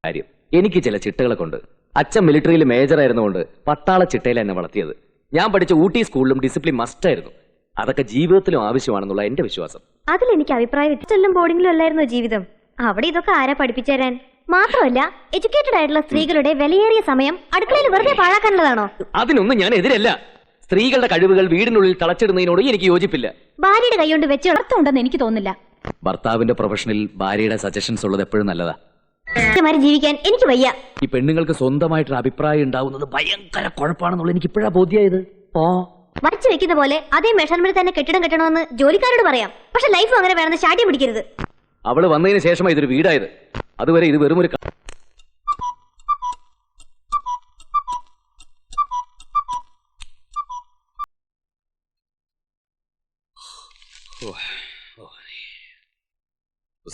കാര്യം എനിക്ക് ചില ചിട്ടകളെ കൊണ്ട് അച്ഛൻ മിലിറ്ററിയിൽ മേജർ ആയിരുന്നുകൊണ്ട് പട്ടാള ചിട്ടയിൽ എന്നെ വളർത്തിയത്. ഞാൻ പഠിച്ച ഊട്ടി സ്കൂളിലും ഡിസിപ്ലിൻ മസ്റ്റ് ആയിരുന്നു. അതൊക്കെ ജീവിതത്തിലും ആവശ്യമാണെന്നുള്ള എന്റെ വിശ്വാസം. അതിലെനിക്ക് അഭിപ്രായം. ബോർഡിംഗിലും അല്ലായിരുന്നോ ജീവിതം? അവിടെ ഇതൊക്കെ ആരാ പഠിപ്പിച്ചു തരാൻ? മാത്രമല്ല എഡ്യൂക്കേറ്റഡ് ആയിട്ടുള്ള സ്ത്രീകളുടെ വിലയേറിയ സമയം അടുക്കളയിൽ വെറുതെ പാഴാക്കാനുള്ളതാണോ? അതിനൊന്നും ഞാൻ എതിരല്ല. സ്ത്രീകളുടെ കഴിവുകൾ വീടിനുള്ളിൽ തളച്ചിടുന്നതിനോട് എനിക്ക് യോജിപ്പില്ല. ഭാര്യയുടെ കൈകൊണ്ട് വെച്ച് അർത്ഥമുണ്ടെന്ന് എനിക്ക് തോന്നുന്നില്ല. ഭർത്താവിന്റെ പ്രൊഫഷനിൽ ഭാര്യയുടെ സജഷൻസ് ഉള്ളത് എപ്പോഴും നല്ലതാ. ജീവിക്കാൻ എനിക്ക് വയ്യ. ഈ പെണ്ണുങ്ങൾക്ക് സ്വന്തമായിട്ടൊരു അഭിപ്രായം ഉണ്ടാവുന്നത് ഭയങ്കര കുഴപ്പമാണെന്നുള്ള എനിക്ക് ഇപ്പോഴാ ബോധ്യായത്. വരച്ചു വെക്കുന്ന പോലെ അതേ മെഷർമെന്റ് തന്നെ കെട്ടിടം കെട്ടണമെന്ന് ജോലിക്കാരോട് പറയാം. പക്ഷെ ലൈഫ് അങ്ങനെ വേണമെന്ന് ശാഠ്യം പിടിക്കരുത്. അവള് വന്നതിന് ശേഷമാണ് ഇതൊരു വീടായത്. അതുവരെ ഇത് വെറും ഒരു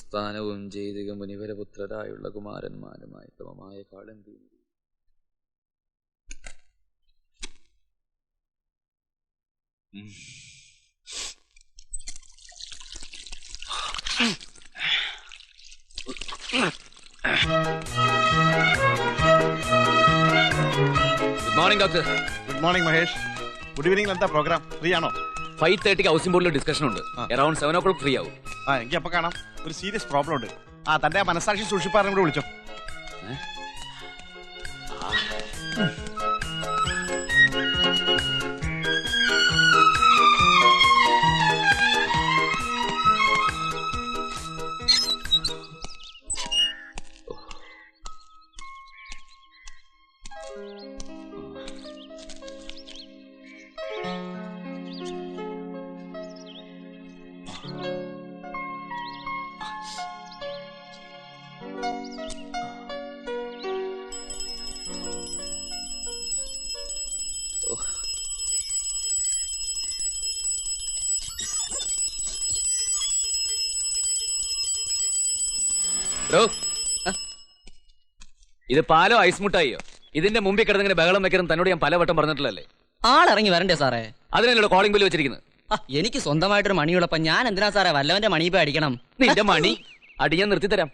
സ്ഥാനവും ചെയ്തിക മുനിവരപുത്രരായുള്ള കുമാരന്മാരുമായി ക്രമമായ കാളന്തി good morning doctor. Good morning Mahesh. Good evening. എന്താ പ്രോഗ്രാം? ഫ്രീ ആണോ? 5:30 ഹൗസിംഗ് ബോർഡിൽ ഡിസ്കഷൻ ഉണ്ട്. അറൌണ്ട് 7 o'clock ഫ്രീ ആവും. എനിക്ക് അപ്പൊ കാണാം. ഒരു സീരിയസ് പ്രോബ്ലം ഉണ്ട്. തന്റെ മനസാക്ഷി സൂക്ഷിപ്പാറിനെ കൂടെ വിളിച്ചോ. ഇത് പാലോ ഐസ് മുട്ടായിയോ? ഇതിന്റെ മുമ്പിൽ കിടന്നിങ്ങനെ ബഹളം വെക്കണം തന്നോട് ഞാൻ പലവട്ടം പറഞ്ഞിട്ടില്ലല്ലേ? ആളിറങ്ങി വരണ്ടേ സാറേ? അതിനല്ലോ കോളിംഗ് ബെല്ല് വെച്ചിരിക്കുന്നത്. എനിക്ക് സ്വന്തമായിട്ടൊരു മണിയുള്ളപ്പോ ഞാൻ എന്തിനാ സാറേ വല്ലവന്റെ മണി പോയി അടിക്കണം? നിന്റെ മണി അടിയാൻ നിർത്തിത്തരാം.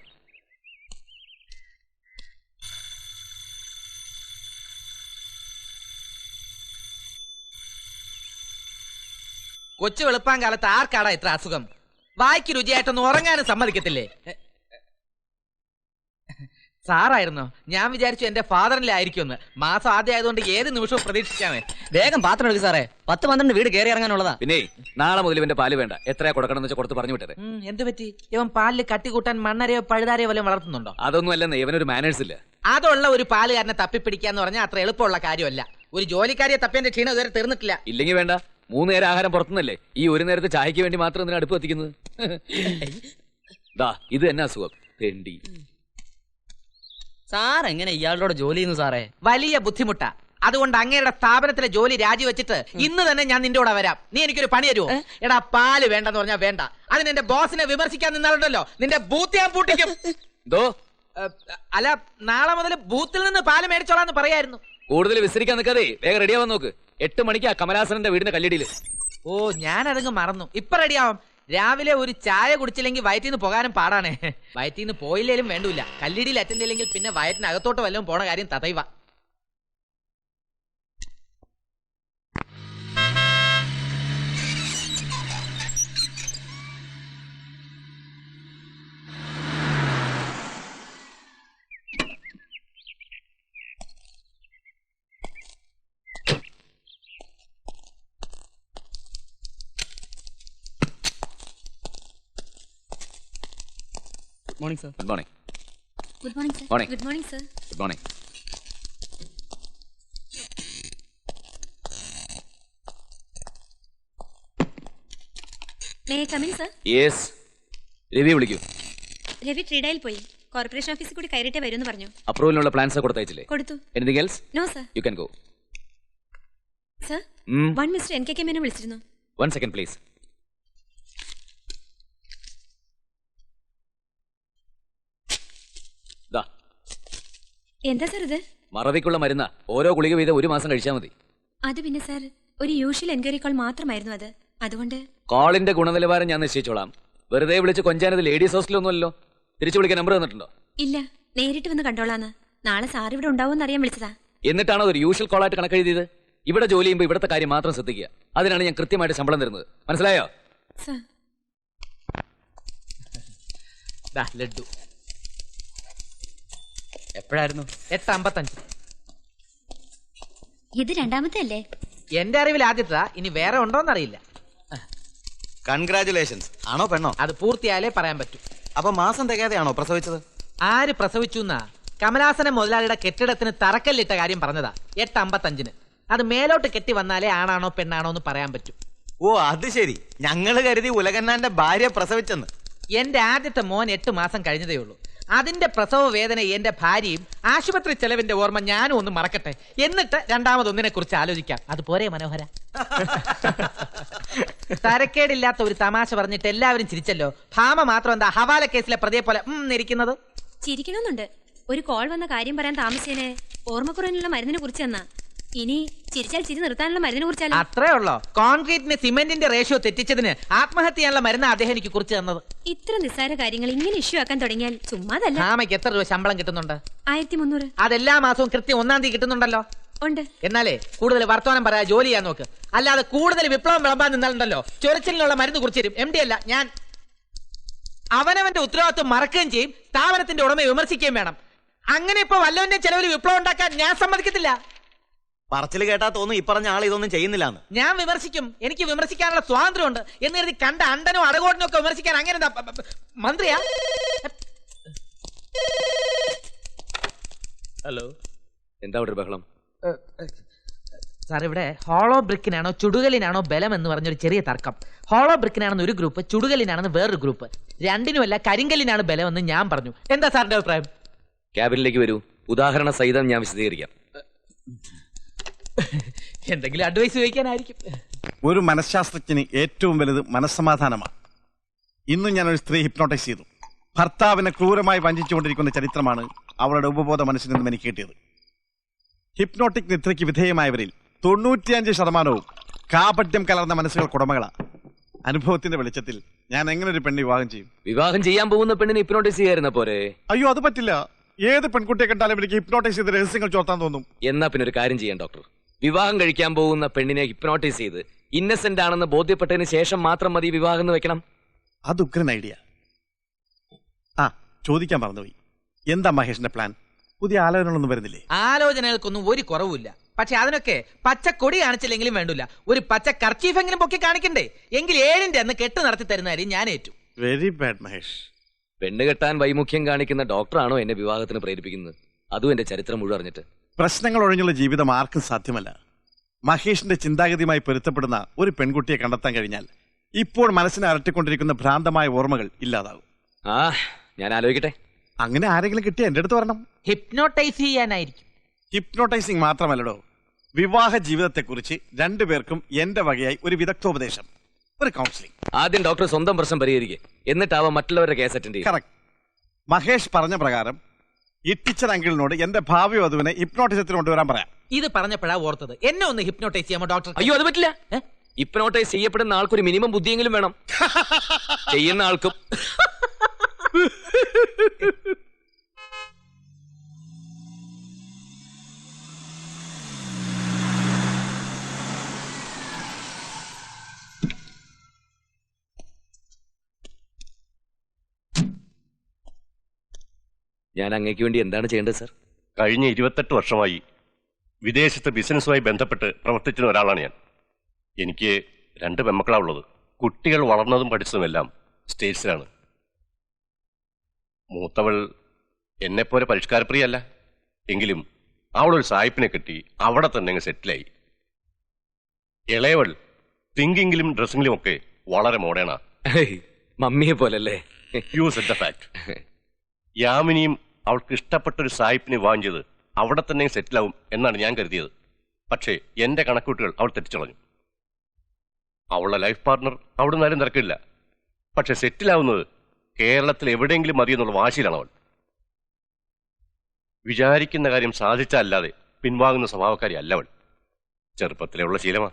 കൊച്ചു വെളുപ്പാൻ കാലത്ത് ആർക്കാടാ ഇത്ര അസുഖം? വായിക്ക് രുചിയായിട്ടൊന്നും ഉറങ്ങാനും സമ്മതിക്കത്തില്ലേ? സാറായിരുന്നോ? ഞാൻ വിചാരിച്ചു എന്റെ ഫാദറിലെ ആയിരിക്കുമെന്ന്. മാസം ആദ്യം ആയതുകൊണ്ട് ഏത് നിമിഷവും പ്രതീക്ഷിക്കാമേ. വേഗം പാത്രം എടുക്കും സാറേ. 10-12 വീട് കയറി ഇറങ്ങാനുള്ളതാ. പിന്നെ നാളെ മുതൽ ഇവന്റെ പാല് വേണ്ട. എത്രയാ കൊടുക്കണം എന്ന് വെച്ചാൽ കൊടുത്ത് പറഞ്ഞു വിട്ടത്. എന്ത് പറ്റി? ഇവൻ പാലിൽ കട്ടി കൂട്ടാൻ മണ്ണരയോ പഴുതാരയോ വല്ലതും വളർത്തുന്നുണ്ടോ? അതൊന്നും അല്ലെന്ന്. ഇവനൊരു മാനേഴ്സ് ഇല്ല. അതുള്ള ഒരു പാലുകാരനെ തപ്പിപ്പിടിക്കാന്ന് പറഞ്ഞാൽ അത്ര എളുപ്പമുള്ള കാര്യമല്ല. ഒരു ജോലിക്കാരിയെ തപ്പിന്റെ ക്ഷീണം ഇതുവരെ തീർന്നിട്ടില്ല. ഇല്ലെങ്കിൽ വേണ്ട. 3 നേരം ആഹാരം പുറത്തുനിന്നല്ലേ. ഈ ഒരു നേരത്തെ ചായക്ക് വേണ്ടി മാത്രം എന്തിനാ അടുപ്പ് എത്തിക്കുന്നത്? ഇത് തന്നെ അസുഖം. തെണ്ടി. സാർ എങ്ങനെ ഇയാളോട് ജോലി ചെയ്യുന്നു സാറേ? വലിയ ബുദ്ധിമുട്ടാ. അതുകൊണ്ട് അങ്ങയുടെ സ്ഥാപനത്തിലെ ജോലി രാജിവെച്ചിട്ട് ഇന്ന് തന്നെ ഞാൻ നിന്റെ കൂടെ വരാം. നീ എനിക്കൊരു പണി തരുമോ? എടാ പാല് വേണ്ടെന്ന് പറഞ്ഞാൽ വേണ്ട. അതിന് എന്റെ ബോസിനെ വിമർശിക്കാൻ നിന്നാലുണ്ടല്ലോ നിന്റെ ബൂത്ത് ഞാൻ പൂട്ടിക്കും. അല്ല, നാളെ മുതൽ ബൂത്തിൽ നിന്ന് പാല് മേടിച്ചോളാന്ന് പറയായിരുന്നു. കൂടുതൽ വിസ്തരിക്കാൻ നിൽക്കാതെ വേഗം റെഡിയാവാൻ നോക്ക്. 8 മണിക്ക് കമലാസനന്റെ വീടിന്റെ കല്ലിടിയില്. ഓ, ഞാനതങ്ങ് മറന്നു. ഇപ്പൊ റെഡിയാവും. രാവിലെ ഒരു ചായ കുടിച്ചില്ലെങ്കിൽ വയറ്റിന്ന് പോകാനും പാടാണ്. വയറ്റിന്ന് പോയില്ലേലും വേണ്ടൂല. കല്ലിടിയിൽ അറ്റൻഡ് ചെയ്യില്ലെങ്കിൽ പിന്നെ വയറ്റിനകത്തോട്ട് വല്ലതും പോണ കാര്യം തതൈവ. Morning sir. Good morning. Good morning sir. Morning. Good morning sir. Good morning. May I come in sir? Yes. Ravi വിളിക്കൂ. രവി ട്രീഡയിൽ പോയി. കോർപ്പറേഷൻ ഓഫീസിൽ കൂടി കയറിയിട്ടേ വരുമെന്ന് പറഞ്ഞു. അപ്രൂവലിനുള്ള പ്ലാൻസ് കൊടുത്തയച്ചില്ലേ? കൊടുത്തു. Anything else? No sir. You can go. Sir, 1 mister NKK Menon വിളിച്ചിരുന്നു. 1 second പ്ലീസ്. എന്താ സർ ഇത്? മറവിക്കുള്ള മരുന്ന. ഓരോ ഗുളിക വീതം 1 മാസം കഴിച്ചാൽ മതി. അത് പിന്നെ സർ, ഒരു യൂഷ്വൽ എൻക്വയറി കോൾ മാത്രമായിരുന്നു അത്. അതുകൊണ്ട് കോളിന്റെ ഗുണനിലവാരം ഞാൻ നിശ്ചയിച്ചോളാം. വെറുതെ വിളിച്ച് കൊഞ്ചാനത് ലേഡീസ് ഹോസ്റ്റലൊന്നുമല്ലോ. തിരിച്ചു വിളിക്കാൻ നമ്പർ തന്നിട്ടുണ്ടോ? ഇല്ല, നേരിട്ട് വന്ന് കണ്ടോളാന്ന്. നാളെ സാർ ഇവിടെ ഉണ്ടാവുമെന്ന് അറിയാൻ വിളിച്ചതാ. എന്നിട്ടാണോ ഒരു യൂഷ്വൽ കോളായിട്ട് കണക്കെഴുതിയത്? ഇവിടെ ജോലി ചെയ്യുമ്പോൾ ഇവിടുത്തെ കാര്യം മാത്രം ശ്രദ്ധിക്കുക. അതിനാണ് ഞാൻ കൃത്യമായിട്ട് ശമ്പളം തരുന്നത്. മനസ്സിലായോ? സർ, ദാ ലഡ്ഡു. എപ്പോഴായിരുന്നു? 8:55. ഇത് രണ്ടാമത്തെ അല്ലേ? എന്റെ അറിവിൽ ആദ്യത്തെ. ഇനി വേറെ ഉണ്ടോന്നറിയില്ല. കൺഗ്രാചുലേഷൻസ്. ആണോ പെണ്ണോ? അത് പൂർത്തിയായാലേ പറയാൻ പറ്റൂ. അപ്പൊ മാസം തികയാതെയാണോ പ്രസവിച്ചത്? ആര് പ്രസവിച്ചു എന്നാ? കമലാസന മുതലാളിയുടെ കെട്ടിടത്തിന് തറക്കല്ലിട്ട കാര്യം പറഞ്ഞതാ. 8:55. അത് മേലോട്ട് കെട്ടി വന്നാലേ ആണാണോ പെണ്ണാണോ എന്ന് പറയാൻ പറ്റും. ഓ അത് ശരി. ഞങ്ങള് കരുതി ഉലകന്നാന്റെ ഭാര്യ പ്രസവിച്ചെന്ന്. എന്റെ ആദ്യത്തെ മോൻ 8 മാസം കഴിഞ്ഞതേ ഉള്ളൂ. അതിന്റെ പ്രസവ വേദന എന്റെ ഭാര്യയും ആശുപത്രി ചെലവിന്റെ ഓർമ്മ ഞാനും ഒന്ന് മറക്കട്ടെ. എന്നിട്ട് രണ്ടാമതൊന്നിനെ കുറിച്ച് ആലോചിക്കാം. അതുപോലെ മനോഹര. തരക്കേടില്ലാത്ത ഒരു തമാശ പറഞ്ഞിട്ട് എല്ലാവരും ചിരിച്ചല്ലോ. ഭാമ മാത്രം എന്താ ഹവാല കേസിലെ പ്രതിയെ പോലെ ഇരിക്കുന്നത്? ചിരിക്കണമെന്നുണ്ട്. ഒരു കോൾ വന്ന കാര്യം പറയാൻ താമസിച്ചേനെ ഓർമ്മക്കുറവിനുള്ള മരുന്നിനെ കുറിച്ച് തന്നാ. ഇനി ചിരിച്ചാൽ ചിരി നിർത്താനുള്ള മരുന്നിനെ കുറിച്ചാലോ? അത്രേ ഉള്ളോ? കോൺക്രീറ്റിന് സിമെന്റിന്റെ റേഷ്യോ തെറ്റിച്ചതിന് ആത്മഹത്യ ചെയ്യാനുള്ള മരുന്ന് അദ്ദേഹം എനിക്ക് കുറിച്ച് തന്നത്. ഇത്ര നിസ്സാര കാര്യങ്ങൾ ഇങ്ങനെ ഇഷ്യൂ ആക്കാൻ തുടങ്ങിയാൽ ചുമ്മാതല്ല. ഭാമയ്ക്ക് എത്ര രൂപ ശമ്പളം കിട്ടുന്നുണ്ട്? 1300. അതെല്ലാ മാസവും കൃത്യം 1-ാം തീയതി കിട്ടുന്നുണ്ടല്ലോ. ഉണ്ട്. എന്നാലേ കൂടുതൽ വർത്തമാനം പറയാ, ജോലി ചെയ്യാൻ നോക്ക്. അല്ലാതെ കൂടുതൽ വിപ്ലവം വിളമ്പാൻ നിന്നാലുണ്ടല്ലോ ചോരച്ചിലിനുള്ള മരുന്ന് കുറിച്ച് തരും. MD അല്ല ഞാൻ. അവനവന്റെ ഉത്തരവാദിത്വം മറക്കുകയും ചെയ്യും, സ്ഥാപനത്തിന്റെ ഉടമയെ വിമർശിക്കുകയും വേണം. അങ്ങനെ ഇപ്പൊ വല്ലവന്റെ ചെലവിൽ വിപ്ലവം ഉണ്ടാക്കാൻ ഞാൻ സമ്മതിക്കത്തില്ല. പറച്ചില് കേട്ടാ തോന്നുന്നു ഈ പറഞ്ഞ ആൾ ഇതൊന്നും ചെയ്യുന്നില്ലാന്ന്. ഞാൻ വിമർശിക്കും. എനിക്ക് വിമർശിക്കാനുള്ള സ്വാതന്ത്ര്യമുണ്ട്. എന്ന് കരുതി കണ്ട അണ്ടനോ അടകോടനോ ഒക്കെ വിമർശിക്കാൻ അങ്ങനെ എന്താ മന്ത്രിയാ? ഹലോ, എന്താ അവിടെ ഒരു ബഹളം? സാർ, ഇവിടെ ഹോളോ ബ്രിക്കിനാണോ ചുടുകലിനാണോ ബലം എന്ന് പറഞ്ഞൊരു ചെറിയ തർക്കം. ഹോളോ ബ്രിക്കിനാണെന്ന് ഒരു ഗ്രൂപ്പ്, ചുടുകലിനാണെന്ന് വേറൊരു ഗ്രൂപ്പ്. രണ്ടിനുമല്ല കരിങ്കല്ലിനാണ് ബലം എന്ന് ഞാൻ പറഞ്ഞു. എന്താ സാറിന്റെ അഭിപ്രായം? ക്യാബിനിലേക്ക് വരൂ, ഉദാഹരണ സഹിതം ഞാൻ വിശദീകരിക്കാം. എന്തെങ്കിലും അഡ്വൈസ് ചോദിക്കാനായിരിക്കും. ഒരു മനഃശാസ്ത്രജ്ഞന് ഏറ്റവും വലുത് മനസ്സമാധാനമാണ്. ഇന്നും ഞാനൊരു സ്ത്രീ ഹിപ്നോട്ടൈസ് ചെയ്തു. ഭർത്താവിനെ ക്രൂരമായി വഞ്ചിച്ചുകൊണ്ടിരിക്കുന്ന ചരിത്രമാണ് അവളുടെ ഉപബോധ മനസ്സിൽ നിന്നും എനിക്ക് കിട്ടിയത്. ഹിപ്നോട്ടിക് നിദ്രയ്ക്ക് വിധേയമായവരിൽ 95% കാപട്യം കലർന്ന മനസ്സുകൾക്കുടമകളാ. അനുഭവത്തിന്റെ വെളിച്ചത്തിൽ ഞാൻ എങ്ങനെ ഒരു പെണ്ണ് വിവാഹം ചെയ്യും? വിവാഹം ചെയ്യാൻ പോകുന്ന പെണ്ണിനെ ഹിപ്നോട്ടൈസ് ചെയ്യായിരുന്ന പോരെ? അയ്യോ, അത് പറ്റില്ല. ഏത് പെൺകുട്ടിയെ കണ്ടാലും എനിക്ക് ഹിപ്നോട്ടൈസ് ചെയ്ത് രഹസ്യങ്ങൾ ചോർത്താൻ തോന്നും. എന്നാ പിന്നെ ഒരു കാര്യം ചെയ്യാം ഡോക്ടർ. വിവാഹം കഴിക്കാൻ പോകുന്ന പെണ്ണിനെ ഹിപ്നോട്ടൈസ് ചെയ്ത് ഇന്നസെന്റ് ആണെന്ന് ബോധ്യപ്പെട്ടതിന് ശേഷം മാത്രം മതി വിവാഹം എന്ന് വെക്കണം. അത് ഉഗ്രൻ ഐഡിയ. ആ, ചോദിക്കാൻ മറന്നുപോയി. എന്താ മഹേഷിന്റെ പ്ലാൻ? പുതിയ ആലോചനകളൊന്നും വരുന്നില്ലേ? ആലോചനകൾക്കൊന്നും ഒരു കുറവുമില്ല. പക്ഷെ അതിനൊക്കെ പച്ചക്കൊടി കാണിച്ചില്ലെങ്കിലും വേണ്ടില്ല, ഒരു പച്ച കർച്ചീഫെങ്കിലും പൊക്കി കാണിക്കണ്ടേ? എങ്കിൽ 7-ന്റെ അന്ന് കെട്ട് നടത്തി തരുന്ന കാര്യം ഞാൻ ഏറ്റു. Very bad Mahesh. പെണ്ണ് കെട്ടാൻ വൈമുഖ്യം കാണിക്കുന്ന ഡോക്ടറാണോ എന്നെ വിവാഹത്തിന് പ്രേരിപ്പിക്കുന്നത്? അതും എന്റെ ചരിത്രം മുഴുവൻ അറിഞ്ഞിട്ട്. പ്രശ്നങ്ങൾ ഒഴിഞ്ഞുള്ള ജീവിതം ആർക്കും സാധ്യമല്ല. മഹേഷിന്റെ ചിന്താഗതിയുമായി പൊരുത്തപ്പെടുന്ന ഒരു പെൺകുട്ടിയെ കണ്ടെത്താൻ കഴിഞ്ഞാൽ ഇപ്പോൾ മനസ്സിനെ അലട്ടിക്കൊണ്ടിരിക്കുന്ന ഭ്രാന്തമായ ഓർമ്മകൾ ഇല്ലാതാകും. ആ, ഞാൻ ആലോചിക്കട്ടെ. അങ്ങനെ ആരെങ്കിലും കിട്ടിയ എന്റെ അടുത്ത് വരണം. ഹിപ്നോട്ടൈസ് ചെയ്യാനായിരിക്കും. ഹിപ്നോട്ടൈസിംഗ് മാത്രമല്ലടോ, വിവാഹ ജീവിതത്തെക്കുറിച്ച് രണ്ടുപേർക്കും എന്റെ വകയായി ഒരു വിദഗ്ധോപദേശം, ഒരു കൗൺസിലിംഗ്. ആദ്യം ഡോക്ടർ സ്വന്തം പ്രശ്നം പരിഹരിക്കുക, എന്നിട്ടാവാം മറ്റുള്ളവരുടെ കേസ് അറ്റൻഡ് ചെയ്യും. കറക്റ്റ്. മഹേഷ് പറഞ്ഞ പ്രകാരം ഈ ടീച്ചർ അങ്കിളിനോട് എന്റെ ഭാവി വധുവിനെ ഹിപ്നോട്ടിസത്തിന് കൊണ്ടുവരാൻ പറയാം. ഇത് പറഞ്ഞപ്പോഴാ ഓർത്തത്, എന്നെ ഒന്ന് ഹിപ്നോട്ടൈസ് ചെയ്യാമോ ഡോക്ടർ? അയ്യോ, അത് പറ്റില്ല. ഹിപ്നോട്ടൈസ് ചെയ്യപ്പെടുന്ന ആൾക്കൊരു മിനിമം ബുദ്ധിയെങ്കിലും വേണം. ചെയ്യുന്ന ആൾക്കും. ഞാൻ അങ്ങേക്ക് വേണ്ടി എന്താണ് ചെയ്യേണ്ടത് സർ? കഴിഞ്ഞ 28 വർഷമായി വിദേശത്ത് ബിസിനസ്സുമായി ബന്ധപ്പെട്ട് പ്രവർത്തിച്ചിരുന്ന ഒരാളാണ് ഞാൻ. എനിക്ക് 2 പെൺമക്കളാണ് ഉള്ളത്. കുട്ടികൾ വളർന്നതും പഠിച്ചതുമെല്ലാം സ്റ്റേറ്റ്സിലാണ്. മൂത്തവൾ എന്നെപ്പോലെ പരിഷ്കാരപ്രിയല്ല. എങ്കിലും അവളൊരു സായിപ്പിനെ കിട്ടി അവിടെ തന്നെ അങ്ങ് സെറ്റിലായി. ഇളയവൾ തിങ്കിങ്ങിലും ഡ്രസ്സിങ്ങിലും ഒക്കെ വളരെ മോഡേണാ. മമ്മിയെ പോലല്ലേ? You said the fact. യാമിനിയും അവൾക്ക് ഇഷ്ടപ്പെട്ടൊരു സായിപ്പിനെ വിവാഹം ചെയ്ത് അവിടെ തന്നെ സെറ്റിലാവും എന്നാണ് ഞാൻ കരുതിയത്. പക്ഷേ എന്റെ കണക്കൂട്ടുകൾ അവൾ തെറ്റിച്ചളഞ്ഞു. അവളുടെ ലൈഫ് പാർട്ണർ അവിടെ നിന്നാലും തിരക്കില്ല. പക്ഷെ സെറ്റിലാവുന്നത് കേരളത്തിൽ എവിടെയെങ്കിലും മതിയെന്നുള്ള വാശിയിലാണ് അവൾ. വിചാരിക്കുന്ന കാര്യം സാധിച്ചല്ലാതെ പിൻവാങ്ങുന്ന സ്വഭാവക്കാരി അല്ല അവൾ. ചെറുപ്പത്തിലെ ഉള്ള ശീലമാ.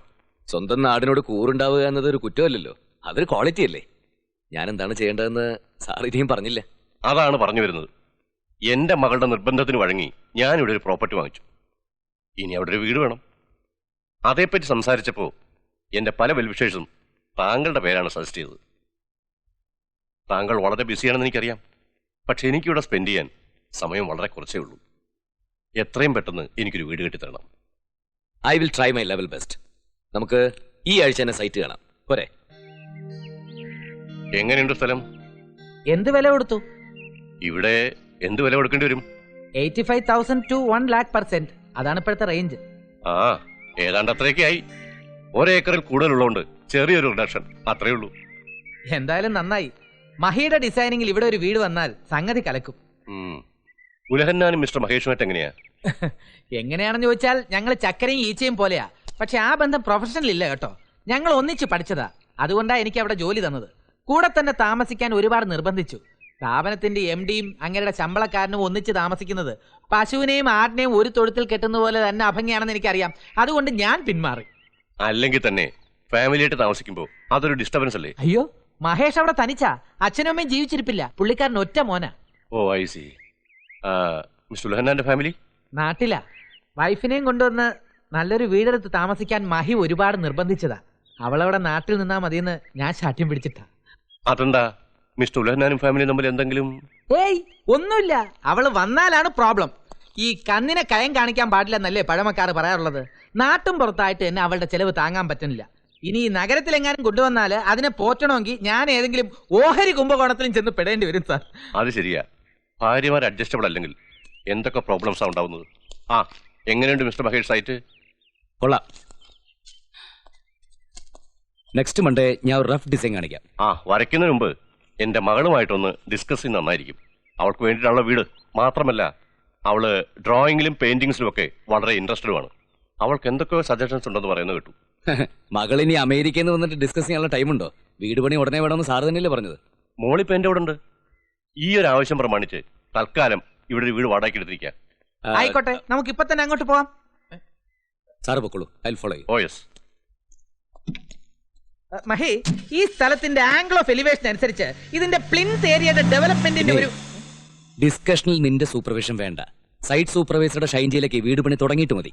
സ്വന്തം നാടിനോട് കൂറുണ്ടാവുക എന്നത് ഒരു കുറ്റമല്ലല്ലോ, അതൊരു ക്വാളിറ്റി അല്ലേ? ഞാൻ എന്താണ് ചെയ്യേണ്ടതെന്ന് സാർ ഇനിയും പറഞ്ഞില്ല. അതാണ് പറഞ്ഞു വരുന്നത്. എന്റെ മകളുടെ നിർബന്ധത്തിന് വഴങ്ങി ഞാനിവിടെ ഒരു പ്രോപ്പർട്ടി വാങ്ങിച്ചു. ഇനി അവിടെ ഒരു വീട് വേണം. അതേപ്പറ്റി സംസാരിച്ചപ്പോൾ എന്റെ പല വെൽവിഷേഴ്സും താങ്കളുടെ പേരാണ് സജസ്റ്റ് ചെയ്തത്. താങ്കൾ വളരെ ബിസിയാണെന്ന് എനിക്കറിയാം. പക്ഷെ എനിക്കിവിടെ സ്പെൻഡ് ചെയ്യാൻ സമയം വളരെ കുറച്ചേ ഉള്ളൂ. എത്രയും പെട്ടെന്ന് എനിക്കൊരു വീട് കെട്ടിത്തരണം. I will try my level best. നമുക്ക് ഈ ആഴ്ച തന്നെ സൈറ്റ് കാണാം, പോരെ? എങ്ങനെയുണ്ട് സ്ഥലം? എന്ത് വില കൊടുത്തു? ഇവിടെ എന്ത് വില കൊടുക്കേണ്ടി വരും? 85,000 to 1,00,000%. അതാണ് ഇപ്പോഴത്തെ റേഞ്ച്. ആ, ഏതാണ്ട് അത്രയൊക്കെ ആയി. ഒരേക്കറിൽ കൂടുതലുള്ളതുകൊണ്ട് ചെറിയൊരു റിഡക്ഷൻ, അത്രേ ഉള്ളൂ. എന്തായാലും നന്നായി. മഹിയുടെ ഡിസൈനിങ്ങിൽ ഇവിടെ ഒരു വീട് വന്നാൽ സംഗതി കലക്കും. ഉലഹന്നാനും മിസ്റ്റർ മഹേഷുമായിട്ട് എങ്ങനെയാ? എങ്ങനെയാണെന്ന് ചോദിച്ചാൽ ഞങ്ങൾ ചക്കരയും ഈച്ചയും പോലെയാ. പക്ഷെ ആ ബന്ധം പ്രൊഫഷണൽ ഇല്ല കേട്ടോ. ഞങ്ങൾ ഒന്നിച്ച് പഠിച്ചതാ. അതുകൊണ്ടാ എനിക്ക് അവിടെ ജോലി തന്നത്. കൂടെ തന്നെ താമസിക്കാൻ ഒരുപാട് നിർബന്ധിച്ചു. സ്ഥാപനത്തിന്റെ MDയും അങ്ങയുടെ ശമ്പളക്കാരനും ഒന്നിച്ച് താമസിക്കുന്നത് പശുവിനെയും ആടിനെയും ഒരു തൊഴുത്തിൽ കെട്ടുന്ന പോലെ തന്നെ അഭംഗിയാണെന്ന് എനിക്കറിയാം. അതുകൊണ്ട് ഞാൻ പിന്മാറി. അല്ലെങ്കിൽ തന്നെ ഫാമിലിയായിട്ട് താമസിക്കുമ്പോൾ അതൊരു ഡിസ്റ്റർബൻസ് അല്ലേ? അയ്യോ, മഹേഷ് അവിടെ തനിച്ചാ. അച്ഛനും അമ്മയും ജീവിച്ചിരിപ്പില്ല. പുള്ളിക്കാരൻ ഒറ്റ മോനാ. ഓ, ഐ സി. മിസ്റ്റർ ഉലഹന്നാന്റെ ഫാമിലി നാട്ടിലാ. വൈഫിനെയും കൊണ്ടുവന്ന് നല്ലൊരു വീടെടുത്ത് താമസിക്കാൻ മഹി ഒരുപാട് നിർബന്ധിച്ചതാ. അവളവിടെ നാട്ടിൽ നിന്നാ മതിയെന്ന് ഞാൻ ശാഠ്യം പിടിച്ചിട്ടാ. അതെന്താ മിസ്റ്റർ ഉലഹന്നാനും ഫാമിലിയും തമ്മിൽ എന്തെങ്കിലും? ഏയ്, ഒന്നുമില്ല. അവള് വന്നാലാണ് പ്രോബ്ലം. ഈ കണ്ണിനെ കയം കാണിക്കാൻ പാടില്ലെന്നല്ലേ പഴമക്കാർ പറയാറുള്ളത്. നാട്ടും പുറത്തായിട്ട് എന്നെ അവളുടെ ചെലവ് താങ്ങാൻ പറ്റുന്നില്ല. ഇനി ഈ നഗരത്തിലെങ്ങാനും കൊണ്ടുവന്നാല് അതിനെ പോറ്റണമെങ്കിൽ ഞാൻ ഏതെങ്കിലും ഓഹരി കുംഭകോണത്തിലും ചെന്ന് പെടേണ്ടി വരും സാർ. അത് ശരിയാ. ഭാര്യമാർ അഡ്ജസ്റ്റബിൾ അല്ലെങ്കിൽ എന്തൊക്കെ പ്രോബ്ലംസാണ് ഉണ്ടാവുന്നത്. ആ, എങ്ങനെയുണ്ട് മിസ്റ്റർ മഹേഷ് സൈറ്റ്? കൊള്ളാം. നെക്സ്റ്റ് മൺഡേ ഞാൻ ഒരു റഫ് ഡിസൈൻ കാണിക്കാം. ആ, വരയ്ക്കുന്നതിന് മുമ്പ് എന്റെ മകളുമായിട്ടൊന്ന് ഡിസ്കസ് ചെയ്യുന്ന നന്നായിരിക്കും. അവൾക്ക് വേണ്ടിയിട്ടുള്ള വീട് മാത്രമല്ല, അവള് ഡ്രോയിങ്ങിലും പെയിന്റിങ്സിലും ഒക്കെ വളരെ ഇൻട്രസ്റ്റഡുമാണ്. അവൾക്ക് എന്തൊക്കെയോ സജഷൻസ് ഉണ്ടെന്ന് പറയുന്നത് കേട്ടു. മകളിനി അമേരിക്കയിൽ നിന്ന് വന്നിട്ട് ഡിസ്കസ് ചെയ്യാനുള്ള ടൈമുണ്ടോ? വീട് പണി ഉടനെ വേണമെന്ന് സാറ് തന്നെയല്ലേ പറഞ്ഞത്? മോളിപ്പോ എന്റെ അവിടെ ഉണ്ട്. ഈ ഒരു ആവശ്യം പ്രമാണിച്ച് തൽക്കാലം ഇവിടെ ഒരു വീട് വാടകയ്ക്ക് എടുത്തിരിക്കാം. ആയിക്കോട്ടെ, നമുക്ക് ഇപ്പൊ തന്നെ അങ്ങോട്ട് പോവാം. സാറ് പൊക്കോളൂ, I will follow you. Oh yes. Mahi, ഈ സ്ഥലത്തിന്റെ ആംഗിൾ ഓഫ് എലിവേഷൻ അനുസരിച്ച് ഇതിന്റെ പ്ലിൻത്ത് ഏരിയയുടെ ഡെവലപ്മെന്റിന്റെ ഒരു ഡിസ്കഷനിൽ നിന്റെ സൂപ്പർവിഷൻ വേണ്ട. സൈറ്റ് സൂപ്പർവൈസറുടെ ഷൈൻ ചെയ്യിലേക്ക് വീട് പണി തുടങ്ങിയിട്ട് മതി.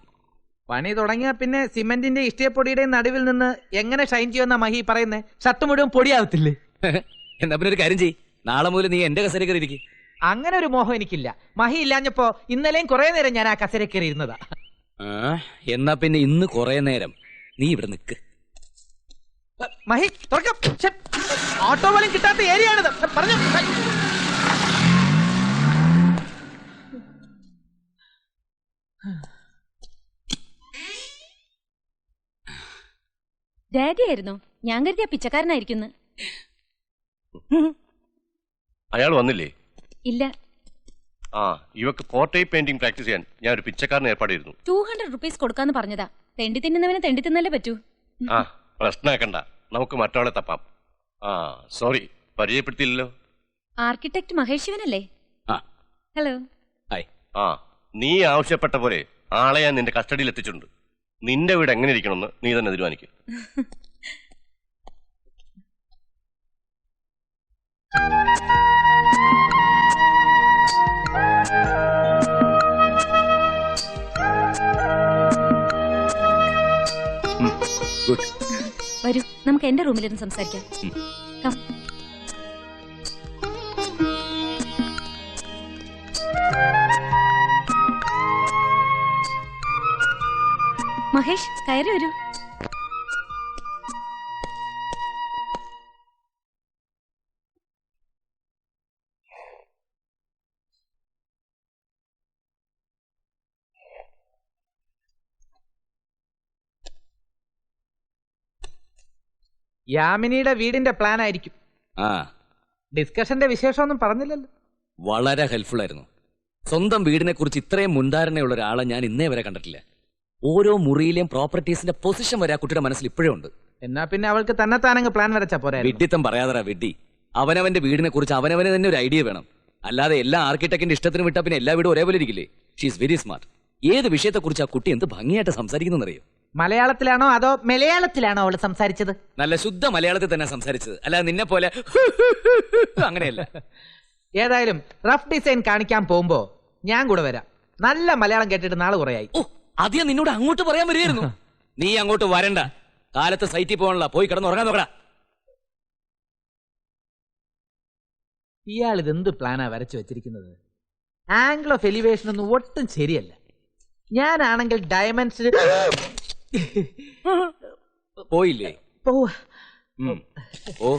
പണി തുടങ്ങിയ പിന്നെ സിമെന്റിന്റെ ഇഷ്ടിയപ്പൊടിയുടെയും നടുവിൽ നിന്ന് എങ്ങനെ ഷൈൻ ചെയ്യുമെന്ന മഹി പറയുന്നേ? ഷർട്ട് മുഴുവൻ പൊടിയാവത്തില്ലേ? എന്നാ പിന്നെ ഒരു കാര്യം ചെയ്യ്, നാളെ മുതൽ നീ എന്റെ കസേര കയറി ഇരിക്കും. അങ്ങനെ ഒരു മോഹം എനിക്കില്ല. മഹി ഇല്ലാഞ്ഞപ്പോ ഇന്നലെയും കുറെ നേരം ഞാൻ ആ കസേര കയറി ഇരുന്നതാ. എന്നാ പിന്നെ ഇന്ന് കുറെ നേരം നീ ഇവിടെ നിൽക്ക്. മഹി, തുറക്കാം. ഓട്ടോ പോലും കിട്ടാത്ത ഏരിയ ആണിത്. പറഞ്ഞു. ഡാഡി ആയിരുന്നോ? ഞാൻ കരുതിയ പിച്ചക്കാരനായിരിക്കുന്നു. അയാൾ വന്നില്ലേ? ഇല്ല. ആ, ഇവക്ക് പോർട്രേറ്റ് പെയിന്റിംഗ് പ്രാക്ടീസ് ചെയ്യാൻ ഞാൻ ഒരു പിച്ചക്കാരനെ ഏർപ്പാട് ചെയ്തിരുന്നു. 200 rupees കൊടുക്കാന്ന് പറഞ്ഞതാ. തെണ്ടി തിന്നുന്നവനെ തെണ്ടി തിന്നല്ലേ പറ്റൂ. ആ, പ്രശ്നമാക്കണ്ട, നമുക്ക് മറ്റവളെ തപ്പാം. ആ, സോറി, പരിചയപ്പെടുത്തിയില്ലല്ലോ. ആർക്കിടെക്ട് മഹേഷ് ശിവനല്ലേ? ആ, ഹലോ. ഹായ്. ആ, നീ ആവശ്യപ്പെട്ട പോലെ ആളെ ഞാൻ നിന്റെ കസ്റ്റഡിയിൽ എത്തിച്ചിട്ടുണ്ട്. നിന്റെ വീട് എങ്ങനെ ഇരിക്കണമെന്ന് നീ തന്നെ തീരുമാനിക്കും. ഗുഡ്. വരൂ, നമുക്ക് എന്റെ റൂമിലിരുന്ന് സംസാരിക്കാം. കം. മഹേഷ്, കയറി വരൂ. യാമിനിയുടെ വീടിന്റെ പ്ലാൻ ആയിരിക്കും. ആ, ഡിസ്കഷന്റെ വിശേഷമൊന്നും പറഞ്ഞില്ലല്ലോ. വളരെ ഹെൽപ്ഫുൾ ആയിരുന്നു. സ്വന്തം വീടിനെ കുറിച്ച് ഇത്രയും മുൻധാരണയുള്ള ഒരാളെ ഞാൻ ഇന്നേ വരെ കണ്ടിട്ടില്ല. ഓരോ മുറിയിലെയും പ്രോപ്പർട്ടീസിന്റെ പൊസിഷൻ വരെ ആ കുട്ടിയുടെ മനസ്സിൽ ഇപ്പോഴേ ഉണ്ട്. എന്നാ പിന്നെ അവൾക്ക് തന്നെത്താനങ്ങ് പ്ലാൻ വരച്ചാ പോരാ? വിഡ്ഢിത്തം പറയാതറാ വിഡ്ഢി. അവനവന്റെ വീടിനെ കുറിച്ച് അവനവന് തന്നെ ഒരു ഐഡിയ വേണം. അല്ലാതെ എല്ലാ ആർക്കിടെക്ടിന്റെ ഇഷ്ടത്തിന് വിട്ടാ പിന്നെ എല്ലാ വീടും ഒരേപോലെ ഇരിക്കില്ലേ? She's very smart. ഏത് വിഷയത്തെക്കുറിച്ച് ആ കുട്ടി എന്ത് ഭംഗിയായിട്ട് സംസാരിക്കുന്നറിയോ? മലയാളത്തിലാണോ അതോ മലയാളത്തിലാണോ അവള് സംസാരിച്ചത്? നല്ല ശുദ്ധ മലയാളത്തിൽ തന്നെ സംസാരിച്ചത്, അല്ലാതെ നിന്നെ പോലെ അങ്ങനെയല്ല. ഏതായാലും റഫ് ഡിസൈൻ കാണിക്കാൻ പോകുമ്പോ ഞാൻ കൂടെ വരാം. നല്ല മലയാളം കേട്ടിട്ട് നാളെ കുറയായി. ഓ അത് ഞാൻ നിന്നോട് അങ്ങോട്ട് പറയാൻ വരികയായിരുന്നു. നീ അങ്ങോട്ട് വരണ്ട. കാലത്ത് സൈറ്റിൽ പോകണല്ല, പോയി കിടന്ന് ഉറങ്ങാൻ നോക്കടാ. ഇയാൾ ഇതെന്ത് പ്ലാനാ വരച്ചു വെച്ചിരിക്കുന്നത്? ആംഗിൾ ഓഫ് എലിവേഷൻ ഒന്നും ഒട്ടും ശരിയല്ല. ഞാനാണെങ്കിൽ ഡയമെൻഷൻ പോയില്ലേ? പോവാ. ഓ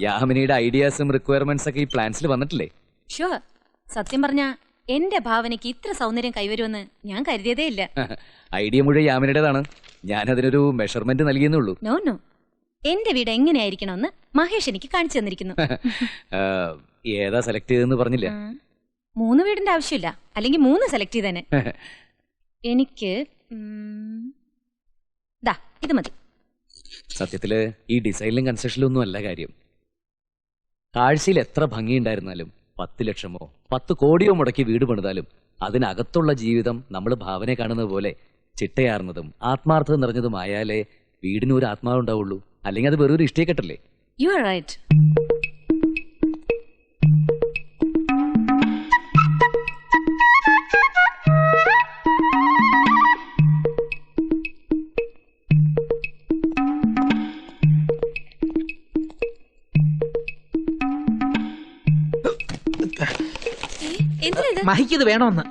യാമിനിയുടെ ഐഡിയാസും റിക്വയർമെന്റ്സ് ഒക്കെ ഈ പ്ലാൻസിൽ വന്നിട്ടില്ലേ? ഷുവർ. സത്യം പറഞ്ഞ എന്റെ ഭാവനയ്ക്ക് ഇത്ര സൗന്ദര്യം കൈവരുമെന്ന് ഞാൻ കരുതിയതേ ഇല്ല. ഐഡിയ മുഴുവൻ യാമിനിയുടേതാണ്. ഞാൻ അതിനൊരു മെഷർമെന്റ് നൽകിയെന്നുള്ളൂ. നോ നോ, എന്റെ വീട് എങ്ങനെയായിരിക്കണമെന്ന് മഹേഷ് എനിക്ക് കാണിച്ചു തന്നിരിക്കുന്നു. ഏതാ സെലക്ട് ചെയ്തെന്ന് പറഞ്ഞില്ല. 3 വീടിന്റെ ആവശ്യമില്ല, അല്ലെങ്കിൽ 3 സെലക്ട് ചെയ്തേനെ. എനിക്ക് ദാ ഇത് മതി. സത്യത്തില് ഈ ഡിസൈനിലും കൺസ്ട്രക്ഷനിലും ഒന്നും അല്ല കാര്യം. കാഴ്ചയിൽ എത്ര ഭംഗിയുണ്ടായിരുന്നാലും 10 ലക്ഷമോ 10 കോടിയോ മുടക്കി വീട് പണിതാലും അതിനകത്തുള്ള ജീവിതം നമ്മൾ ഭാവനയെ കാണുന്നത് പോലെ ചിട്ടയാർന്നതും ആത്മാർത്ഥത നിറഞ്ഞതുമായാലേ വീടിന് ഒരു ആത്മാവ് ഉണ്ടാവുള്ളൂ. അല്ലെങ്കിൽ അത് വെറൊരു ഇഷ്ടികെട്ടല്ലേ? You are right. മഹിക്കത് വേണോന്ന്.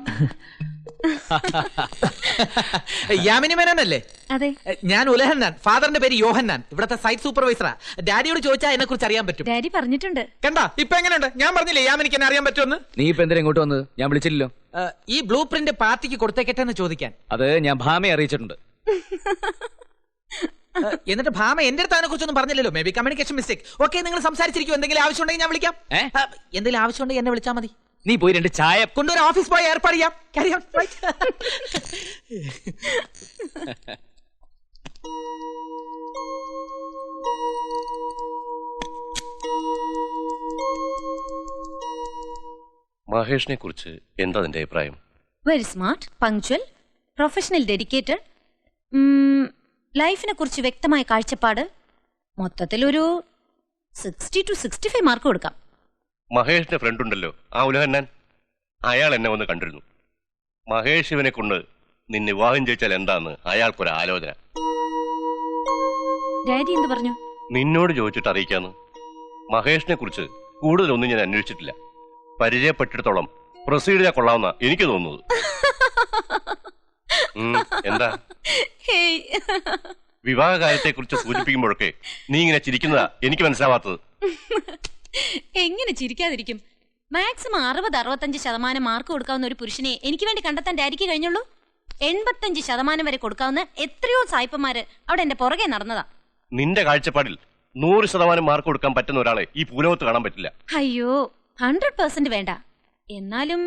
യാമിനി മേനോനല്ലേ? അതെ. ഞാൻ ഉലഹന്നാൻ. ഫാദറിന്റെ പേര് യോഹന്നാൻ. ഇവിടത്തെ സൈറ്റ് സൂപ്പർവൈസറാ. ഡാഡിയോട് ചോദിച്ചാൽ എന്നെ കുറിച്ച് അറിയാൻ പറ്റും. ഡാഡി പറഞ്ഞിട്ടുണ്ട്. കണ്ടാ ഇപ്പൊ എങ്ങനെയുണ്ട്? ഞാൻ പറഞ്ഞില്ലേ യാമിനിക്ക് എന്നെ അറിയാൻ പറ്റുമെന്ന്. നീ ഇപ്പൊ എന്തിനാ ഇങ്ങോട്ട് വന്നത്? ഞാൻ വിളിച്ചില്ലല്ലോ. ഈ ബ്ലൂ പ്രിന്റ് പാർട്ടിക്ക് കൊടുത്തേക്കട്ടെ എന്ന് ചോദിക്കാൻ. അത് ഞാൻ ഭാമയെ അറിയിച്ചിട്ടുണ്ട്. എന്നിട്ട് ഭാമ എന്റെ അടുത്ത് അതിനെ കുറിച്ചൊന്നും പറഞ്ഞില്ലല്ലോ. May be communication mistake. Okay, നിങ്ങൾ സംസാരിച്ചിരിക്കും. എന്തെങ്കിലും ആവശ്യമുണ്ടെങ്കിൽ ഞാൻ വിളിക്കാം. എന്തെങ്കിലും ആവശ്യമുണ്ടെങ്കിൽ എന്നെ വിളിച്ചാൽ മതി. നീ പോയി 2 ചായ കൊണ്ടുവരാൻ ഓഫീസ് പോയി ഏർപ്പാട് ചെയ്യാം. മഹേഷിനെ കുറിച്ച് എന്താ നിന്റെ അഭിപ്രായം? Very smart, punctual, professional, dedicated, ലൈഫിനെ കുറിച്ച് വ്യക്തമായ കാഴ്ചപ്പാട്. മൊത്തത്തിൽ ഒരു 60 to 65 മാർക്ക് കൊടുക്കാം. മഹേഷിന്റെ ഫ്രണ്ട് ഉണ്ടല്ലോ, ആ ഉലഹന്നാൻ, അയാൾ എന്നെ വന്ന് കണ്ടിരുന്നു. മഹേഷ് ഇവനെ കൊണ്ട് നിന്നെ വിവാഹം ചെയ്യിച്ചാൽ എന്താന്ന് അയാൾക്കൊരു ആലോചന. ഡാഡി എന്ത് പറഞ്ഞു? നിന്നോട് ചോദിച്ചിട്ട് അറിയിക്കാന്ന്. മഹേഷിനെ കുറിച്ച് കൂടുതലൊന്നും ഞാൻ അന്വേഷിച്ചിട്ടില്ല. പരിചയപ്പെട്ടിടത്തോളം പ്രൊസീഡ് ചെയ്യാൻ കൊള്ളാവുന്ന എനിക്ക് തോന്നുന്നത്. എന്താ വിവാഹ കാര്യത്തെ കുറിച്ച് സൂചിപ്പിക്കുമ്പോഴൊക്കെ നീ ഇങ്ങനെ ചിരിക്കുന്നതാ എനിക്ക് മനസ്സിലാവാത്തത്. എങ്ങനെ ചിരിക്കാതിരിക്കും? മാക്സിമം 60-65% മാർക്ക് കൊടുക്കാവുന്ന ഒരു പുരുഷനെ എനിക്ക് വേണ്ടി കണ്ടെത്താൻ ഡാഡിക്ക് കഴിഞ്ഞുള്ളൂ. 85% വരെ കൊടുക്കാവുന്ന എത്രയോ സായിപ്പന്മാര് അവിടെ എന്റെ പുറകെ നടന്നതാ. നിന്റെ കാഴ്ചപ്പാടിൽ 100% മാർക്ക് കൊടുക്കാൻ പറ്റുന്ന ഒരാളെ ഈ ഭൂലോകത്ത് കാണാൻ പറ്റില്ല. അയ്യോ, 100% വേണ്ട, എന്നാലും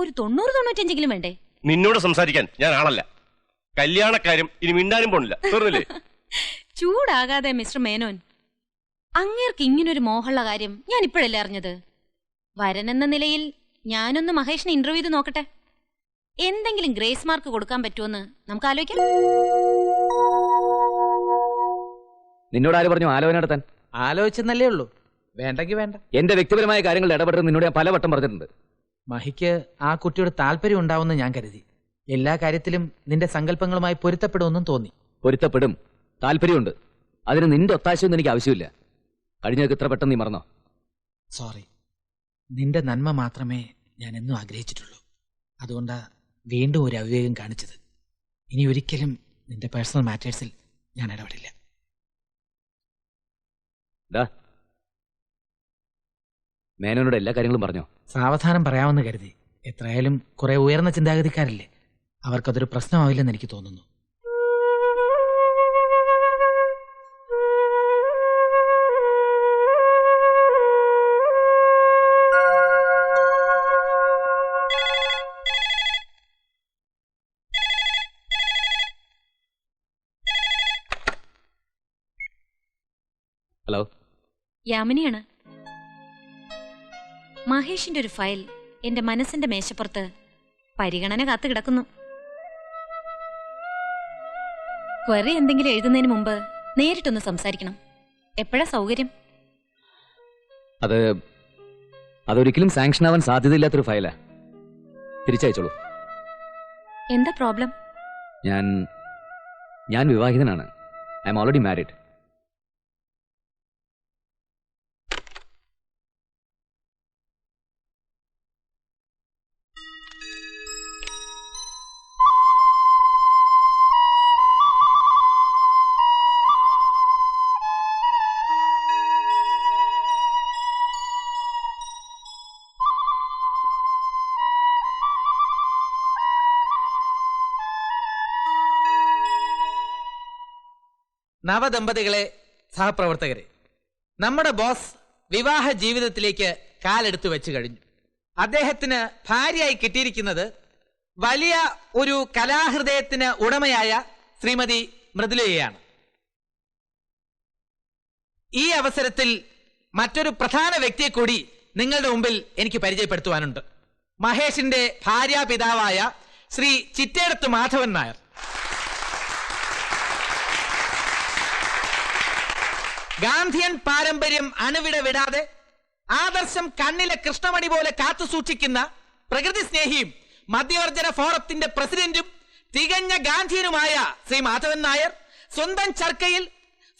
ഒരു 90-95 വേണ്ടേ? നിന്നോട് സംസാരിക്കാൻ ഞാൻ ആളല്ല. കല്യാണക്കാര്യം ഇനി മിണ്ടാനും പോണില്ല. തീർന്നില്ലേ? ചൂടാകാതെ മിസ്റ്റർ മേനോൻ. അങ്ങേർക്ക് ഇങ്ങനൊരു മോഹമുള്ള കാര്യം ഞാൻ ഇപ്പോഴല്ലേ അറിഞ്ഞത്. വരനെന്ന നിലയിൽ ഞാനൊന്ന് മഹേഷിനെ ഇന്റർവ്യൂ ചെയ്ത് നോക്കട്ടെ. എന്തെങ്കിലും ഗ്രേസ് മാർക്ക് കൊടുക്കാൻ പറ്റുമെന്ന് നമുക്ക് ആലോചിക്കാം. നിന്നോട് ആര് പറഞ്ഞു ആലോചന നടത്താൻ? ആലോചിച്ചെന്നല്ലേ ഉള്ളൂ. വേണ്ടെങ്കിൽ വേണ്ട. എന്റെ വ്യക്തിപരമായ കാര്യങ്ങളിൽ ഇടപെടുന്നത് നിന്നോട് ഞാൻ പലവട്ടം പറഞ്ഞിട്ടുണ്ട്. മഹിക്ക് ആ കുട്ടിയോട് താല്പര്യം ഉണ്ടാവുമെന്ന് ഞാൻ കരുതി. എല്ലാ കാര്യത്തിലും നിന്റെ സങ്കല്പങ്ങളുമായി പൊരുത്തപ്പെടുമെന്നും തോന്നി. പൊരുത്തപ്പെടും, താല്പര്യമുണ്ട്. അതിന് നിന്റെ ഒത്താശയൊന്നും എനിക്ക് ആവശ്യമില്ല. കഴിഞ്ഞതൊക്കെ ഇത്ര പെട്ടെന്ന് നീ മറന്നോ? സോറി. നിന്റെ നന്മ മാത്രമേ ഞാൻ എന്നും ആഗ്രഹിച്ചിട്ടുള്ളൂ. അതുകൊണ്ടാ വീണ്ടും ഒരു അവിവേകം കാണിച്ചത്. ഇനി ഒരിക്കലും നിന്റെ പേഴ്സണൽ മാറ്റേഴ്സിൽ ഞാൻ ഇടപെടില്ല. മേനോനോട് എല്ലാ കാര്യങ്ങളും പറഞ്ഞോ? സാവധാനം പറയാമെന്ന് കരുതി. എത്രയായാലും കുറെ ഉയർന്ന ചിന്താഗതിക്കാരല്ലേ, അവർക്കതൊരു പ്രശ്നമാവില്ലെന്ന് എനിക്ക് തോന്നുന്നു. ഹലോ. യാമിനിയാണ്. മഹേഷിന്റെ ഒരു ഫയൽ എന്റെ മനസ്സിന്റെ മേശപ്പുറത്ത് പരിഗണന കാത്തു കിടക്കുന്നു. ക്വറി എന്തെങ്കിലും എഴുതുന്നതിന് മുമ്പ് നേരിട്ടൊന്ന് സംസാരിക്കണം. എപ്പോഴാ സൗകര്യം? അതൊരിക്കലും സാങ്ഷൻ ആവാൻ സാധ്യതയില്ലാത്തൊരു ഫയലാ. തിരിച്ചയച്ചോളൂ. എന്താ പ്രോബ്ലം? ഞാൻ വിവാഹിതനാണ്. I am already married. നവദമ്പതികളെ, സഹപ്രവർത്തകരെ, നമ്മുടെ ബോസ് വിവാഹ ജീവിതത്തിലേക്ക് കാലെടുത്ത് വെച്ച് കഴിഞ്ഞു. അദ്ദേഹത്തിന് ഭാര്യയായി കിട്ടിയിരിക്കുന്നത് വലിയ ഒരു കലാഹൃദയത്തിന് ഉടമയായ ശ്രീമതി മൃദുലയെയാണ്. ഈ അവസരത്തിൽ മറ്റൊരു പ്രധാന വ്യക്തിയെ കൂടി നിങ്ങളുടെ മുമ്പിൽ എനിക്ക് പരിചയപ്പെടുത്തുവാനുണ്ട്. മഹേഷിന്റെ ഭാര്യാപിതാവായ ശ്രീ ചിറ്റേടത്ത് മാധവൻ നായർ. ഗാന്ധിയൻ പാരമ്പര്യം അണുവിട വിടാതെ ആദർശം കണ്ണിലെ കൃഷ്ണമണി പോലെ കാത്തു സൂക്ഷിക്കുന്ന പ്രകൃതി സ്നേഹിയും മധ്യവർജന ഫോറത്തിന്റെ പ്രസിഡന്റും തികഞ്ഞ ഗാന്ധിയനുമായ ശ്രീ മാധവൻ നായർ സ്വന്തം ചർക്കയിൽ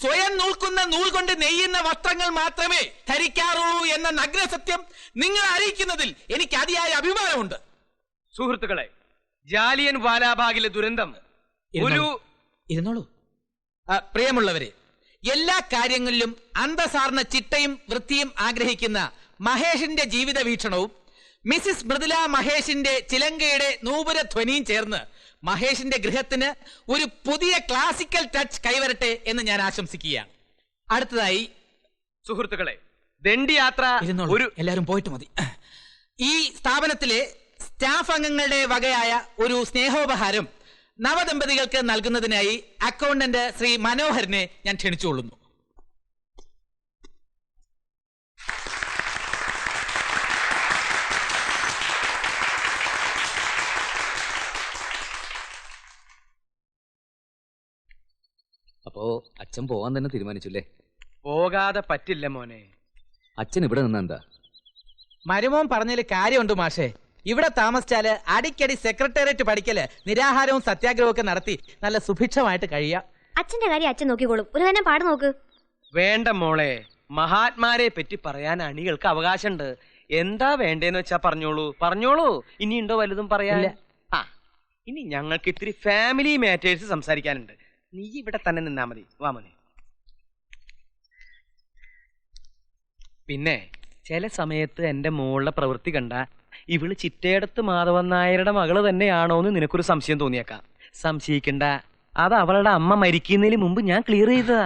സ്വയം നൂൽക്കുന്ന നൂൽ കൊണ്ട് നെയ്യുന്ന വസ്ത്രങ്ങൾ മാത്രമേ ധരിക്കാറുള്ളൂ എന്ന നഗ്നസത്യം നിങ്ങളെ അറിയിക്കുന്നതിൽ എനിക്ക് അതിയായ അഭിമാനമുണ്ട്. സുഹൃത്തുക്കളെ, ജാലിയൻ വാലാബാഗിലെ ദുരന്തം ഇരുന്നോളൂ. പ്രിയമുള്ളവരെ, എല്ലാ കാര്യങ്ങളിലും അന്തസാർന്ന ചിട്ടയും വൃത്തിയും ആഗ്രഹിക്കുന്ന മഹേഷിന്റെ ജീവിത വീക്ഷണവും മിസിസ് മൃദുല മഹേഷിന്റെ ചിലങ്കയുടെ നൂപുര ധ്വനിയും ചേർന്ന് മഹേഷിന്റെ ഗൃഹത്തിന് ഒരു പുതിയ ക്ലാസിക്കൽ ടച്ച് കൈവരട്ടെ എന്ന് ഞാൻ ആശംസിക്കുകയാണ്. അടുത്തതായി സുഹൃത്തുക്കളെ, ദണ്ഡി യാത്ര എല്ലാവരും പോയിട്ട് മതി. ഈ സ്ഥാപനത്തിലെ സ്റ്റാഫ് അംഗങ്ങളുടെ വകയായ ഒരു സ്നേഹോപഹാരം നവദമ്പതികൾക്ക് നൽകുന്നതിനായി അക്കൗണ്ടന്റ് ശ്രീ മനോഹരനെ ഞാൻ ക്ഷണിച്ചുകൊള്ളുന്നു. അപ്പോ അച്ഛൻ പോവാൻ തന്നെ തീരുമാനിച്ചുല്ലേ? പോകാതെ പറ്റില്ല മോനെ. അച്ഛൻ ഇവിടെ നിന്നെന്താ? മരുമോൻ പറഞ്ഞതിൽ കാര്യമുണ്ട് മാഷേ. ഇവിടെ താമസിച്ചാല് അടിക്കടി സെക്രട്ടേറിയറ്റ് പഠിക്കല്, നിരാഹാരവും സത്യാഗ്രഹവും ഒക്കെ നടത്തി നല്ല സുഭിക്ഷമായിട്ട് കഴിയാം. അച്ഛന്റെ കാര്യം അച്ഛൻ നോക്കിക്കോളും. ഒരു തന്നെ പാട് നോക്ക്. വേണ്ട മോളെ, മഹാത്മാരെ പറ്റി പറയാൻ അണികൾക്ക് അവകാശമുണ്ട്. എന്താ വേണ്ടേന്ന് വെച്ചാ പറഞ്ഞോളൂ. ഇനി ഉണ്ടോ വലുതും പറയാൻ? ഇനി ഞങ്ങൾക്ക് ഇത്തിരി ഫാമിലി മാറ്റേഴ്സ് സംസാരിക്കാനുണ്ട്. നീ ഇവിടെ തന്നെ നിന്നാ മതി. വാ മോനെ. പിന്നെ ചില സമയത്ത് എന്റെ മോളുടെ പ്രവൃത്തി കണ്ട ഇവള് ചിറ്റേടത്ത് മാധവൻ നായരുടെ മകള് തന്നെയാണോന്ന് നിനക്കൊരു സംശയം തോന്നിയേക്കാം. സംശയിക്കണ്ട, അത് അവളുടെ അമ്മ മരിക്കുന്നതിന് മുമ്പ് ഞാൻ ക്ലിയർ ചെയ്തതാ.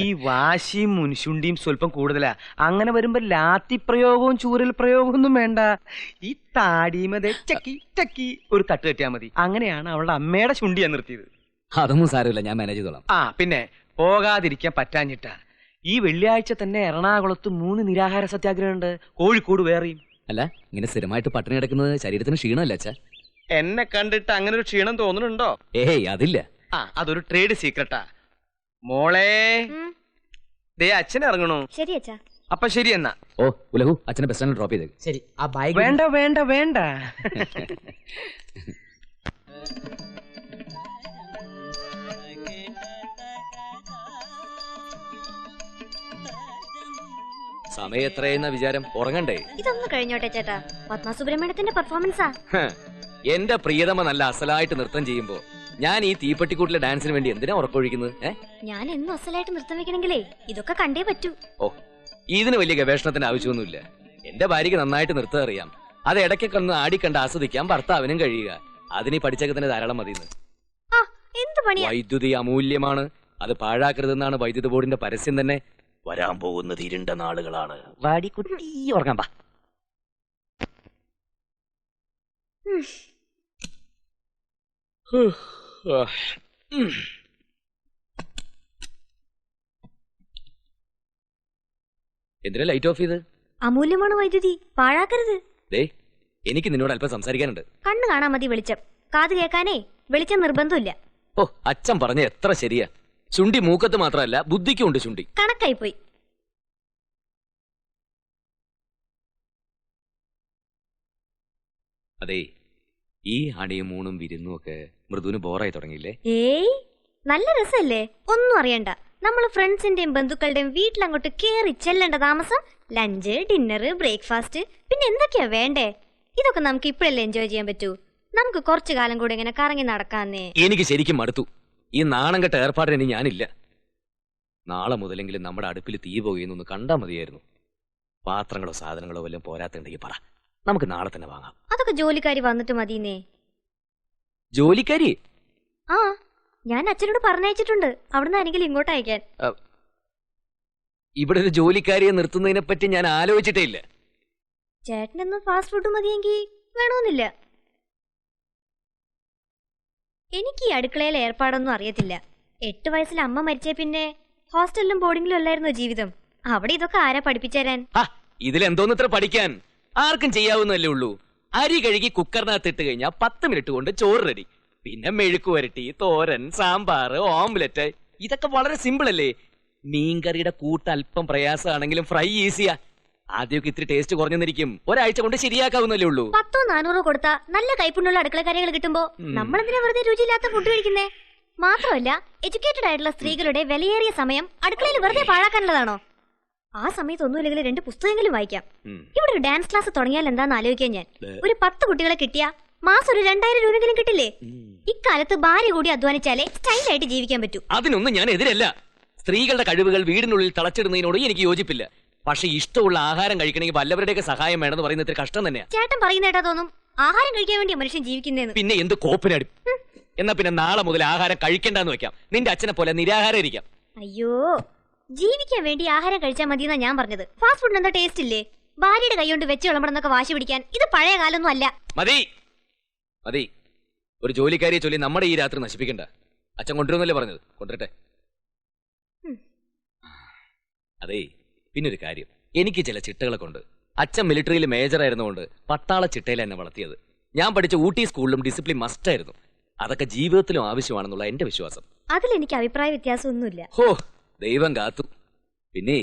ഈ വാശിയും മുൻശുണ്ടിയും സ്വല്പം കൂടുതലാ. അങ്ങനെ വരുമ്പോ ലാത്തി പ്രയോഗവും ചൂരൽ പ്രയോഗവും ഒന്നും വേണ്ട. ഈ താടിമതെ ചക്കി ചക്കി ഒരു തട്ട് കെട്ടിയാ മതി. അങ്ങനെയാണ് അവളുടെ അമ്മയുടെ ശുണ്ടിയാ നിർത്തിയത്. അതൊന്നും സാരമില്ല, ഞാൻ മാനേജ് ചെയ്തോളാം. പിന്നെ പോകാതിരിക്കാൻ പറ്റാഞ്ഞിട്ടാ. ഈ വെള്ളിയാഴ്ച തന്നെ എറണാകുളത്ത് 3 നിരാഹാര സത്യാഗ്രഹം ഉണ്ട്. കോഴിക്കോട് വേറെയും. അല്ല, ഇങ്ങനെ സ്ഥിരമായിട്ട് പട്ടിണി കിടക്കുന്നത് ശരീരത്തിന് ക്ഷീണമല്ല അച്ഛാ? എന്നെ കണ്ടിട്ട് അങ്ങനെ ഒരു ക്ഷീണം തോന്നുന്നുണ്ടോ? ഏയ്, അതില്ല. അതൊരു ട്രേഡ് സീക്രട്ടാ. മോളെ, ദേ അച്ഛൻ ഇറങ്ങണു. ശരി അച്ഛാ. അപ്പൊ ശരി എന്നാ. ഓ ഉലഹു, അച്ഛനെ ബസ് സ്റ്റാൻഡിൽ ഡ്രോപ്പ് ചെയ്തേക്ക്. ശരി. ആ ബൈക്ക് വേണ്ട വേണ്ട വേണ്ട. സമയം എത്രയെന്ന വിചാരം? ഉറങ്ങണ്ടേ? ഇതൊന്ന് കഴിഞ്ഞോട്ടെ ചേട്ടാ. പത്മ സുബ്രഹ്മണ്യത്തിന്റെ പെർഫോമൻസാ. എന്റെ പ്രിയതമ നല്ല അസലായിട്ട് നൃത്തം ചെയ്യുമ്പോ ഞാൻ ഈ തീപ്പെട്ടിക്കൂട്ടിലെ ഡാൻസിന് വേണ്ടി എന്തിനാ ഉറക്കൊഴിക്കുന്നത്? ഞാൻ എന്നും അസലായിട്ട് നൃത്തം വെക്കണെങ്കിലേ ഇതൊക്കെ കണ്ടേ പറ്റൂ. ഓ, ഇതിന് വലിയ ഗവേഷണത്തിന് ആവശ്യമൊന്നുമില്ല. എന്റെ ഭാര്യക്ക് നന്നായിട്ട് നൃത്തം അറിയാം. അത് ഇടയ്ക്കൊക്കെ ഒന്ന് ആടിക്കണ്ട് ആസ്വദിക്കാൻ ഭർത്താവിനും കഴിയുക. അതിന് പഠിച്ചൊക്കെ തന്നെ ധാരാളം മതിയെന്ന്. എന്ത് പണിയാ? വൈദ്യുതി അമൂല്യമാണ്, അത് പാഴാക്കരുതെന്നാണ് വൈദ്യുതി ബോർഡിന്റെ പരസ്യം തന്നെ. വരാൻ പോകുന്നത് ഇരുണ്ട നാളുകളാണ്. വാടിക്കുട്ടി ഉറങ്ങാൻ പാ. എന്തിനാ ലൈറ്റ് ഓഫ് ചെയ്ത്? അമൂല്യമാണ് വൈദ്യുതി, പാഴാക്കരുത്. ദേ, എനിക്ക് നിന്നോട് അല്പം സംസാരിക്കാനുണ്ട്. കണ്ണു കാണാൻ മതി വെളിച്ചം, കാത് കേൾക്കാനേ വെളിച്ചം നിർബന്ധമില്ല. ഓ, അച്ഛൻ പറഞ്ഞ എത്ര ശരിയാ. ചുണ്ടി മൂക്കത്ത് മാത്രമല്ല, ബുദ്ധിക്കും ഉണ്ട് ചുണ്ടി. കണക്കായി പോയി. അതെ, ഈ അണിയും മൂണും വിരുന്നും ഒക്കെ മൃദുവിന് ബോറായി തുടങ്ങിയില്ലേ? ഏയ്, നല്ല രസല്ലേ. ഒന്നും അറിയണ്ട, നമ്മൾ ഫ്രണ്ട്സിന്റെയും ബന്ധുക്കളുടെയും വീട്ടിലങ്ങോട്ട് കേറി ചെല്ലേണ്ട താമസം. ലഞ്ച്, ഡിന്നർ, ബ്രേക്ക്ഫാസ്റ്റ്, പിന്നെ എന്തൊക്കെയാ വേണ്ടേ? ഇതൊക്കെ നമുക്ക് ഇപ്പോഴല്ലേ എൻജോയ് ചെയ്യാൻ പറ്റൂ. നമുക്ക് കുറച്ചു കാലം കൂടെ ഇങ്ങനെ കറങ്ങി നടക്കാന്നേ. എനിക്ക് ശരിക്കും മടുത്തു ഈ നാണം കെട്ട ഏർപ്പാടിന്. ഇനി ഞാനില്ല. നാളെ മുതലെങ്കിലും നമ്മുടെ അടുപ്പിൽ തീ പോകുന്നൊന്ന് കണ്ടാ മതിയായിരുന്നു. പാത്രങ്ങളോ സാധനങ്ങളോ വല്ലതും പോരാത്തുണ്ടെങ്കിൽ പറ, നമുക്ക് നാളെ തന്നെ വാങ്ങാം. അതൊക്കെ ജോലിക്കാരി വന്നിട്ട് മതിന്നേ. ജോലിക്കാരി? ആ, ഞാൻ അച്ഛനോട് പറഞ്ഞയച്ചിട്ടുണ്ട്, അവിടുന്ന് ആരെങ്കിലും ഇങ്ങോട്ട് അയക്കാൻ. ഇവിടെ ഒരു ജോലിക്കാരിയെ നിർത്തുന്നതിനെ പറ്റി ഞാൻ ആലോചിച്ചിട്ടേ ഇല്ല. ചേട്ടനൊന്നും ഫാസ്റ്റ് ഫുഡ് മതിയെങ്കിൽ വേണമെന്നില്ല. എനിക്ക് ഈ അടുക്കളയിൽ ഏർപ്പാടൊന്നും അറിയത്തില്ല. 8 വയസ്സിൽ അമ്മ മരിച്ചേ പിന്നെ ഹോസ്റ്റലിലും ബോർഡിങ്ങിലും അല്ലായിരുന്നോ ജീവിതം. അവിടെ ഇതൊക്കെ ആരാ പഠിപ്പിച്ചേരാൻ? ഇതിലെന്തോന്ന് ഇത്ര പഠിക്കാൻ? ആർക്കും ചെയ്യാവുന്നല്ലേ ഉള്ളൂ. അരി കഴുകി കുക്കറിനകത്ത് ഇട്ട് കഴിഞ്ഞാൽ 10 മിനിറ്റ് കൊണ്ട് ചോറ് റെഡി. പിന്നെ മെഴുക്ക് വരട്ടി, തോരൻ, സാമ്പാർ, ഓംലെറ്റ്, ഇതൊക്കെ വളരെ സിമ്പിൾ അല്ലേ? മീൻകറിയുടെ കൂട്ട് അല്പം പ്രയാസമാണെങ്കിലും ഫ്രൈ ഈസിയാ. ആദ്യമൊക്കെ ഇത്തിരി ടേസ്റ്റ് കുറഞ്ഞെന്നിരിക്കും, ഒരാഴ്ച കൊണ്ട് ശരിയാക്കാവുന്നല്ലേ ഉള്ളൂ. 100-400 കൊടുത്താ നല്ല കൈപ്പുണ്ണുള്ള അടുക്കളക്കാരികൾ കിട്ടുമ്പോ നമ്മളെന്തിനാ വെറുതെ രുചിയില്ലാത്ത ഫുഡ് കഴിക്കുന്നേ? മാത്രമല്ല, എഡ്യൂക്കേറ്റഡ് ആയിട്ടുള്ള സ്ത്രീകളുടെ വിലയേറിയ സമയം അടുക്കളയിൽ വെറുതെ പാഴാക്കാനുള്ളതാണോ? ആ സമയത്ത് ഒന്നുമില്ലെങ്കിൽ 2 പുസ്തകങ്ങളും വായിക്കാം. ഇവിടെ ഒരു ഡാൻസ് ക്ലാസ് തുടങ്ങിയാൽ എന്താന്ന് ആലോചിക്കാൻ ഞാൻ. ഒരു 10 കുട്ടികളെ കിട്ടിയാ മാസം ഒരു 2000 രൂപയെങ്കിലും കിട്ടില്ലേ? ഇക്കാലത്ത് ഭാര്യ കൂടി അധ്വാനിച്ചാലേ സ്റ്റൈലായിട്ട് ജീവിക്കാൻ പറ്റൂ. അതിനൊന്നും ഞാൻ എതിരല്ല. സ്ത്രീകളുടെ കഴിവുകൾ വീടിനുള്ളിൽ തളച്ചിടുന്നതിനോട് എനിക്ക് യോജിപ്പില്ല. പക്ഷെ ഇഷ്ടമുള്ള ആഹാരം കഴിക്കണമെങ്കിൽ വല്ലവരുടെയൊക്കെ സഹായം വേണമെന്ന് പറയുന്നത് ഇത്ര കഷ്ടം തന്നെയാ. ചേട്ടൻ പറയുന്നേട്ടാ തോന്നും ആഹാരം കഴിക്കാൻ വേണ്ടി മനുഷ്യൻ ജീവിക്കുന്നേന്ന്. പിന്നെ എന്ത് കോപ്പിനടി. എന്നാ പിന്നെ നാളെ മുതൽ ആഹാരം കഴിക്കണ്ടെന്ന് വെക്കാം. നിന്റെ അച്ഛനെ പോലെ നിരാഹാരം ഇരിക്കാം. അയ്യോ, ജീവിക്കാൻ വേണ്ടി ആഹാരം കഴിച്ചാൽ മതിയെന്നാ ഞാൻ പറഞ്ഞത്. ഫാസ്റ്റ് ഫുഡിന് എന്താ ടേസ്റ്റ് ഇല്ലേ? ഭാര്യയുടെ കൈ കൊണ്ട് വെച്ച് വിളമ്പണമെന്നൊക്കെ വാശി പിടിക്കാൻ ഇത് പഴയ കാലൊന്നും അല്ല. മതി മതി, ഒരു ജോലിക്കാരിയെ ചൊല്ലി നമ്മുടെ ഈ രാത്രി നശിപ്പിക്കണ്ട. അച്ഛൻ കൊണ്ടുവരുന്നല്ലേ പറഞ്ഞത്, കൊണ്ടുവരട്ടെ. അതേ, പിന്നൊരു കാര്യം, എനിക്ക് ചില ചിട്ടകളൊക്കെ ഉണ്ട്. അച്ഛൻ മിലിറ്ററിയിൽ മേജർ ആയിരുന്നുകൊണ്ട് പട്ടാള ചിട്ടയിൽ എന്നെ വളർത്തിയത്. ഞാൻ പഠിച്ച ഊട്ടി സ്കൂളിലും ഡിസിപ്ലിൻ മസ്റ്റ് ആയിരുന്നു. അതൊക്കെ ജീവിതത്തിലും ആവശ്യമാണെന്നുള്ള എന്റെ വിശ്വാസം. അതിലെനിക്ക് അഭിപ്രായ വ്യത്യാസമൊന്നുമില്ല. ഹോ, ദൈവം കാത്തു. പിന്നെ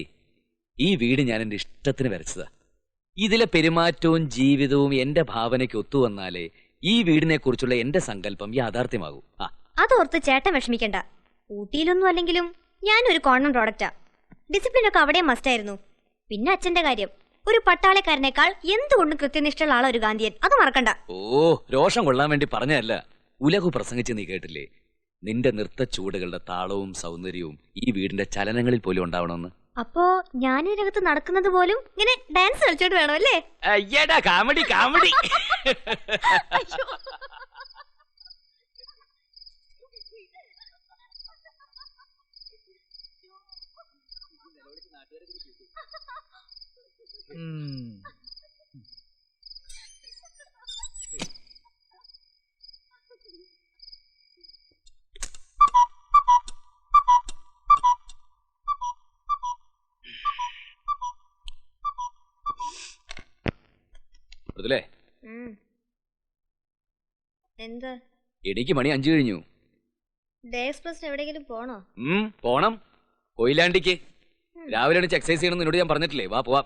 ഈ വീട് ഞാൻ എന്റെ ഇഷ്ടത്തിന് വരച്ചതാ. ഇതിലെ പെരുമാറ്റവും ജീവിതവും എന്റെ ഭാവനയ്ക്ക് ഒത്തുവന്നാലേ ഈ വീടിനെ കുറിച്ചുള്ള എന്റെ സങ്കല്പം യാഥാർത്ഥ്യമാകൂ. അതോർത്ത് ചേട്ടൻ വിഷമിക്കണ്ട. ഊട്ടിയിലൊന്നും അല്ലെങ്കിലും ഞാനൊരു കോമൺ പ്രോഡക്റ്റാ. ഡിസിപ്ലിൻ ഒക്കെ അവിടെ മസ്റ്റ് ആയിരുന്നു. പിന്നെ അച്ഛന്റെ കാര്യം, ഒരു പട്ടാളക്കാരനേക്കാൾ എന്തുകൊണ്ടും കൃത്യനിഷ്ഠയുള്ള ആളൊരു ഒരു ഗാന്ധിയൻ, അത് മറക്കണ്ട. ഓ, രോഷം കൊള്ളാൻ വേണ്ടി പറഞ്ഞതല്ല. ഉലകു പ്രസംഗിച്ച് നീ കേട്ടില്ലേ, നിന്റെ നൃത്ത ചൂടുകളുടെ താളവും സൗന്ദര്യവും ഈ വീടിന്റെ ചലനങ്ങളിൽ പോലും ഉണ്ടാവണമെന്ന്. അപ്പോ ഞാൻ ഇതിനകത്ത് നടക്കുന്നത് പോലും ഇങ്ങനെ ഡാൻസ് കളിച്ചോണ്ട് വേണമല്ലേ? അയ്യടാ, കാമഡി കാമഡി. എന്താ? എനിക്ക് മണി 5 കഴിഞ്ഞു. ഡേ എക്സ്പ്രസിന് എവിടെയെങ്കിലും പോണോ? പോണം, കൊയിലാണ്ടിക്ക്. രാവിലെ എക്സസൈസ് ചെയ്യണം എന്നോട് ഞാൻ പറഞ്ഞിട്ടില്ലേ? വാ പോവാം.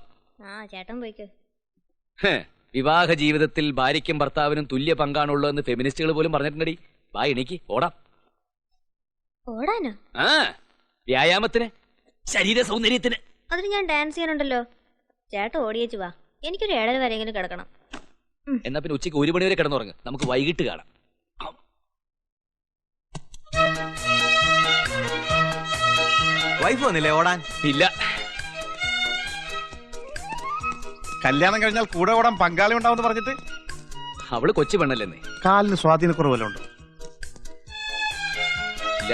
ചേട്ടൻ പോയിക്കോ. വിവാഹ ജീവിതത്തിൽ ഭാര്യയ്ക്കും ഭർത്താവിനും തുല്യ പങ്കാണുള്ളൂ എന്ന് ഫെമിനിസ്റ്റുകൾ പോലും പറഞ്ഞിട്ടുണ്ടടി. വാ, എനിക്ക് ഓടാം. ഓടാനോ? വ്യായാമത്തിന്, ശരീര സൗന്ദര്യത്തിന്. അതിന് ഞാൻ ഡാൻസ് ചെയ്യാനുണ്ടല്ലോ. ചേട്ടൻ ഓടിയേച്ചു വാ, എനിക്കൊരു 7:30 വരെയെങ്കിലും കിടക്കണം. എന്നാ പിന്നെ ഉച്ചയ്ക്ക് 1 മണി വരെ കിടന്നുറങ്ങ്, നമുക്ക് വൈകിട്ട് കാണാം. വൈഫ് വന്നില്ലേ ഓടാൻ? ഇല്ല. കല്യാണം കഴിഞ്ഞാൽ കൂടെ ഓടാൻ പങ്കാളി ഉണ്ടാവും പറഞ്ഞിട്ട്. അവള് കൊച്ചു പെണ്ണല്ലെന്നേ. കാലിന് സ്വാധീനക്കുറവല്ലോ ഉണ്ട്? ഇല്ല.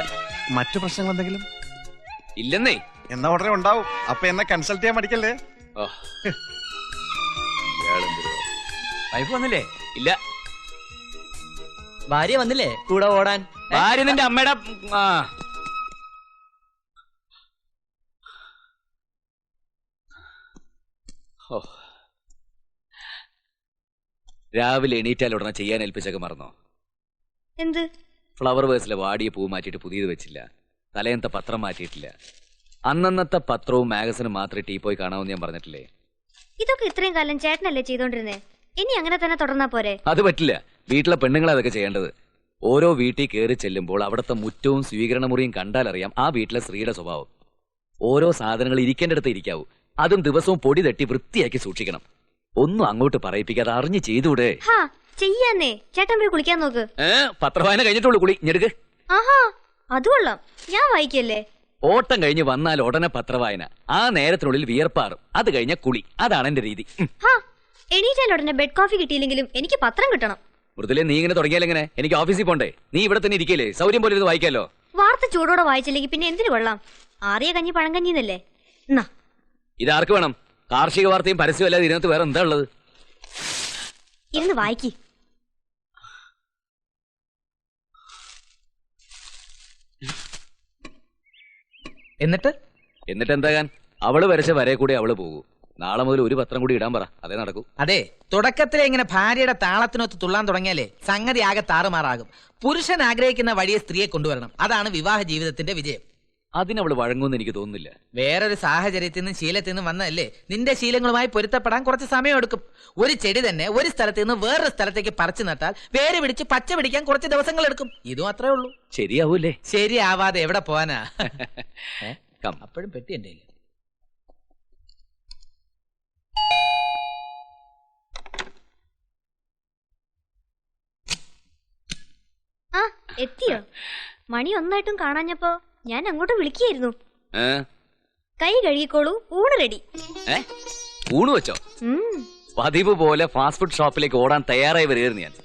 മറ്റു പ്രശ്നങ്ങൾ എന്തെങ്കിലും? ഇല്ലെന്നേ. എന്നാ ഉടനെ ഉണ്ടാവും. അപ്പൊ എന്നെ കൺസൾട്ട് ചെയ്യാൻ പഠിക്കല്ലേ? വൈഫ് വന്നില്ലേ? ഇല്ല. ഭാര്യ വന്നില്ലേ കൂടെ ഓടാൻ? ഭാര്യ നിന്റെ അമ്മയുടെ. ഓ. രാവിലെ എണീറ്റാൽ ഉടനെ ചെയ്യാൻ ഏൽപ്പിച്ചൊക്കെ മറന്നോ? എന്ത്? ഫ്ലവർ വേഴ്സിലെ വാടിയ പൂ മാറ്റിയിട്ട് പുതിയത് വെച്ചില്ല. തലേന്നത്തെ പത്രം മാറ്റിയിട്ടില്ല. അന്നന്നത്തെ പത്രവും മാഗസിനും മാത്രമേ ടീ പോയി കാണാമെന്ന് ഞാൻ പറഞ്ഞിട്ടില്ലേ? ഇതൊക്കെ ഇത്രയും കാലം ചേട്ടനല്ലേ ചെയ്തോണ്ടിരുന്നേ? ഇനി അങ്ങനെ തന്നെ തുടർന്നാ പോരെ? അത് പറ്റില്ല. വീട്ടിലെ പെണ്ണുങ്ങളെ അതൊക്കെ ചെയ്യേണ്ടത്. ഓരോ വീട്ടിൽ കയറി ചെല്ലുമ്പോൾ അവിടുത്തെ മുറ്റവും സ്വീകരണ മുറിയും കണ്ടാലറിയാം ആ വീട്ടിലെ സ്ത്രീയുടെ സ്വഭാവം. ഓരോ സാധനങ്ങൾ ഇരിക്കേണ്ടടുത്ത് ഇരിക്കാവൂ. അതും ദിവസവും പൊടി തട്ടി വൃത്തിയാക്കി സൂക്ഷിക്കണം. ഒന്നും അങ്ങോട്ട് പറയിപ്പിക്കാതെ അറിഞ്ഞു ചെയ്തൂടെ? ഹാ ചെയ്യാന്നേ. ചേട്ടൻ പോയി കുളിക്കാൻ നോക്ക്. പത്രവായന കഴിഞ്ഞിട്ടുള്ളൂ കുളി. ഞെടുക്ക്. ആഹാ അത് കൊള്ളാം. ഞാൻ വായിക്കല്ലേ? ഓട്ടം കഴിഞ്ഞ് വന്നാൽ ഉടനെ പത്രവായന. ആ നേരത്തിനുള്ളിൽ വിയർപ്പാറും. അത് കഴിഞ്ഞ കുളി. അതാണ് എന്റെ രീതി. ഹാ എണീറ്റാൽ ഉടനെ ബെഡ് കോഫി കിട്ടിയില്ലെങ്കിലും എനിക്ക് പത്രം കിട്ടണം. മൃദുലെ, നീ ഇങ്ങനെ തുടങ്ങിയാലെങ്ങനെ? എനിക്ക് ഓഫീസിൽ പോണ്ടേ? നീ ഇവിടെ തന്നെ ഇരിക്കല്ലേ? സൗകര്യം പോലെ ഇത് വായിക്കാലോ. വാർത്ത ചൂടോടെ വായിച്ചില്ലെങ്കിൽ പിന്നെ എന്തിനു കൊള്ളാം? ആറിയ കഞ്ഞി പഴങ്കഞ്ഞി എന്നല്ലേ? എന്നാ ഇതാർക്ക് വേണം? കാർഷിക വാർത്തയും പരസ്യവും അല്ലാതെ ഇതിനകത്ത് വേറെ എന്താ ഉള്ളത്? ഇരുന്ന് വായിക്കി. എന്നിട്ട് എന്താകാൻ? അവള് വരച്ച വരെ കൂടി അവള് പോകൂ. നാളെ മുതൽ ഒരു പത്രം കൂടി ഇടാൻ പറ. അതേ നടക്കൂ. അതെ, തുടക്കത്തിലെ ഇങ്ങനെ ഭാര്യയുടെ താളത്തിനൊത്ത് തുള്ളാൻ തുടങ്ങിയാലേ സംഗതി ആകെ താറുമാറാകും. പുരുഷൻ ആഗ്രഹിക്കുന്ന വഴിയെ സ്ത്രീയെ കൊണ്ടുവരണം. അതാണ് വിവാഹ ജീവിതത്തിന്റെ വിജയം. അതിനവള് വഴങ്ങുമെന്ന് എനിക്ക് തോന്നുന്നില്ല. വേറൊരു സാഹചര്യത്തിൽ നിന്നും ശീലത്തിൽ നിന്നും വന്നതല്ലേ? നിന്റെ ശീലങ്ങളുമായി പൊരുത്തപ്പെടാൻ കുറച്ച് സമയം എടുക്കും. ഒരു ചെടി തന്നെ ഒരു സ്ഥലത്ത് നിന്ന് വേറൊരു സ്ഥലത്തേക്ക് പറിച്ചു നട്ടാൽ വേര് പിടിച്ച് പച്ച പിടിക്കാൻ കുറച്ച് ദിവസങ്ങൾ എടുക്കും. ഇതും അത്രേ ഉള്ളൂ. ശരിയാവൂല്ലേ? ശരിയാവാതെ എവിടെ പോവാനാ? അപ്പോഴും പെട്ടി എന്റെ കയ്യില്. ആ എത്തിയോ? മണി ഒന്നായിട്ടും കാണാഞ്ഞപ്പോ ഞാൻ അങ്ങോട്ട് വിളിക്കായിരുന്നു. കൈ കഴുകിക്കോളൂ, ഊണ് റെഡി. ഊണ് വെച്ചോ? പതിവ് പോലെ ഫാസ്റ്റ് ഫുഡ് ഷോപ്പിലേക്ക് ഓടാൻ തയ്യാറായി വരികയായിരുന്നു ഞാൻ.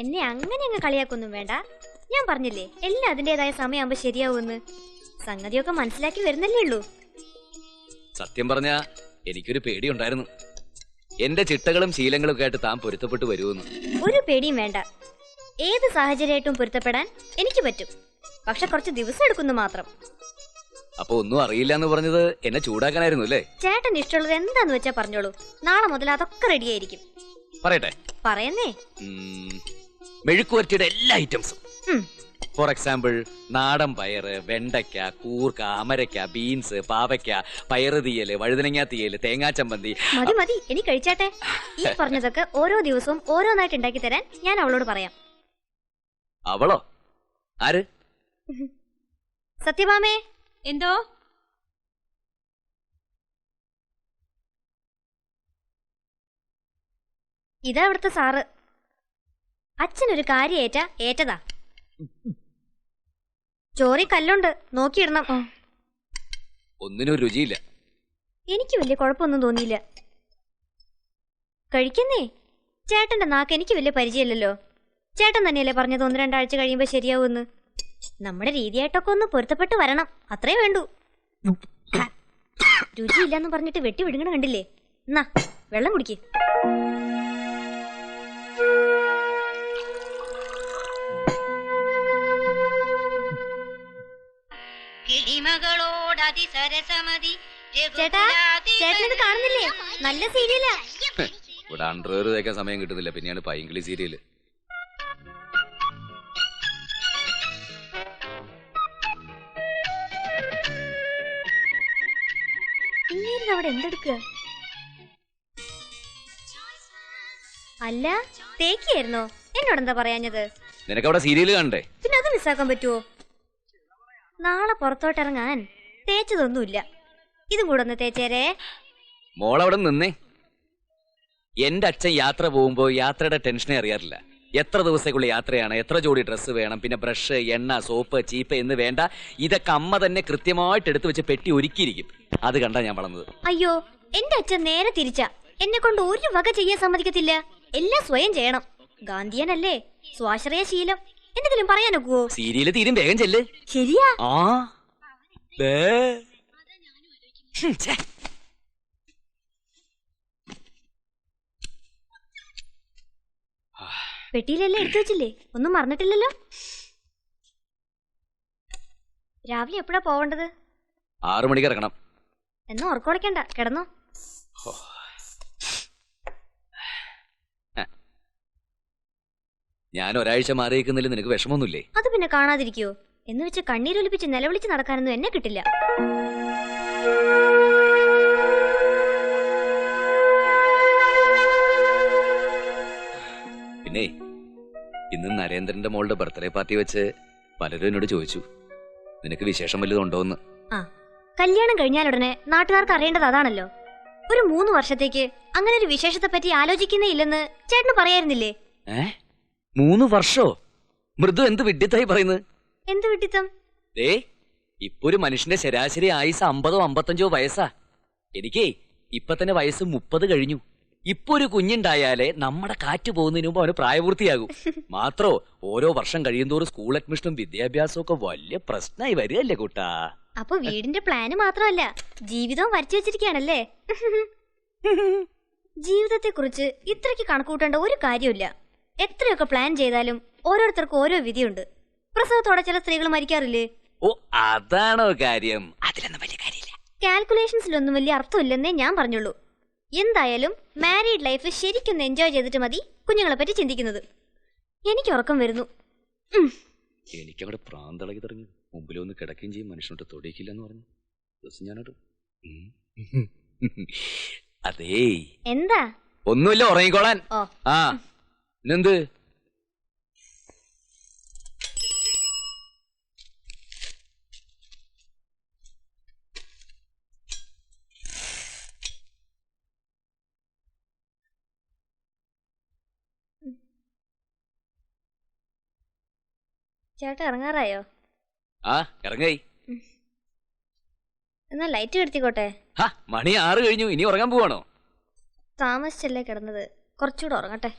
എന്നെ അങ്ങനെ അങ്ങ് കളിയാക്കൊന്നും വേണ്ട. ഞാൻ പറഞ്ഞില്ലേ എല്ലാം അതിന്റേതായ സമയമാകുമ്പോ ശരിയാവുമെന്ന്. സംഗതിയൊക്കെ മനസ്സിലാക്കി വരുന്നല്ലേ ഉള്ളൂ. സത്യം പറഞ്ഞ എനിക്കൊരു പേടിയുണ്ടായിരുന്നു. എന്റെ ചിട്ടകളും ശീലങ്ങളും ഒക്കെ ആയിട്ട് താൻ പൊരുത്തപ്പെട്ടു വരുമെന്ന്. ഒരു പേടിയും വേണ്ട. ഏത് സാഹചര്യമായിട്ടും പൊരുത്തപ്പെടാൻ എനിക്ക് പറ്റും. പക്ഷെ കുറച്ച് ദിവസം എടുക്കുന്നു മാത്രം. അപ്പൊ ഒന്നും അറിയില്ല എന്ന് പറഞ്ഞത് എന്നെ ചൂടാക്കാനായിരുന്നു അല്ലേ? ചേട്ടൻ ഇഷ്ടമുള്ളത് എന്താന്ന് വെച്ചാ പറഞ്ഞോളൂ. നാളെ മുതൽ അതൊക്കെ റെഡി ആയിരിക്കും. പറയട്ടെ? പറയുന്നേ. മെഴുക്കുവരട്ടിയുടെ എല്ലാ ഐറ്റംസും. ഫോർ എക്സാമ്പിൾ നാടൻ പയറ്, വെണ്ടയ്ക്ക, കൂർക്ക, അമരയ്ക്ക, ബീൻസ്, പാവയ്ക്ക, പയറ് തീയല്, വഴുതനങ്ങ തീയല്, തേങ്ങാ ചമ്മന്തി. മതി മതി, ഇനി കഴിച്ചാട്ടെ. ഈ പറഞ്ഞതൊക്കെ ഓരോ ദിവസവും ഓരോന്നായിട്ട് ഉണ്ടാക്കി തരാൻ ഞാൻ അവളോട് പറയാം. അവളോ? ആര്? സത്യഭാമേ. എന്തോ? ഇതാ അവിടുത്തെ സാറ്. അച്ഛനൊരു കാര്യം ഏറ്റതാ. ചോറി കല്ലുണ്ട്, നോക്കിയിടണം. ഒന്നിനും രുചിയില്ല. എനിക്ക് വലിയ കുഴപ്പമൊന്നും തോന്നിയില്ല. കഴിക്കുന്നേ. ചേട്ടന്റെ നാക്ക് എനിക്ക് വലിയ പരിചയമില്ലല്ലോ. ചേട്ടൻ തന്നെയല്ലേ പറഞ്ഞത് 1-2 ആഴ്ച കഴിയുമ്പോ ശരിയാവുമെന്ന്. നമ്മുടെ രീതിയായിട്ടൊക്കെ ഒന്ന് പൊരുത്തപ്പെട്ട് വരണം, അത്രേ വേണ്ടൂ. രുചിയില്ലെന്ന് പറഞ്ഞിട്ട് വെട്ടി വിടുങ്ങണ കണ്ടില്ലേ? എന്നാ വെള്ളം കുടിക്ക്. ചേട്ടാ, ചേട്ടനത് കാണുന്നില്ലേ? നല്ല സീരിയലാ. ഇവിടെ അണ്ടർവെയർ തേക്കാൻ സമയം കിട്ടുന്നില്ല, പിന്നെയാണ് പൈങ്കിളി സീരിയല്. ഇങ്ങനെ അവിടെ എന്തെടുക്കുക? അല്ല, തേക്കിയായിരുന്നോ? എന്നോടെന്താ പറയാഞ്ഞത്? നിനക്കവിടെ സീരിയല് കാണണ്ടേ? പിന്നെ അത് മിസ്സാക്കാൻ പറ്റുമോ? നാളെ പുറത്തോട്ടിറങ്ങാൻ തേച്ചതൊന്നുമില്ല. ഇതും കൂടെ ഒന്ന് തേച്ചേരേ. മോളവിടെ നിന്നേ. എന്റെ അച്ഛൻ യാത്ര പോകുമ്പോ യാത്രയുടെ ടെൻഷനെ അറിയാറില്ല. എത്ര ദിവസത്തേക്കുള്ള യാത്രയാണ്, എത്ര ജോഡി ഡ്രസ്സ് വേണം, പിന്നെ ബ്രഷ്, എണ്ണ, സോപ്പ്, ചീപ്പ് എന്ന് വേണ്ട, ഇതൊക്കെ അമ്മ തന്നെ കൃത്യമായിട്ട് എടുത്തു വെച്ച് പെട്ടി ഒരുക്കിയിരിക്കും. അത് കണ്ടാ ഞാൻ വളർന്നത്. അയ്യോ, എന്റെ അച്ഛൻ നേരെ തിരിച്ചാ. എന്നെ കൊണ്ട് ഒരു വക ചെയ്യാൻ സമ്മതിക്കത്തില്ല. എല്ലാം സ്വയം ചെയ്യണം. ഗാന്ധിയനല്ലേ, സ്വാശ്രയ ശീലം. എന്തെങ്കിലും പറയാനൊക്കുവോ? സീരിയല് തീരും, വേഗം ചെല്ല്. ശരിയാ. പെട്ടിയിലെല്ലാം എടുത്തു വെച്ചില്ലേ? ഒന്നും മറന്നിട്ടില്ലല്ലോ. രാവിലെ എപ്പോഴാ പോവേണ്ടത്? 6 മണിക്ക് ഇറങ്ങണം. എന്നാ ഉറക്കൊളിക്കണ്ട, കിടന്നോ. ഞാൻ ഒരാഴ്ച മാറി നിൽക്കുന്നതിൽ നിനക്ക് വിഷമമൊന്നുമില്ലേ? അത് പിന്നെ കാണാതിരിക്കോ? എന്ന് വെച്ച് കണ്ണീരൊലിപ്പിച്ച് നിലവിളിച്ച് നടക്കാനൊന്നും എന്നെ കിട്ടില്ല. പിന്നെ ഇന്ന് നരേന്ദ്രന്റെ മോളുടെ ബർത്ത്ഡേ പാർട്ടി വെച്ച് പലരും എന്നോട് ചോദിച്ചു നിനക്ക് വിശേഷം വല്ലതുണ്ടോന്ന്. ആ, കല്യാണം കഴിഞ്ഞാലുടനെ നാട്ടുകാർക്ക് അറിയേണ്ടത് അതാണല്ലോ. ഒരു 3 വർഷത്തേക്ക് അങ്ങനെ ഒരു വിശേഷത്തെ പറ്റി ആലോചിക്കുന്നേ ഇല്ലെന്ന് ചേട്ടന് പറയായിരുന്നില്ലേ? 3 വർഷോ? മൃദു എന്ത് വിഡ്ഢിത്തായി പറയുന്നത്? എന്ത് വിട്ടിത്തം? ഇപ്പൊ ഒരു മനുഷ്യന്റെ ശരാശരി ആയുസ് 50ഓ 55ഓ വയസ്സാ. എനിക്കേ ഇപ്പൊ തന്നെ വയസ്സ് 30 കഴിഞ്ഞു. ഇപ്പൊ ഒരു കുഞ്ഞുണ്ടായാലേ നമ്മുടെ കാറ്റ് പോകുന്നതിന് മുമ്പ് അവന് പ്രായപൂർത്തിയാകും. മാത്രോ ഓരോ വർഷം കഴിയുന്തോറും സ്കൂൾ അഡ്മിഷനും വിദ്യാഭ്യാസവും ഒക്കെ വലിയ പ്രശ്നമായി വരികയല്ലേ കൂട്ടാ. അപ്പൊ വീടിന്റെ പ്ലാന് മാത്രമല്ല ജീവിതവും വരച്ചു വെച്ചിരിക്കുകയാണല്ലേ? ജീവിതത്തെ കുറിച്ച് ഇത്രയ്ക്ക് കണക്കൂട്ടേണ്ട ഒരു കാര്യമില്ല. എത്രയൊക്കെ പ്ലാൻ ചെയ്താലും ഓരോരുത്തർക്കും ഓരോ വിധിയുണ്ട്. പ്രസവത്തോടെ ചില സ്ത്രീകൾ മരിക്കാറില്ലേ? ഓ, അതാണോ കാര്യം? അതിലൊന്നും വലിയ കാര്യമില്ല. കാൽക്കുലേഷൻസിലൊന്നും വലിയ അർത്ഥമില്ലെന്നേ ഞാൻ പറഞ്ഞുള്ളൂ. എന്തായാലും മാരീഡ് ലൈഫ് ശരിക്കും എൻജോയ് ചെയ്തിട്ട് മതി കുഞ്ഞുങ്ങളെ പറ്റി ചിന്തിക്കുന്നത്. എനിക്ക് ഉറക്കം വരുന്നു. എനിക്കവിടെ പ്രാന്തളകി തുടങ്ങി. മുമ്പിലൊന്ന് കിടക്കുകയും ചെയ്യും, മനുഷ്യനോട്ട് തൊടിയിക്കില്ല എന്ന് പറഞ്ഞു. ദിവസം ഞാനോട് അതേ എന്താ? ഒന്നുമില്ല, ഉറങ്ങിക്കോളാൻ. ഓ ആ, ഇന്നെന്ത്? ചേട്ടാ ഇറങ്ങാറായോ? ആ, ഇറങ്ങായി. എന്നാ ലൈറ്റ് കെടുത്തിക്കോട്ടെ. മണി 6 കഴിഞ്ഞു. ഇനി ഉറങ്ങാൻ പോവാണോ? താമസിച്ചല്ലേ കിടന്നത്, കുറച്ചുകൂടെ ഉറങ്ങട്ടെ.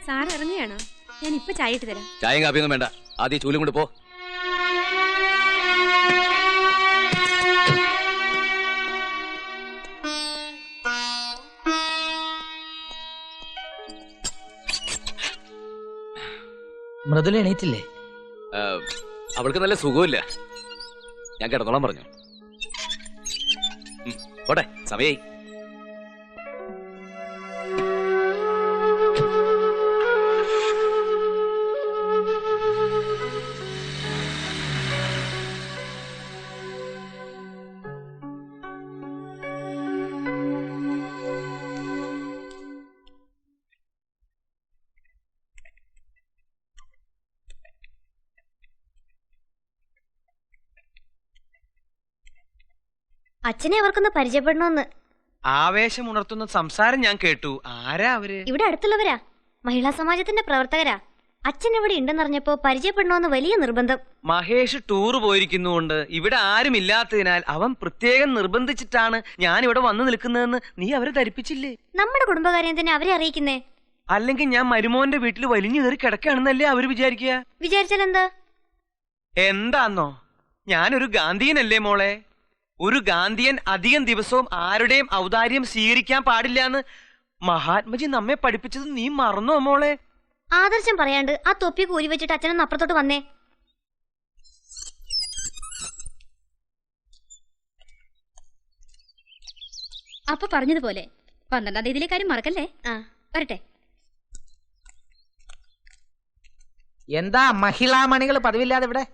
സാർ ഇറങ്ങുകയാണോ? ഞാൻ ഇപ്പൊ ചായ ഇട്ട് തരാം. ചായയും കാപ്പിയൊന്നും വേണ്ട, ആദ്യം ചൂലും കൊണ്ട് പോ. മൃദുല എണീറ്റില്ലേ? അവൾക്ക് നല്ല സുഖമില്ല. ഞാൻ കിടന്നോളാൻ പറഞ്ഞു. പോട്ടെ, സമയായി. അച്ഛനെ അവർക്കൊന്ന് പരിചയപ്പെടണമെന്ന്. ആവേശമുണർത്തുന്ന സംസാരം ഞാൻ കേട്ടു. ആരാ അവര്? ഇവിടെ അടുത്തുള്ളവരാ, മഹിളാ സമാജത്തിന്റെ പ്രവർത്തകരാ. അച്ഛൻ ഇവിടെ ഉണ്ടെന്നറിഞ്ഞപ്പോ പരിചയപ്പെടണമെന്ന് വലിയ നിർബന്ധം. മഹേഷ് ടൂർ പോയിരിക്കുന്നുകൊണ്ട് ഇവിടെ ആരും ഇല്ലാത്തതിനാൽ അവൻ പ്രത്യേകം നിർബന്ധിച്ചിട്ടാണ് ഞാൻ ഇവിടെ വന്നു നിൽക്കുന്നതെന്ന് നീ അവരെ ധരിപ്പിച്ചില്ലേ? നമ്മുടെ കുടുംബകാര്യം തന്നെ അവരെ അറിയിക്കുന്നേ. അല്ലെങ്കിൽ ഞാൻ മരുമോന്റെ വീട്ടിൽ വലിഞ്ഞു കയറി കിടക്കുകയാണെന്നല്ലേ അവര് വിചാരിക്കുക? വിചാരിച്ചാൽ എന്താ? എന്താന്നോ, ഞാനൊരു ഗാന്ധിയനല്ലേ മോളെ. ഒരു ഗാന്ധിയൻ അധികം ദിവസവും ആരുടെയും ഔദാര്യം സ്വീകരിക്കാൻ പാടില്ല എന്ന് മഹാത്മജി നമ്മെ പഠിപ്പിച്ചത് നീ മറന്നോ മോളെ? ആദർശം പറയാണ്ട് ആ തൊപ്പി കൂരി വെച്ചിട്ട് അച്ഛനൊന്ന് അപ്പുറത്തോട്ട് വന്നേ. അപ്പൊ പറഞ്ഞതുപോലെ 12-ാം തീയതിയിലെ കാര്യം മറക്കല്ലേ. വരട്ടെ. എന്താ മഹിളാമണികൾ പതിവില്ലാതെ ഇവിടെ?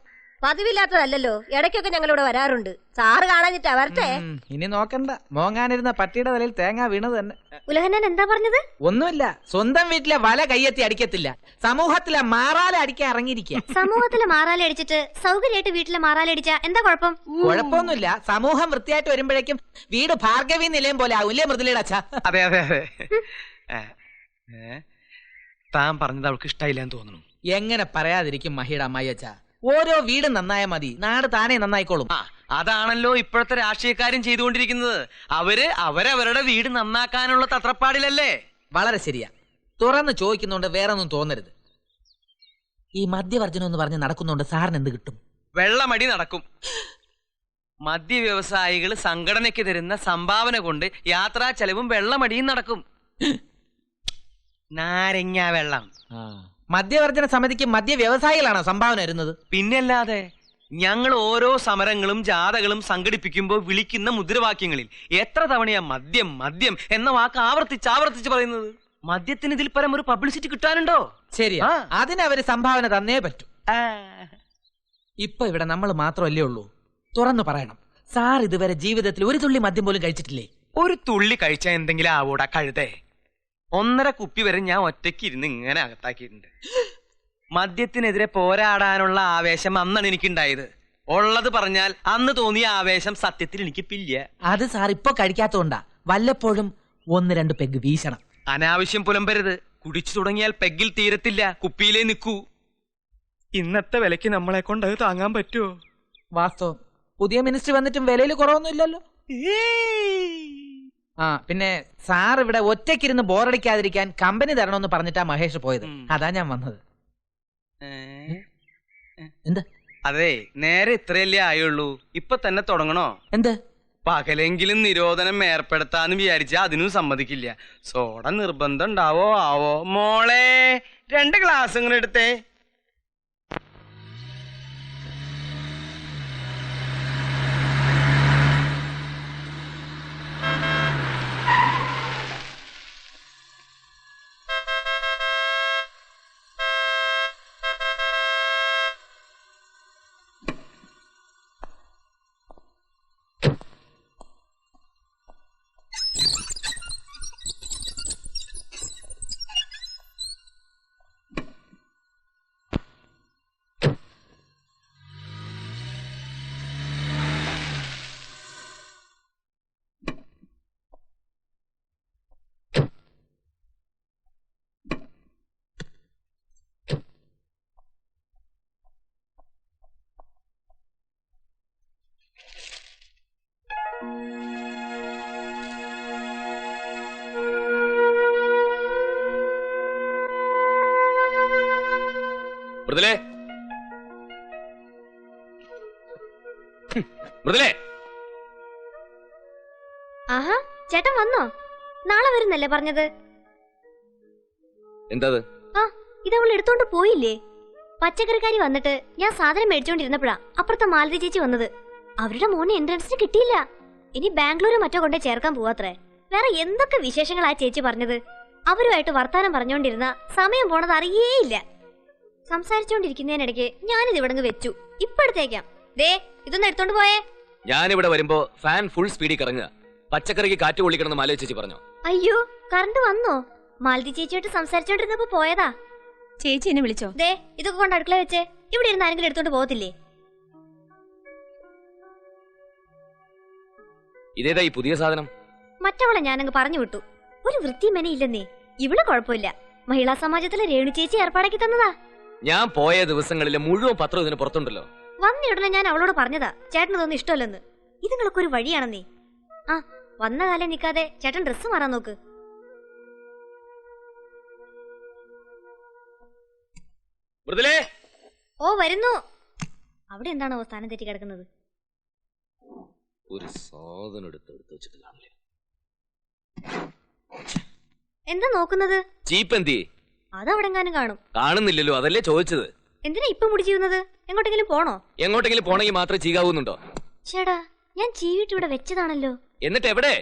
പതിവില്ലാത്തതല്ലോ, ഇടയ്ക്കൊക്കെ ഞങ്ങൾ ഇവിടെ വരാറുണ്ട്. സാറ് കാണാഞ്ഞിട്ടാ. വരട്ടെ. ഇനി നോക്കണ്ട, മോങ്ങാനിരുന്ന പട്ടിയുടെ തലയിൽ തേങ്ങ വീണത് തന്നെ. ഉലഹന്നാൻ എന്താ പറഞ്ഞത്? ഒന്നുമില്ല, സ്വന്തം വീട്ടിലെ വല കയ്യെത്തി അടിക്കത്തില്ല, സമൂഹത്തിലെ മാറാല അടിക്കാൻ ഇറങ്ങിയിരിക്കുക. സമൂഹത്തിലെ മാറാല അടിച്ചിട്ട് സൗകര്യമായിട്ട് വീട്ടിലെ മാറാല അടിച്ചാ എന്താ കുഴപ്പം? കുഴപ്പമൊന്നുമില്ല, സമൂഹം വൃത്തിയായിട്ട് വരുമ്പോഴേക്കും വീട് ഭാർഗവി നിലയം പോലെ ആവില്ലേ മൃദുലയുടെ അച്ഛാ? അതെ അതെ അതെ. താൻ പറഞ്ഞത് അവൾക്ക് ഇഷ്ടായില്ലെന്ന് തോന്നുന്നു. എങ്ങനെ പറയാതിരിക്കും മഹിയുടെ അമ്മായി അച്ഛാ? ഓരോ വീട് നന്നായാൽ മതി, നാട് താനേ നന്നായിക്കോളും. അതാണല്ലോ ഇപ്പോഴത്തെ രാഷ്ട്രീയക്കാരും ചെയ്തുകൊണ്ടിരിക്കുന്നത്. അവരവരുടെ വീട് നന്നാക്കാനുള്ള തത്രപ്പാടിലല്ലേ? വളരെ ശരിയാ. തുറന്ന് ചോദിക്കുന്നുണ്ട്, വേറെ ഒന്നും തോന്നരുത്. ഈ മദ്യവർജനം എന്ന് പറഞ്ഞ് നടക്കുന്നുണ്ട്, സാറിന് എന്ത് കിട്ടും? വെള്ളമടി നടക്കും. മദ്യ വ്യവസായികൾ സംഘടനയ്ക്ക് തരുന്ന സംഭാവന കൊണ്ട് യാത്രാ ചെലവും വെള്ളമടിയും നടക്കും. നാരങ്ങ വെള്ളം. മദ്യവർജന സമിതിക്ക് മദ്യ വ്യവസായികളാണോ സംഭാവന വരുന്നത്? പിന്നല്ലാതെ ഞങ്ങൾ ഓരോ സമരങ്ങളും ജാഥകളും സംഘടിപ്പിക്കുമ്പോൾ വിളിക്കുന്ന മുദ്രാവാക്യങ്ങളിൽ എത്ര തവണയാ മദ്യം മദ്യം എന്ന വാക്ക് ആവർത്തിച്ച് പറയുന്നത്? മദ്യത്തിന് ഇതിൽ പരം ഒരു പബ്ലിസിറ്റി കിട്ടാനുണ്ടോ? ശരിയാ, അതിനവര് സംഭാവന തന്നേ പറ്റൂ. ഇപ്പൊ ഇവിടെ നമ്മൾ മാത്രമല്ലേ ഉള്ളൂ. തുറന്നു പറയണം, സാർ ഇതുവരെ ജീവിതത്തിൽ ഒരു തുള്ളി മദ്യം പോലും കഴിച്ചിട്ടില്ലേ? ഒരു തുള്ളി കഴിച്ചാ എന്തെങ്കിലും ആവൂടാ കഴുതേ. 1.5 കുപ്പി വരെ ഞാൻ ഒറ്റയ്ക്ക് ഇരുന്ന് ഇങ്ങനെ അകത്താക്കിയിട്ടുണ്ട്. മദ്യത്തിനെതിരെ പോരാടാനുള്ള ആവേശം അന്നാണ് എനിക്കുണ്ടായത്. ഉള്ളത് പറഞ്ഞാൽ അന്ന് തോന്നിയ ആവേശം സത്യത്തിൽ എനിക്കിപ്പില്ല. അത് സാർ ഇപ്പൊ കഴിക്കാത്തോണ്ടാ. വല്ലപ്പോഴും 1-2 പെഗ് വീശണം. അനാവശ്യം പുലമ്പരുത്. കുടിച്ചു തുടങ്ങിയാൽ പെഗ്ഗിൽ തീരത്തില്ല, കുപ്പിയിലേ നിൽക്കൂ. ഇന്നത്തെ വിലക്ക് നമ്മളെ കൊണ്ട് അത് താങ്ങാൻ പറ്റുമോ? വാസ്തവം, പുതിയ മിനിസ്റ്റർ വന്നിട്ടും വിലയിൽ കുറവൊന്നുമില്ലല്ലോ. പിന്നെ സാർ ഇവിടെ ഒറ്റയ്ക്കിരുന്ന് ബോറടിക്കാതിരിക്കാൻ കമ്പനി തരണമെന്ന് പറഞ്ഞിട്ടാ മഹേഷ് പോയത്. അതാ ഞാൻ വന്നത്. എന്താ? അതെ, നേരെ ഇത്രയല്ലേ ആയുള്ളൂ. ഇപ്പൊ തന്നെ തുടങ്ങണോ? എന്ത്? പകലെങ്കിലും നിരോധനം ഏർപ്പെടുത്താന്ന് വിചാരിച്ചാ അതിനും സമ്മതിക്കില്ല. സോഡ നിർബന്ധം ഉണ്ടാവോ ആവോ? മോളെ 2 ഗ്ലാസ് ഇങ്ങനെ എടുത്തേ. മൃദുലേ, മൃദുലേ. ആഹാ, ചേട്ടൻ വന്നോ? നാളെ വരുന്നല്ലേ പറഞ്ഞത്? എന്താ ഇതവൾ എടുത്തോണ്ട് പോയില്ലേ? പച്ചക്കറിക്കാരി വന്നിട്ട് ഞാൻ സാധനം മേടിച്ചോണ്ടിരുന്നപ്പോഴാ അപ്പുറത്തെ മാലതി ചേച്ചി വന്നത്. അവരുടെ മോനെ എൻട്രൻസിന് കിട്ടിയില്ല. ഇനി ബാംഗ്ലൂരോ മറ്റോ കൊണ്ടേ ചേർക്കാൻ പോവാത്രേ. വേറെ എന്തൊക്കെ വിശേഷങ്ങളാ ചേച്ചി പറഞ്ഞത്. അവരുമായിട്ട് വർത്താനം പറഞ്ഞോണ്ടിരുന്ന സമയം പോണത് അറിയേയില്ല. സംസാരിച്ചോണ്ടിരിക്കുന്നതിനിടയ്ക്ക് ഞാനിത് ഇവിടെ വെച്ചു. ഇപ്പൊ എടുത്തേക്കാം. ദേ, ഇതൊന്ന് എടുത്തോണ്ട് പോയേ. ഞാനിവിടെ വരുമ്പോ ഫാൻ ഫുൾ സ്പീഡിൽ കറങ്ങുക. പച്ചക്കറിക്ക് കാറ്റ് കൊള്ളിക്കണമെന്ന് മാലതി ചേച്ചി പറഞ്ഞു. അയ്യോ, കറണ്ട് വന്നോ? മാലതി ചേച്ചിയായിട്ട് സംസാരിച്ചോണ്ടിരുന്നപ്പോ പോയതാ. ചേച്ചി എന്നെ വിളിച്ചോ? ദേ, ഇതൊക്കെ കൊണ്ട് അടുക്കള വെച്ചേ. ഇവിടെ ഇരുന്ന് ആരെങ്കിലും എടുത്തോണ്ട് പോകത്തില്ലേ? ഇതേതാ ഈ പുതിയ സാധനം? മറ്റവളെ ഞാനങ്ങ് പറഞ്ഞു വിട്ടു. ഒരു വൃത്തി മെനയില്ലെന്നേ. ഇവള് കുഴപ്പമില്ല. മഹിളാ സമാജത്തിലെ രേണു ചേച്ചി ഏർപ്പാടാക്കി തന്നതാ. ഞാൻ പോയ ദിവസങ്ങളിലെ മുഴുവൻ പത്രം ഇതിന് പുറത്തുണ്ടല്ലോ. വന്ന ഉടനെ ഞാൻ അവളോട് പറഞ്ഞതാ ചേട്ടന് തോന്നുന്നു ഇഷ്ടമല്ലെന്ന്. ഇതുങ്ങളൊക്കെ ഒരു വഴിയാണെന്നേ. ആ, വന്ന കാലം നിൽക്കാതെ ചേട്ടൻ ഡ്രസ്സ് മാറാൻ നോക്ക്. മൃദുലേ. ഓ, വരുന്നു. അവിടെ എന്താണോ സ്ഥാനം തെറ്റി കിടക്കുന്നത്? ഒരു സാധനം എടുത്ത് വെച്ചിട്ട് കാണില്ലേ? എന്താ നോക്കുന്നത്? ചീപ്പ് എന്തി? അതവിടെങ്ങാനും കാണും. കാണുന്നില്ലല്ലോ, അതല്ലേ ചോദിച്ചത്. എന്തിനാ ഇപ്പൊ മുടി ചെയ്യുന്നത്? എങ്ങോട്ടെങ്കിലും പോണോ? എങ്ങോട്ടെങ്കിലും പോണെങ്കിൽ മാത്രമേ ചീകാവുന്നുണ്ടോ? ചേടാ, ഞാൻ ചീവിട്ട് ഇവിടെ വെച്ചതാണല്ലോ. എന്നിട്ട് എവിടെ?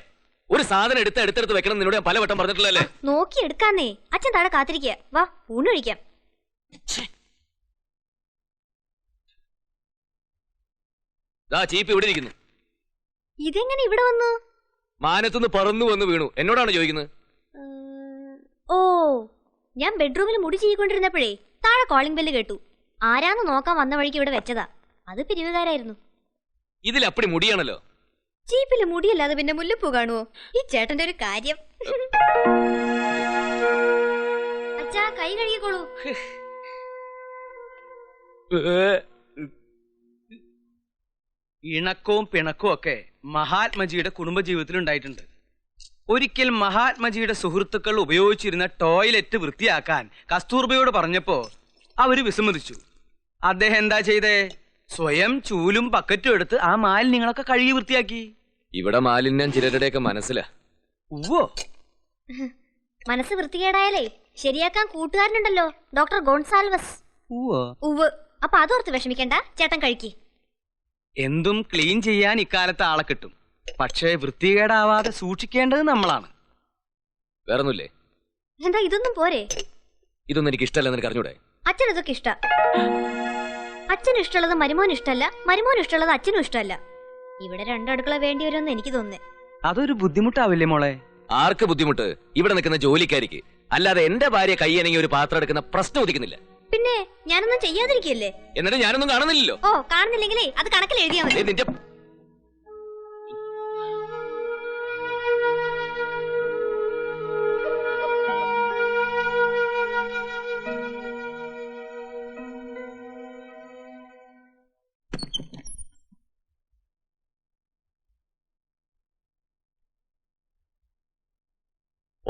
ഒരു സാധനം എടുത്തെടുത്ത് വെക്കണം നിന്നോട് ഞാൻ പലവട്ടം പറഞ്ഞിട്ടുള്ളല്ലേ. നോക്കി എടുക്കാന്നേ. അച്ഛൻ താഴെ കാത്തിരിക്കുക. വാ, ഊണ് കഴിക്കാം. ചീപ്പ് ഇവിടെ ഇരിക്കുന്നു. ഇതെങ്ങനെ ഇവിടെ വന്നു? മാനത്തുനിന്ന് പറന്നു വന്ന് വീണു. എന്നോടാണ് ചോദിക്കുന്നത്. ഓ, ഞാൻ ബെഡ്റൂമിൽ മുടി ചെയ്യിക്കൊണ്ടിരുന്നപ്പോഴേ താഴെ കോളിംഗ് ബെല്ല് കേട്ടു. ആരാന്ന് നോക്കാൻ വന്ന വഴിക്ക് ഇവിടെ വെച്ചതാ. അത് പിരിവുകാരായിരുന്നു. ഇതിൽ അപ്പടി മുടിയാണല്ലോ. ചീപ്പില് മുടിയല്ലാതെ പിന്നെ മുല്ലപ്പൂ കാണുവോ? ഈ ചേട്ടന്റെ ഒരു കാര്യം. അച്ഛാ, കൈ കഴുകിക്കോളൂ. ഇണക്കവും പിണക്കവും ഒക്കെ മഹാത്മജിയുടെ കുടുംബജീവിതത്തിൽ ഉണ്ടായിട്ടുണ്ട്. ഒരിക്കൽ മഹാത്മജിയുടെ സുഹൃത്തുക്കൾ ഉപയോഗിച്ചിരുന്ന ടോയ്ലറ്റ് വൃത്തിയാക്കാൻ കസ്തൂർബയോട് പറഞ്ഞപ്പോ അവര് വിസമ്മതിച്ചു. അദ്ദേഹം എന്താ ചെയ്തേ? സ്വയം ചൂലും ബക്കറ്റും എടുത്ത് ആ മാലിന്യങ്ങളൊക്കെ കഴുകി വൃത്തിയാക്കി. ഇവിടെ മാലിന്യം ചിലരുടെയൊക്കെ മനസ്സിലാ. ഉവ്വോ. മനസ്സ് വൃത്തികേടായാലേ ശരിയാക്കാൻ കൂട്ടുകാരനുണ്ടല്ലോ, ഡോക്ടർ ഗോൺസാൽവസ്. ഉവ്. അപ്പൊ അതോർത്ത് വിഷമിക്കണ്ട, ചേട്ടൻ കഴിക്കി. എന്തും ക്ലീൻ ചെയ്യാൻ ഇക്കാലത്ത് ആളെ കിട്ടും. പക്ഷേ വൃത്തികേടാവാതെ സൂക്ഷിക്കേണ്ടത് നമ്മളാണ്. വേറൊന്നുമില്ലേ? എന്താ ഇതൊന്നും പോരെ? ഇതൊന്നും എനിക്ക് ഇഷ്ടമല്ലെന്ന് എനിക്ക് അറിഞ്ഞൂടെ? അച്ഛൻ ഇതൊക്കെ ഇഷ്ട. അച്ഛന് ഇഷ്ടമുള്ളത് മരുമോന് ഇഷ്ടമല്ല, മരുമോന് ഇഷ്ടമുള്ളത് അച്ഛനും ഇഷ്ടമല്ല. ഇവിടെ രണ്ടടുക്കള വേണ്ടി വരുമെന്ന് എനിക്ക് തോന്നുന്നേ. അതൊരു ബുദ്ധിമുട്ടാവില്ലേ മോളെ? ആർക്ക് ബുദ്ധിമുട്ട്? ഇവിടെ നിൽക്കുന്ന ജോലിക്കാരിക്ക്. അല്ലാതെ എന്റെ ഭാര്യ കൈയനങ്ങി ഒരു പാത്രം എടുക്കുന്ന പ്രശ്നം ഉദിക്കുന്നില്ല. പിന്നെ ഞാനൊന്നും ചെയ്യാതിരിക്കല്ലേ? എന്നിട്ട് ഞാനൊന്നും കാണുന്നില്ലല്ലോ. ഓ, കാണുന്നില്ലെങ്കിലേ അത് കണക്കിൽ എഴുതിയാ മതി. നിന്റെ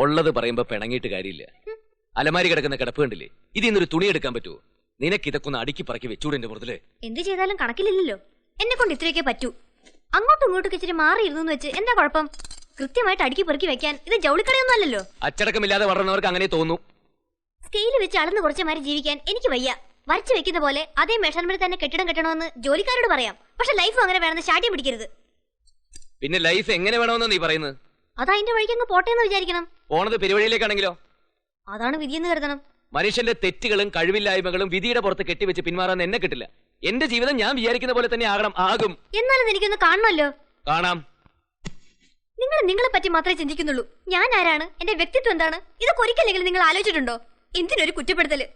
ഉള്ളത് പറയുമ്പോ പിണങ്ങിയിട്ട് കാര്യമില്ല. അലമാരി കിടക്കുന്ന കിടപ്പ് കണ്ടില്ലേ? ഇതിൽ നിന്നൊരു തുണി എടുക്കാൻ പറ്റുമോ? നിനക്ക് ഇതൊക്കെ ഒന്ന് അടുക്കി പറക്കി വെച്ചൂടെ എന്റെ മുതലേ? എന്ത് ചെയ്താലും കണക്കിലില്ലല്ലോ. എന്നെ കൊണ്ട് ഇത്രയൊക്കെ പറ്റൂ. അങ്ങോട്ടും ഇങ്ങോട്ടും ഇച്ചിരി മാറിയിരുന്നു വെച്ച് എന്താ കുഴപ്പം? കൃത്യമായിട്ട് അടുക്കി പെറുക്കി വെക്കാൻ ഇത് ജൗളിക്കടയൊന്നും അല്ലല്ലോ. അച്ചടക്കമില്ലാതെ വളർന്നവർക്ക് അങ്ങനെ തോന്നും. സ്കെയില് വെച്ച് അളന്ന് കുറച്ച് മാറി ജീവിക്കാൻ എനിക്ക് വയ്യ. വരച്ചു വെക്കുന്ന പോലെ അതേ മെഷർമെന്റ് തന്നെ കെട്ടിടം കെട്ടണമെന്ന് ജോലിക്കാരോട് പറയാം. പക്ഷെ ലൈഫ് അങ്ങനെ വേണമെന്ന് ശാഠ്യം പിടിക്കരുത്. പിന്നെ ലൈഫ് എങ്ങനെ വേണമെന്ന് നീ പറയുന്നത്? അത് അതിന്റെ വഴിക്ക് അങ്ങ് പോട്ടെ എന്ന് വിചാരിക്കണം. പോണത് പെരുവഴിയിലേക്കാണെങ്കിലോ? അതാണ് വിധിയെന്ന് കരുതണം. മനുഷ്യന്റെ തെറ്റുകളും കഴിവില്ലായ്മകളും വിധിയുടെ പുറത്ത് കെട്ടിവെച്ച് പിന്മാറാൻ എന്നെ കിട്ടില്ല. എന്റെ ജീവിതം ഞാൻ വിചാരിക്കുന്ന പോലെ തന്നെ ആകും. എന്നാലും എനിക്കൊന്ന് കാണണമല്ലോ. കാണാം. നിങ്ങൾ നിങ്ങളെ പറ്റി മാത്രമേ ചിന്തിക്കുന്നുള്ളൂ. ഞാൻ ആരാണ്, എന്റെ വ്യക്തിത്വം എന്താണ്, ഇതൊക്കെ ഒരിക്കലെങ്കിലും നിങ്ങൾ ആലോചിച്ചിട്ടുണ്ടോ? എന്തിനൊരു കുറ്റപ്പെടുത്തല്?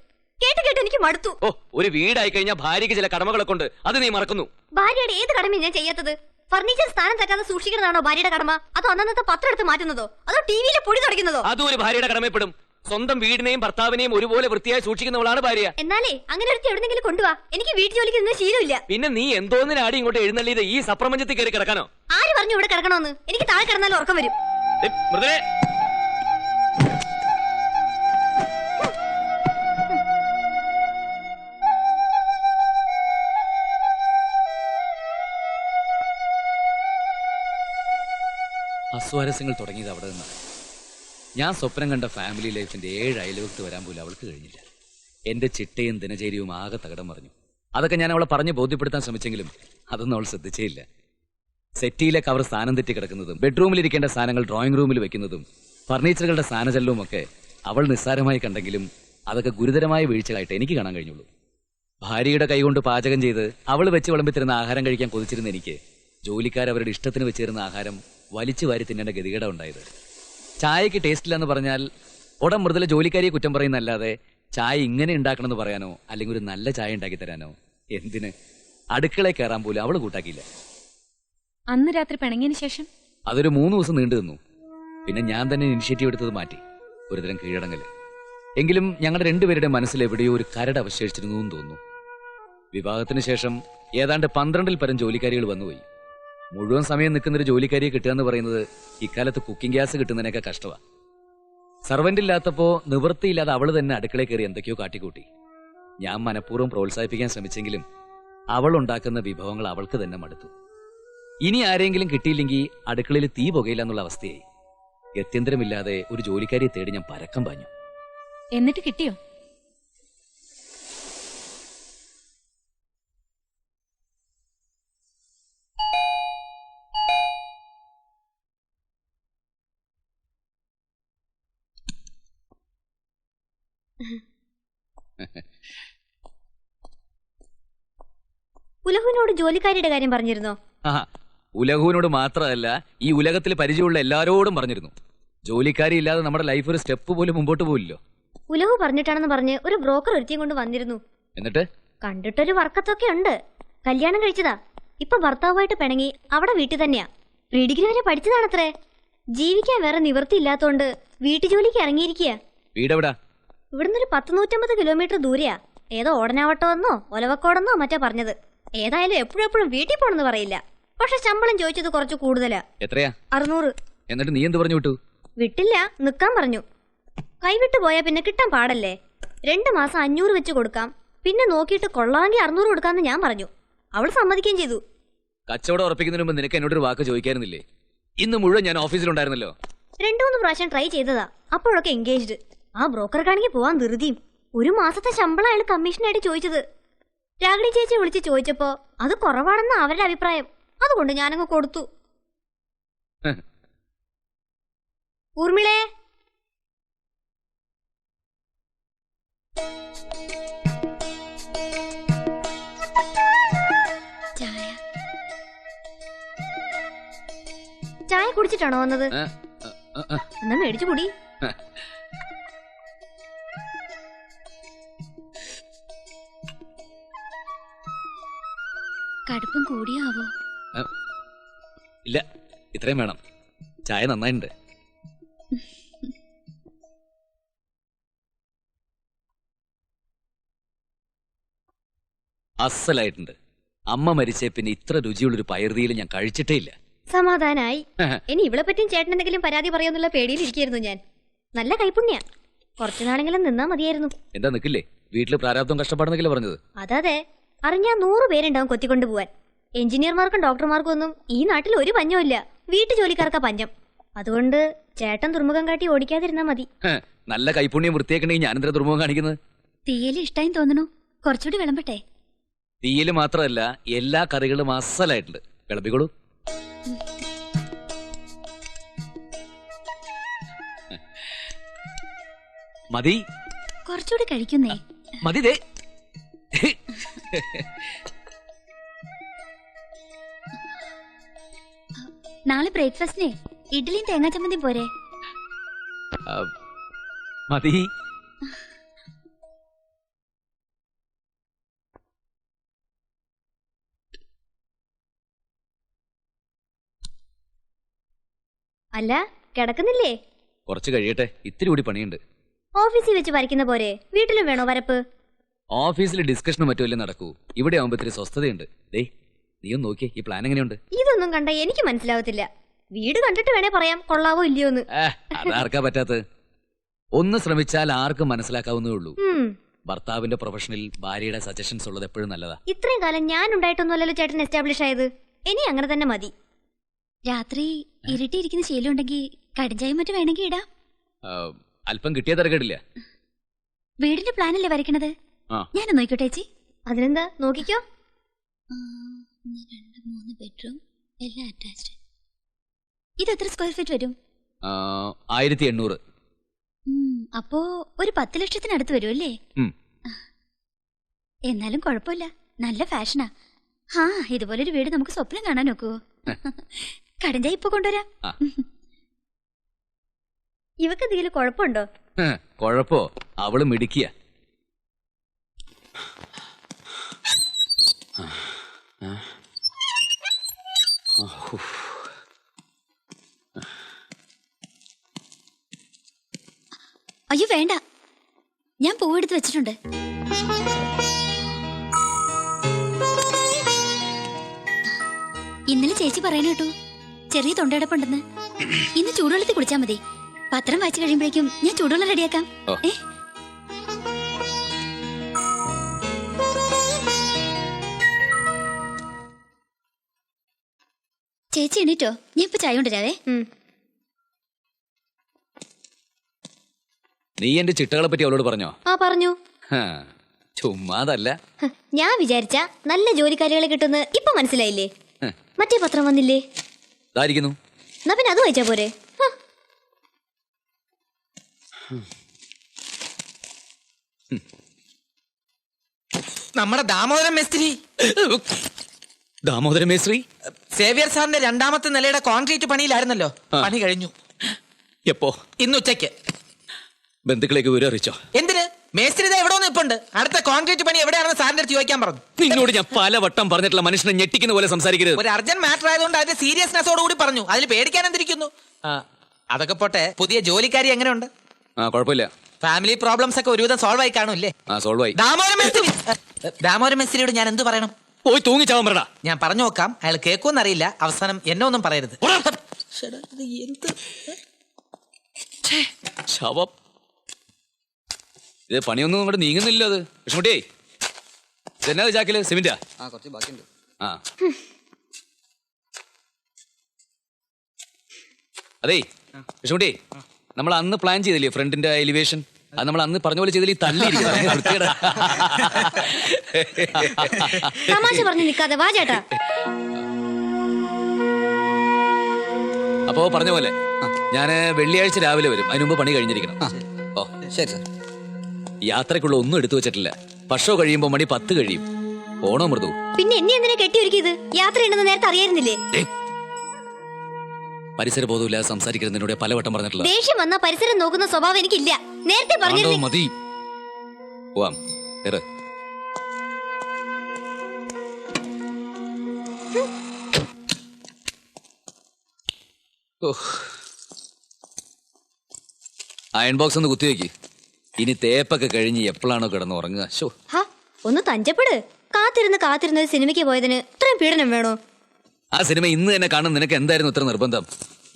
കേട്ട് കേട്ട് എനിക്ക് മടുത്തു. ഓ, ഒരു വീടായി കഴിഞ്ഞാൽ ഭാര്യയ്ക്ക് ചില കടമകളൊക്കെ ഉണ്ട്, അത് നീ മറക്കുന്നു. ഭാര്യയുടെ ഏത് കടമയും ഞാൻ ചെയ്യാത്തത്? ഫർണിച്ചർ സ്ഥാനം തെറ്റാതെ സൂക്ഷിക്കുന്നതാണോ ഭാര്യയുടെ കടമ? അതോ അന്നത്തെ പത്രം എടുത്ത് മാറ്റുന്നതോ? അതോ ടിവിയിലെ പൊടി തുടയ്ക്കുന്നതോ? അതും ഒരു ഭാര്യയുടെ കടമപ്പെടും. സ്വന്തം വീടിനെയും ഭർത്താവിനെയും ഒരുപോലെ വൃത്തിയായി സൂക്ഷിക്കുന്നവളാണ് ഭാര്യ. എന്നാലേ അങ്ങനെ ഒരു എവിടെന്നെങ്കിലും കൊണ്ടുവാ. എനിക്ക് വീട്ടു ജോലിക്ക് നിന്ന് ശീലമില്ല. പിന്നെ നീ എന്തോന്നിനാടി ഇങ്ങോട്ട് എഴുന്നള്ളിയത്? ഈ സപ്രപഞ്ചത്തിൽ കയറി കിടക്കാനോ? ആര് പറഞ്ഞു ഇവിടെ കിടക്കണമെന്ന്? എനിക്ക് താഴെ കിടന്നാലും ഉറക്കം വരും. മൃദുലേ, അസ്വാരസ്യങ്ങൾ തുടങ്ങിയത് അവിടെ നിന്നാണ്. ഞാൻ സ്വപ്നം കണ്ട ഫാമിലി ലൈഫിന്റെ 7 അയൽവക്കത്ത് വരാൻ പോലും അവൾക്ക് കഴിഞ്ഞില്ല. എന്റെ ചിട്ടയും ദിനചര്യവും ആകെ തകിടം മറിഞ്ഞു. അതൊക്കെ ഞാൻ അവളെ പറഞ്ഞ് ബോധ്യപ്പെടുത്താൻ ശ്രമിച്ചെങ്കിലും അതൊന്നും അവൾ ശ്രദ്ധിച്ചേയില്ല. സെറ്റിയിലെ കവർ സ്ഥാനം തെറ്റി കിടക്കുന്നതും ബെഡ്റൂമിലിരിക്കേണ്ട സാധനങ്ങൾ ഡ്രോയിങ് റൂമിൽ വെക്കുന്നതും ഫർണിച്ചറുകളുടെ സ്ഥാനചലനവും ഒക്കെ അവൾ നിസ്സാരമായി കണ്ടെങ്കിലും അതൊക്കെ ഗുരുതരമായ വീഴ്ചകളായിട്ട് എനിക്ക് കാണാൻ കഴിഞ്ഞുള്ളൂ. ഭാര്യയുടെ കൈകൊണ്ട് പാചകം ചെയ്ത് അവൾ വെച്ച് വിളമ്പിത്തിരുന്ന ആഹാരം കഴിക്കാൻ കൊതിച്ചിരുന്ന എനിക്ക് ജോലിക്കാരവരുടെ ഇഷ്ടത്തിന് വെച്ചിരുന്ന ആഹാരം വലിച്ചു വാരി തിന്നേണ്ട ഗതികേട ഉണ്ടായത്. ചായക്ക് ടേസ്റ്റ് ഇല്ലെന്ന് പറഞ്ഞാൽ ഉടൻ മൃദുല ജോലിക്കാരിയെ കുറ്റം പറയുന്നല്ലാതെ ചായ ഇങ്ങനെ ഉണ്ടാക്കണമെന്ന് പറയാനോ അല്ലെങ്കിൽ ഒരു നല്ല ചായ ഉണ്ടാക്കി തരാനോ എന്തിന്? അടുക്കളയിൽ കയറാൻ പോലും അവള് കൂട്ടാക്കിയില്ല. അന്ന് രാത്രി പിണങ്ങിയതിന് ശേഷം അതൊരു 3 ദിവസം നീണ്ടു നിന്നു. പിന്നെ ഞാൻ തന്നെ ഇനിഷ്യേറ്റീവ് എടുത്തത് മാറ്റി. ഒരുതരം കീഴടങ്ങല്. എങ്കിലും ഞങ്ങളുടെ രണ്ടുപേരുടെ മനസ്സിൽ എവിടെയോ ഒരു കരട് അവശേഷിച്ചിരുന്നു എന്ന് തോന്നുന്നു. വിവാഹത്തിന് ശേഷം ഏതാണ്ട് 12-ൽ പരം ജോലിക്കാരികൾ വന്നുപോയി. മുഴുവൻ സമയം നിൽക്കുന്നൊരു ജോലിക്കാരിയെ കിട്ടുക എന്ന് പറയുന്നത് ഇക്കാലത്ത് കുക്കിംഗ് ഗ്യാസ് കിട്ടുന്നതിനൊക്കെ കഷ്ടമാണ്. സർവന്റ് ഇല്ലാത്തപ്പോ നിവൃത്തിയില്ലാതെ അവള് തന്നെ അടുക്കളയിൽ കയറി എന്തൊക്കെയോ കാട്ടിക്കൂട്ടി. ഞാൻ മനഃപൂർവ്വം പ്രോത്സാഹിപ്പിക്കാൻ ശ്രമിച്ചെങ്കിലും അവൾ ഉണ്ടാക്കുന്ന വിഭവങ്ങൾ അവൾക്ക് തന്നെ മടുത്തു. ഇനി ആരെങ്കിലും കിട്ടിയില്ലെങ്കിൽ അടുക്കളയിൽ തീ പുകയില്ല എന്നുള്ള അവസ്ഥയായി. ഗത്യന്തരമില്ലാതെ ഒരു ജോലിക്കാരിയെ തേടി ഞാൻ പരക്കം പാഞ്ഞു. എന്നിട്ട് കിട്ടിയോ? ഉലഹുവിനോട് ജോലിക്കാരിയുടെ കാര്യം പറഞ്ഞിരുന്നോ? ഉലഹുവിനോട് മാത്രമല്ല, ഈ ഉലകത്തിൽ പരിചയമുള്ള എല്ലാരോടും പറഞ്ഞിരുന്നു. ജോലിക്കാരി ഇല്ലാതെ നമ്മുടെ ലൈഫ് ഒരു സ്റ്റെപ്പ് പോലും മുമ്പോട്ട് പോവില്ലോ. ഉലഹു പറഞ്ഞിട്ടാണെന്ന് പറഞ്ഞ് ഒരു ബ്രോക്കർ ഒരുത്തിയും കൊണ്ട് വന്നിരുന്നു. എന്നിട്ട് കണ്ടിട്ടൊരു വർക്കത്തൊക്കെ ഉണ്ട്. കല്യാണം കഴിച്ചതാ. ഇപ്പൊ ഭർത്താവുമായിട്ട് പിണങ്ങി അവിടെ വീട്ടിൽ തന്നെയാ. പ്രീ ഡിഗ്രി വരെ പഠിച്ചതാണത്രേ. ജീവിക്കാൻ വേറെ നിവൃത്തി ഇല്ലാത്തോണ്ട് വീട്ടു ജോലിക്ക് ഇറങ്ങിയിരിക്കുക. വീടെവിടാ? ഇവിടുന്ന് ഒരു 100-150 കിലോമീറ്റർ ദൂരെയാ. ഏതോ ഓടനാവട്ടമെന്നോ ഒലവക്കോടെന്നോ മറ്റോ പറഞ്ഞത്. ഏതായാലും എപ്പോഴും വീട്ടിൽ പോണെന്ന് പറയില്ല. പക്ഷെ ശമ്പളം ചോദിച്ചത് കുറച്ച് കൂടുതലാ. എത്രയാ? 600. എന്നിട്ട് നീ എന്ത് പറഞ്ഞു വിട്ടു? വിട്ടില്ല, നിക്കാൻ പറഞ്ഞു. കൈവിട്ട് പോയാ പിന്നെ കിട്ടാൻ പാടല്ലേ. 2 മാസം 500 വെച്ച് കൊടുക്കാം, പിന്നെ നോക്കിയിട്ട് കൊള്ളാമെങ്കിൽ 600 കൊടുക്കാന്ന് ഞാൻ പറഞ്ഞു. അവൾ സമ്മതിക്കുകയും ചെയ്തു. കച്ചവടം ഉറപ്പിക്കുന്നതിന് മുമ്പ് നിനക്ക് എന്നോടൊരു വാക്ക് ചോദിക്കായിരുന്നില്ലേ? ഇന്ന് മുഴുവൻ ഞാൻ ഓഫീസിലുണ്ടായിരുന്നല്ലോ. 2-3 പ്രാവശ്യം ട്രൈ ചെയ്തതാ, അപ്പോഴൊക്കെ എൻഗേജ്ഡ്. ആ ബ്രോക്കർക്കാണെങ്കിൽ പോവാൻ ധൃതിയും. 1 മാസത്തെ ശമ്പളം അയാൾ കമ്മീഷനായിട്ട് ചോദിച്ചത്. രാഗിണി ചേച്ചി വിളിച്ച് ചോദിച്ചപ്പോ അത് കുറവാണെന്ന് അവരുടെ അഭിപ്രായം. അതുകൊണ്ട് ഞാനങ്ങ് കൊടുത്തു. ഊർമിളേ, ചായ കുടിച്ചിട്ടാണോ വന്നത്? എന്നാ മേടിച്ചു കുടി. കടുപ്പം കൂടിയാവോ? ഇല്ല, ഇത്രയും വേണം. ചായ നന്നായിട്ടുണ്ട്. അസലായിട്ടുണ്ട്. അമ്മ മരിച്ചേ പിന്നെ ഇത്ര രുചിയുള്ളൊരു പയർതിയിൽ ഞാൻ കഴിച്ചിട്ടേ ഇല്ല. സമാധാനായി. ഇനി ഇവളെ പറ്റിയും ചേട്ടൻ എന്തെങ്കിലും പരാതി പറയുമെന്നുള്ള പേടിയിലിരിക്കായിരുന്നു ഞാൻ. നല്ല കൈപ്പുണ്യ. കുറച്ചു നാളെങ്കിലും നിന്നാ മതിയായിരുന്നു. എന്താ നിക്കില്ലേ? വീട്ടില് പ്രാരാബ്ദം കഷ്ടപ്പാടെന്നൊക്കെ പറഞ്ഞത്. അതെ, അറിഞ്ഞാ 100 പേരുണ്ടാവും കൊത്തിക്കൊണ്ടു പോവാൻ. എഞ്ചിനീയർമാർക്കും ഡോക്ടർമാർക്കും ഒന്നും ഈ നാട്ടിൽ ഒരു പഞ്ഞമില്ല. വീട്ടു ജോലിക്കാർക്കാ പഞ്ഞം. അതുകൊണ്ട് ചേട്ടൻ ദുർമുഖം കാട്ടി ഓടിക്കാതിരുന്നാ മതി. നല്ല കൈപ്പുണ്യം വൃത്തിയാക്കണമെങ്കിൽ ഞാനെന്താ ദുർമുഖം കാണിക്കുന്നത്? തീയല് ഇഷ്ടായി തോന്നണു. കുറച്ചുകൂടി വിളമ്പട്ടെ? തീയല് മാത്രമല്ല, എല്ലാ കറികളും അസലായിട്ടുണ്ട്. വിളമ്പിക്കോളൂ. മതി, കുറച്ചുകൂടി കഴിക്കുന്നേ. മതി. ദേ നാളെ ബ്രേക്ക്ഫാസ്റ്റിനെ ഇഡ്ഡലിയും തേങ്ങാ ചമ്മന്തി പോരെ? മതി. അല്ല, കിടക്കുന്നില്ലേ? കുറച്ച് കഴിയട്ടെ, ഇത്തിരി കൂടി പണിയുണ്ട്. ഓഫീസിൽ വെച്ച് വരയ്ക്കുന്ന പോരെ വീട്ടിലും വേണോ വരപ്പ്? ഓഫീസിൽ ഡിസ്കഷനും മറ്റുമല്ലേ നടക്കൂ. ഇവിടെ ആവുമ്പോ ഇത്തിരി സ്വസ്ഥതയുണ്ട്. ദേ, നീ ഒന്ന് നോക്കിയേ, ഈ പ്ലാൻ എങ്ങനെയുണ്ട്? ഇതൊന്നും കണ്ട എനിക്ക് മനസ്സിലാവത്തില്ല. വീട് കണ്ടിട്ട് വേണേ പറയാം കൊള്ളാവോ ഇല്ലയോന്ന്. അതാർക്കാ പറ്റാത്തത്? ഒന്ന് ശ്രമിച്ചാൽ ആർക്കും മനസ്സിലാക്കാവുന്നേ ഉള്ളൂ. ഭർത്താവിന്റെ പ്രൊഫഷനിൽ ഭാര്യയുടെ സജഷൻസ് ഉള്ളത് എപ്പോഴും നല്ലതാ. ഇത്രയും കാലം ഞാൻ ഉണ്ടായിട്ടൊന്നുമല്ലല്ലോ ചേട്ടൻ എസ്റ്റാബ്ലിഷ് ആയത്. ഇനി അങ്ങനെ തന്നെ മതി. രാത്രി ഇരുട്ടിയിരിക്കുന്ന ശീലം ഉണ്ടെങ്കിൽ കടിഞ്ചായും മറ്റും വേണമെങ്കിൽ ഇടാം. അല്പം കിട്ടിയ തിരക്കേടില്ല. വീടിന്റെ പ്ലാനല്ലേ വരയ്ക്കണത്? ഞാൻ നോക്കിക്കോട്ടെ ചേച്ചി. അതിനെന്താ, നോക്കിക്കോ. 2-3 ബെഡ്റൂം, എല്ലാം അറ്റാച്ച്ഡ്. ഇത് എത്ര സ്ക്വയർ ഫീറ്റ് വരും? 1800. അപ്പോ ഒരു 10 ലക്ഷത്തിനടുത്ത് വരുമല്ലേ? എന്നാലും കുഴപ്പമില്ല, നല്ല ഫാഷനാ. ഇതുപോലൊരു വീട് നമുക്ക് സ്വപ്നം കാണാൻ നോക്കുവോ? കടിഞ്ചായി ഇപ്പൊ കൊണ്ടുവരാം. ഇവക്ക് ഇതിൽ കുഴപ്പമുണ്ടോ? കുഴപ്പോ? അവള് മിടിക്കുക. അയ്യോ വേണ്ട, ഞാൻ പൂവെടുത്ത് വെച്ചിട്ടുണ്ട്. ഇന്നലെ ചേച്ചി പറയുന്ന കേട്ടു ചെറിയ തൊണ്ടയടപ്പുണ്ടെന്ന്. ഇന്ന് ചൂടുവെള്ളത്തിൽ കുടിച്ചാൽ മതി. പത്രം വായിച്ചു കഴിയുമ്പോഴേക്കും ഞാൻ ചൂടുവെള്ളം റെഡിയാക്കാം. ചേച്ചി എണീറ്റോ? ഞാൻ ഇപ്പൊ ചായ കൊണ്ടുവരാവേ. നീ എന്റെ ചിട്ടകളെ പറ്റി അവളോട് പറഞ്ഞോ? പറഞ്ഞു. ചുമ്മാതല്ല, ഞാൻ വിചാരിച്ച നല്ല ജോലിക്കാരികളെ കിട്ടുന്ന ഇപ്പൊ മനസ്സിലായില്ലേ? മറ്റേ പത്രം വന്നില്ലേ? ഇതായിരിക്കുന്നു. എന്നാ പിന്നെ അത് വായിച്ചാ പോരെ? നമ്മുടെ ദാമോദരൻ മേസ്ത്രി. ദാമോദരൻ മേസ്ത്രി സേവ്യർ സാറിന്റെ 2ാമത്തെ നിലയുടെ കോൺക്രീറ്റ് പണിയിലായിരുന്നല്ലോ. പണി കഴിഞ്ഞു. എപ്പോ? ഇന്ന് ഉച്ചയ്ക്ക്. ബന്ധുക്കളേക്ക് വിവരം അറിയിച്ചോ? എന്തിന്? മേസ്ത്രി എവിടെ നിൽപ്പുണ്ട്. അടുത്ത കോൺക്രീറ്റ് പണി എവിടെയാണെന്ന് സാറിന്റെ അടുത്ത് ചോദിക്കാൻ പറഞ്ഞു. നിന്നോട് ഞാൻ പലവട്ടം പറഞ്ഞിട്ടുള്ള മനുഷ്യനെ ഞെട്ടിക്കുന്ന പോലെ സംസാരിക്കരുത്. ഒരു അർജന്റ് മാറ്റർ ആയതുകൊണ്ട് അതിന്റെ സീരിയസ്നെസ്സോട് കൂടി പറഞ്ഞു. അതിൽ പേടിക്കാൻ എന്തിരിക്കുന്നു? അതൊക്കെ പോട്ടെ, പുതിയ ജോലിക്കാരി എങ്ങനെയുണ്ട്? കുഴപ്പമില്ല. ഫാമിലി പ്രോബ്ലംസ് ഒക്കെ ഒരുവിധം സോൾവ് ആയി കാണൂല്ലേ? സോൾവ് ആയി. ദാമോദരൻ മേസ്ത്രിയോട് ഞാൻ എന്ത് പറയണം? പോയി തൂങ്ങിച്ചാവാൻ പറടാ. ഞാൻ പറഞ്ഞു നോക്കാം, അയാൾ കേൾക്കുമെന്നറിയില്ല. അവസാനം എന്നെ ഒന്നും പറയരുത്. ശവം. ഇത് പണിയൊന്നും ഇവിടെ നീങ്ങുന്നില്ല. അത് വിഷ്ണുട്ടിയേ, ഇതെന്നാ ചാക്കില്? സിമെന്റാ? കുറച്ച് ബാക്കിയുണ്ട്. അതേ കൃഷ്ണകുട്ടി, നമ്മൾ അന്ന് പ്ലാൻ ചെയ്തില്ലേ ഫ്രണ്ടിന്റെ എലിവേഷൻ? അത് നമ്മൾ അന്ന് പറഞ്ഞ പോലെ ചെയ്തില്ലേ തള്ളിയിരിക്കും. തമാശ പറഞ്ഞു നിൽക്കാതെ വാ ചേട്ടാ. അപ്പോ പറഞ്ഞ പോലെ ഞാന് വെള്ളിയാഴ്ച രാവിലെ വരും. അതിന് മുമ്പ് പണി കഴിഞ്ഞിരിക്കണം. ഓ ശരി സർ. യാത്രക്കുള്ള ഒന്നും എടുത്തു വെച്ചിട്ടില്ല. പക്ഷോ കഴിയുമ്പോ മണി 10 കഴിയും. പോണോ മൃദു? പിന്നെ എന്നെ എന്തിനാ കെട്ടിയൊരുക്കിയത്? യാത്ര ഉണ്ടെന്ന് നേരത്തെ അറിയായിരുന്നില്ലേ? പരിസര ബോധമില്ലാതെ സംസാരിക്കരുത്. എന്നോട് പലവട്ടം പറഞ്ഞിട്ടില്ല. ദേഷ്യം വന്ന പരിസരം നോക്കുന്ന സ്വഭാവം എനിക്കില്ല. നേരത്തെ പറഞ്ഞിരുന്നു. മതി. പോവാം. അയൺ ബോക്സ് ഒന്ന് കുത്തിവെക്ക്. ഇനി തേപ്പൊക്കെ കഴിഞ്ഞ് എപ്പോഴാണോ കിടന്ന് ഉറങ്ങുക? ഒന്ന് തഞ്ചപ്പെട്. കാത്തിരുന്ന് ഒരു സിനിമയ്ക്ക് പോയതിന് ഇത്രയും പീഡനം വേണോ? ആ സിനിമ ഇന്ന് തന്നെ കാണും. നിനക്ക് എന്തായിരുന്നു ഇത്ര നിർബന്ധം?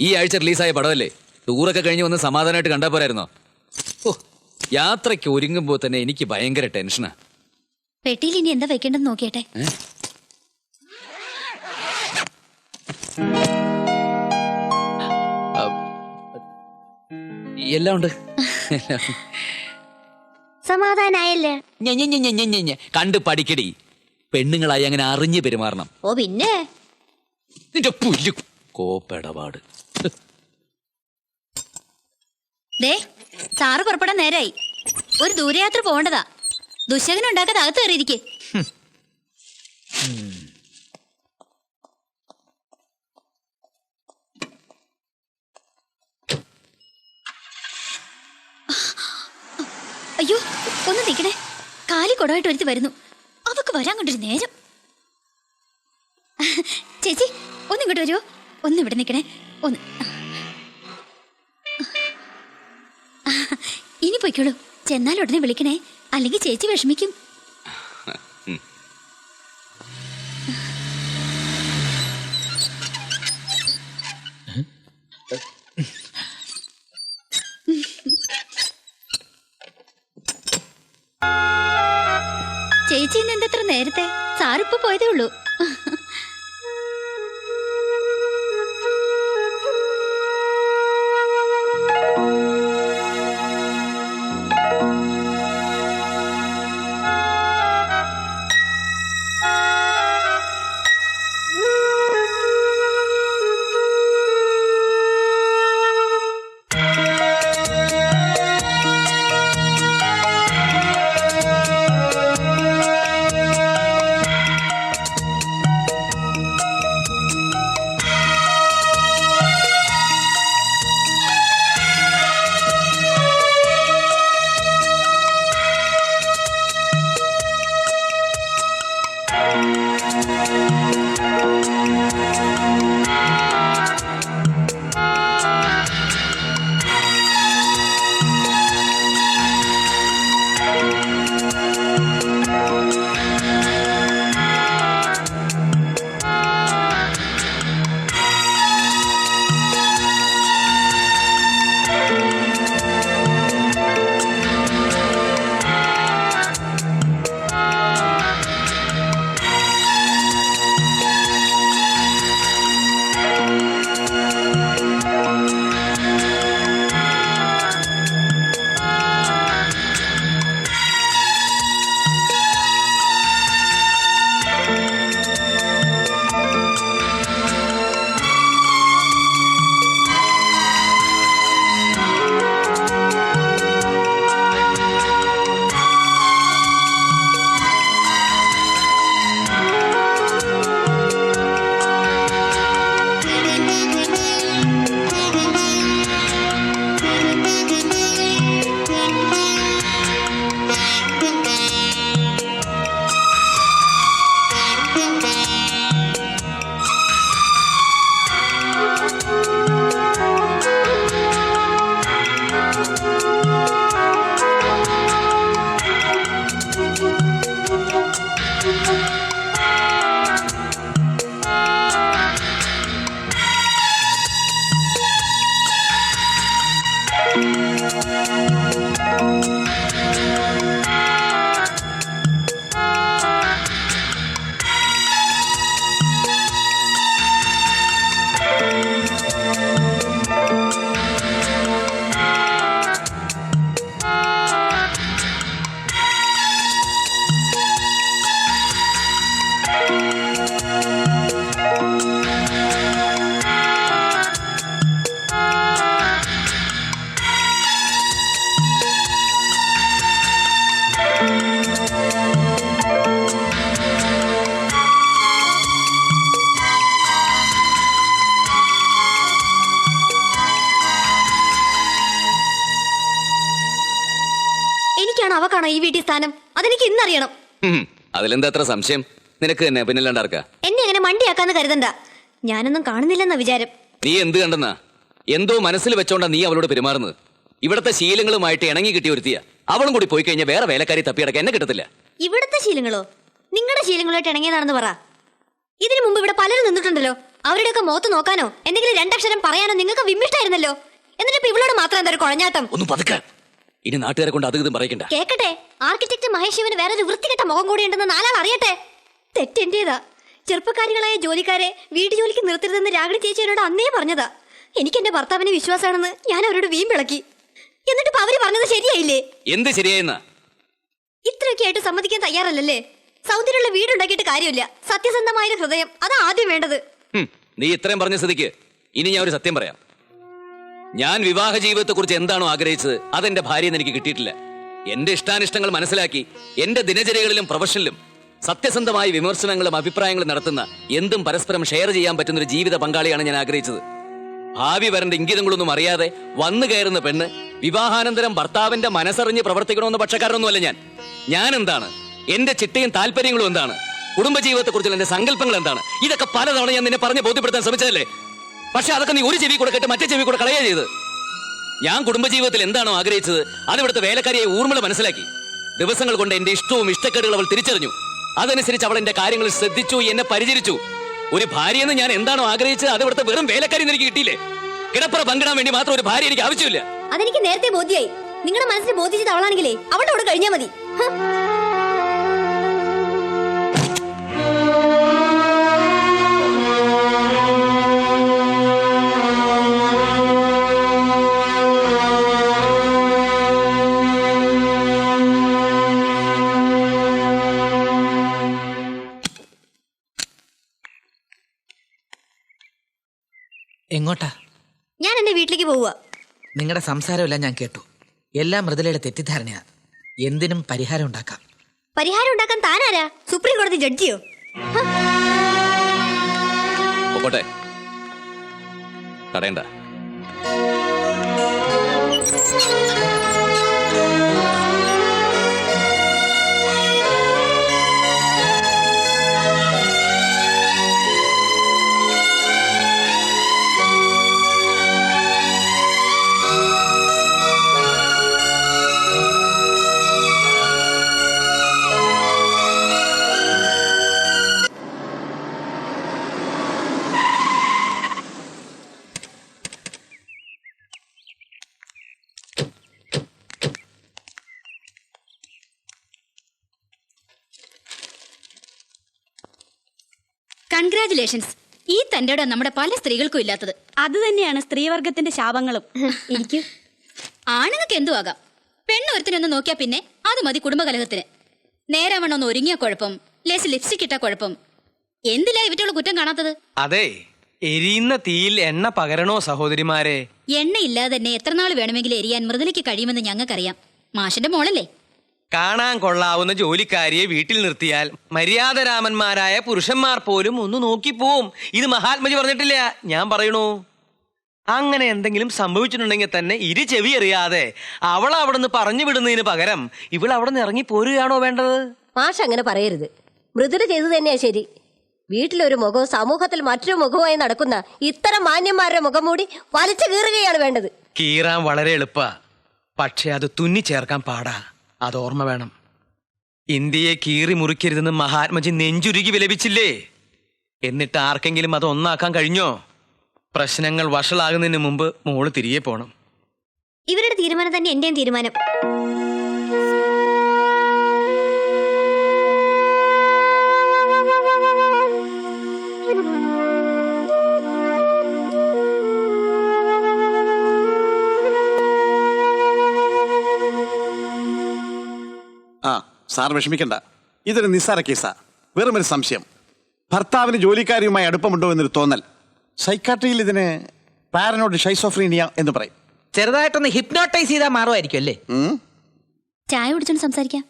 ഈ ആഴ്ച റിലീസായ പടമല്ലേ? ടൂറൊക്കെ കഴിഞ്ഞ് വന്ന് സമാധാനമായിട്ട് കണ്ടാ പോരായിരുന്നോ? ഓ, യാത്രയ്ക്ക് ഒരുങ്ങുമ്പോ തന്നെ എനിക്ക് ഭയങ്കര ടെൻഷനാ. പെട്ടിയിൽ ഇനി എന്താ വെക്കേണ്ടെന്ന് നോക്കിയട്ടെ. എല്ലാം ഉണ്ട്. സമാധാനായല്ലേ? കണ്ട് പഠിക്കടി. പെണ്ണുങ്ങളായി അങ്ങനെ അറിഞ്ഞു പെരുമാറണം. ഓ പിന്നെ നിന്റെ പുല്ല് കോപ്പടപാട്. ദേ, സാറ് പുറപ്പെടാൻ നേരായി. ഒരു ദൂരയാത്ര പോകേണ്ടതാ. ദുശകനം ഉണ്ടാക്കാതെ അകത്ത് കയറിയിരിക്കെ. അയ്യോ, ഒന്ന് നിൽക്കണേ. കാലി കുടമായിട്ട് ഒരുത്തി വരുന്നു. അവക്ക് വരാൻ കൊണ്ടൊരു നേരം. ചേച്ചി, ഒന്നിങ്ങോട്ട് വരുമോ? ഒന്ന് ഇവിടെ നിൽക്കണേ. ഒന്ന് ഇനി പൊയ്ക്കോളൂ. ചെന്നാൽ ഉടനെ വിളിക്കണേ, അല്ലെങ്കിൽ ചേച്ചി വിഷമിക്കും. ചേച്ചി എന്തത്ര നേരത്തെ? സാറിപ്പോ പോയതേ ഉള്ളൂ. ആർക്കാണോ ഈ വീട്ടിൽ സ്ഥാനം? അതെനിക്ക് ഇന്നറിയണം. അതിലെന്താ അത്ര സംശയം? നിനക്ക് തന്നെ പിന്നില്ലാണ്ടാർക്കാ? എന്നെ അങ്ങനെ മണ്ടിയാക്കാന്ന് കരുതണ്ട. ഞാനൊന്നും കാണുന്നില്ലെന്ന വിചാരം. നീ എന്ത് കണ്ടെന്നാ? എന്തോ മനസ്സിൽ വെച്ചോണ്ടാ നീ അവളോട് പെരുമാറുന്നത്. ഇവിടത്തെ ശീലങ്ങളുമായിട്ട് ഇണങ്ങി കിട്ടിയ ഒരുത്തിയ. അവളും കൂടി പോയി കഴിഞ്ഞാൽ വേറെ വേലക്കാരി തപ്പിയടക്കാൻ എന്നെ കിട്ടത്തില്ല. ഇവിടുത്തെ ശീലങ്ങളോ? നിങ്ങളുടെ ശീലങ്ങളായിട്ട് ഇണങ്ങിയതാണെന്ന് പറ. ഇതിനു മുമ്പ് ഇവിടെ പലരും നിന്നിട്ടുണ്ടല്ലോ. അവരുടെയൊക്കെ മുഖത്ത് നോക്കാനോ എന്തെങ്കിലും രണ്ടക്ഷരം പറയാനോ നിങ്ങൾക്ക് വിമ്മിഷ്ടായിരുന്നല്ലോ. എന്നിട്ട് ഇപ്പൊ ഇവളോട് മാത്രം എന്തൊരു കുഴഞ്ഞാട്ടം? ഒന്ന് പതുക്കാൻ. ഇനി നാട്ടുകാരെ കൊണ്ട് അത് ഇതും പറയണ്ട. കേക്കട്ടെ, ആർക്കിടെക്ട് മഹേഷ് ശിവന് വേറൊരു വൃത്തികെട്ട മുഖം കൂടി ഉണ്ടെന്ന് നാലാൾ അറിയട്ടെ. തെറ്റെന്റേതാ. ചെറുപ്പക്കാരികളായ ജോലിക്കാരെ വീട്ടു ജോലിക്ക് നിർത്തരുതെന്ന് രാഗിണി ചേച്ചി എന്നോട് അന്നേ പറഞ്ഞതാ. എനിക്ക് എന്റെ ഭർത്താവിന് വിശ്വാസമാണെന്ന് ഞാൻ അവരോട് വീമ്പിളക്കി. എന്നിട്ട് ഇപ്പൊ അവര് പറഞ്ഞത് ശരിയായില്ലേ? എന്ത് ശരിയായെന്നാ? ഇത്രയൊക്കെ ആയിട്ട് സമ്മതിക്കാൻ തയ്യാറല്ലല്ലേ? സൗന്ദര്യമുള്ള വീടുണ്ടാക്കിയിട്ട് കാര്യമില്ല. സത്യസന്ധമായ ഹൃദയം, അതാ ആദ്യം വേണ്ടത്. നീ ഇത്രയും പറഞ്ഞ സ്ഥിതിക്ക് ഇനി ഞാൻ ഒരു സത്യം പറയാം. ഞാൻ വിവാഹ ജീവിതത്തെ കുറിച്ച് എന്താണോ ആഗ്രഹിച്ചത് അതെന്റെ ഭാര്യയെന്ന് എനിക്ക് കിട്ടിയിട്ടില്ല. എന്റെ ഇഷ്ടാനിഷ്ടങ്ങൾ മനസ്സിലാക്കി എന്റെ ദിനചര്യകളിലും പ്രൊഫഷനിലും സത്യസന്ധമായ വിമർശനങ്ങളും അഭിപ്രായങ്ങളും നടത്തുന്ന എന്തും പരസ്പരം ഷെയർ ചെയ്യാൻ പറ്റുന്ന ഒരു ജീവിത പങ്കാളിയാണ് ഞാൻ ആഗ്രഹിച്ചത്. ഭാവി വരന്റെ ഇംഗിതങ്ങളൊന്നും അറിയാതെ വന്നു കയറുന്ന പെണ്ണ് വിവാഹാനന്തരം ഭർത്താവിന്റെ മനസ്സറിഞ്ഞ് പ്രവർത്തിക്കണമെന്ന് പക്ഷക്കാരനൊന്നുമല്ല ഞാൻ. ഞാൻ എന്താണ്, എന്റെ ചിട്ടയും താല്പര്യങ്ങളും എന്താണ്, കുടുംബജീവിതത്തെ കുറിച്ചുള്ള എന്റെ സങ്കല്പങ്ങൾ എന്താണ്, ഇതൊക്കെ പലതവണ ഞാൻ നിന്നെ പറഞ്ഞ് ബോധ്യപ്പെടുത്താൻ ശ്രമിച്ചതല്ലേ. പക്ഷെ അതൊക്കെ നീ ഒരു ചെവി കൂടെ കേട്ട് മറ്റേ ചെവി കൂടെ കളയുക ചെയ്ത്. ഞാൻ കുടുംബജീവിതത്തിൽ എന്താണോ ആഗ്രഹിച്ചത് അത് ഇവിടുത്തെ വേലക്കാരിയായി ഊർമിള മനസ്സിലാക്കി. ദിവസങ്ങൾ കൊണ്ട് എന്റെ ഇഷ്ടവും ഇഷ്ടക്കേടുകൾ അവൾ തിരിച്ചറിഞ്ഞു. അതനുസരിച്ച് അവൾ എന്റെ കാര്യങ്ങൾ ശ്രദ്ധിച്ചു, എന്നെ പരിചരിച്ചു. ഒരു ഭാര്യയെന്ന് ഞാൻ എന്താണോ ആഗ്രഹിച്ചത് അത് ഇവിടുത്തെ വെറും വേലക്കാരി എനിക്ക് കിട്ടിയില്ലേ. കിടപ്പറ പങ്കിടാൻ വേണ്ടി മാത്രം ഒരു ഭാര്യ എനിക്ക് ആവശ്യമില്ല. അതെനിക്ക് നേരത്തെ ബോധ്യായി. നിങ്ങളുടെ മനസ്സിൽ ബോധിച്ചത് അവളാണെങ്കിലേ അവളുടെ കൂടെ കഴിഞ്ഞാൽ മതി. എങ്ങോട്ടാ? ഞാൻ എന്റെ വീട്ടിലേക്ക് പോവുക. നിങ്ങളുടെ സംസാരമെല്ലാം ഞാൻ കേട്ടു. എല്ലാം മൃദുലയുടെ തെറ്റിദ്ധാരണയാ. എന്തിനും പരിഹാരം ഉണ്ടാക്കാം. പരിഹാരം ഉണ്ടാക്കാൻ താനാരാ? സുപ്രീം കോടതി ജഡ്ജിയോ? പോട്ടെ, തടയണ്ട. കൺഗ്രാറ്റുലേഷൻസ്. ഈ തന്റെ നമ്മുടെ പല സ്ത്രീകൾക്കും ഇല്ലാത്തത്. അത് തന്നെയാണ് സ്ത്രീവർഗത്തിന്റെ ശാപങ്ങളും. എനിക്ക് ആണുങ്ങൾക്ക് എന്തു ആകാം. പെണ്ണൊരുത്തിനൊന്ന് നോക്കിയാ പിന്നെ അത് മതി കുടുംബകലഹത്തിന്. നേരാവണ്ണം ഒന്ന് ഒരുങ്ങിയ കുഴപ്പം, ലേസ് ലിപ്സ്റ്റിക് ഇട്ട കുഴപ്പം. എന്തിലാ ഇവറ്റുള്ള കുറ്റം കാണാത്തത്? അതെ, എരിയുന്ന തീയിൽ എണ്ണ പകരണോ സഹോദരിമാരെ? എണ്ണയില്ലാതെ തന്നെ എത്ര നാൾ വേണമെങ്കിലും എരിയാൻ മൃദുലയ്ക്ക് കഴിയുമെന്ന് ഞങ്ങൾക്കറിയാം. മാഷിന്റെ മോളല്ലേ. കാണാൻ കൊള്ളാവുന്ന ജോലിക്കാരിയെ വീട്ടിൽ നിർത്തിയാൽ മര്യാദരാമന്മാരായ പുരുഷന്മാർ പോലും ഒന്ന് നോക്കിപ്പോവും. ഇത് മഹാത്മജി പറഞ്ഞിട്ടില്ല, ഞാൻ പറയണു. അങ്ങനെ എന്തെങ്കിലും സംഭവിച്ചിട്ടുണ്ടെങ്കിൽ തന്നെ ഇരു ചെവി അറിയാതെ അവൾ അവിടെ നിന്ന് പറഞ്ഞു വിടുന്നതിന് പകരം ഇവൾ അവിടെ നിന്ന് ഇറങ്ങി പോരുകയാണോ വേണ്ടത്? മാഷ് അങ്ങനെ പറയരുത്. മൃദുല ചെയ്തു തന്നെയാ ശരി. വീട്ടിലൊരു മുഖവും സമൂഹത്തിൽ മറ്റൊരു മുഖവുമായി നടക്കുന്ന ഇത്തരം മാന്യന്മാരുടെ മുഖം മൂടി വലിച്ചു കീറുകയാണ് വേണ്ടത്. കീറാൻ വളരെ എളുപ്പ, പക്ഷെ അത് തുന്നി ചേർക്കാൻ പാടാ. അത് ഓർമ്മ വേണം. ഇന്ത്യയെ കീറി മുറിക്കരുതെന്ന് മഹാത്മജി നെഞ്ചുരുകി വിലപിച്ചില്ലേ? എന്നിട്ട് ആർക്കെങ്കിലും അത് ഒന്നാക്കാൻ കഴിഞ്ഞോ? പ്രശ്നങ്ങൾ വഷളാകുന്നതിന് മുമ്പ് മോള് തിരികെ പോണം. ഇവരുടെ തീരുമാനം തന്നെ എന്റെയും തീരുമാനം. ആ സാർ വിഷമിക്കണ്ട, ഇതൊരു നിസ്സാര കേസാ. വെറും ഒരു സംശയം. ഭർത്താവിന് ജോലിക്കാരിയുമായി അടുപ്പമുണ്ടോ എന്നൊരു തോന്നൽ. സൈക്കാട്രിയിൽ ഇതിന് പാരനോഡ് ഷൈസോഫ്രീനിയ എന്ന് പറയും. ചെറുതായിട്ടൊന്ന് ഹിപ്നോട്ടൈസ് ചെയ്താൽ മാറുമായിരിക്കും അല്ലേ? ചായ കുടിച്ചോണ്ട് സംസാരിക്കാം.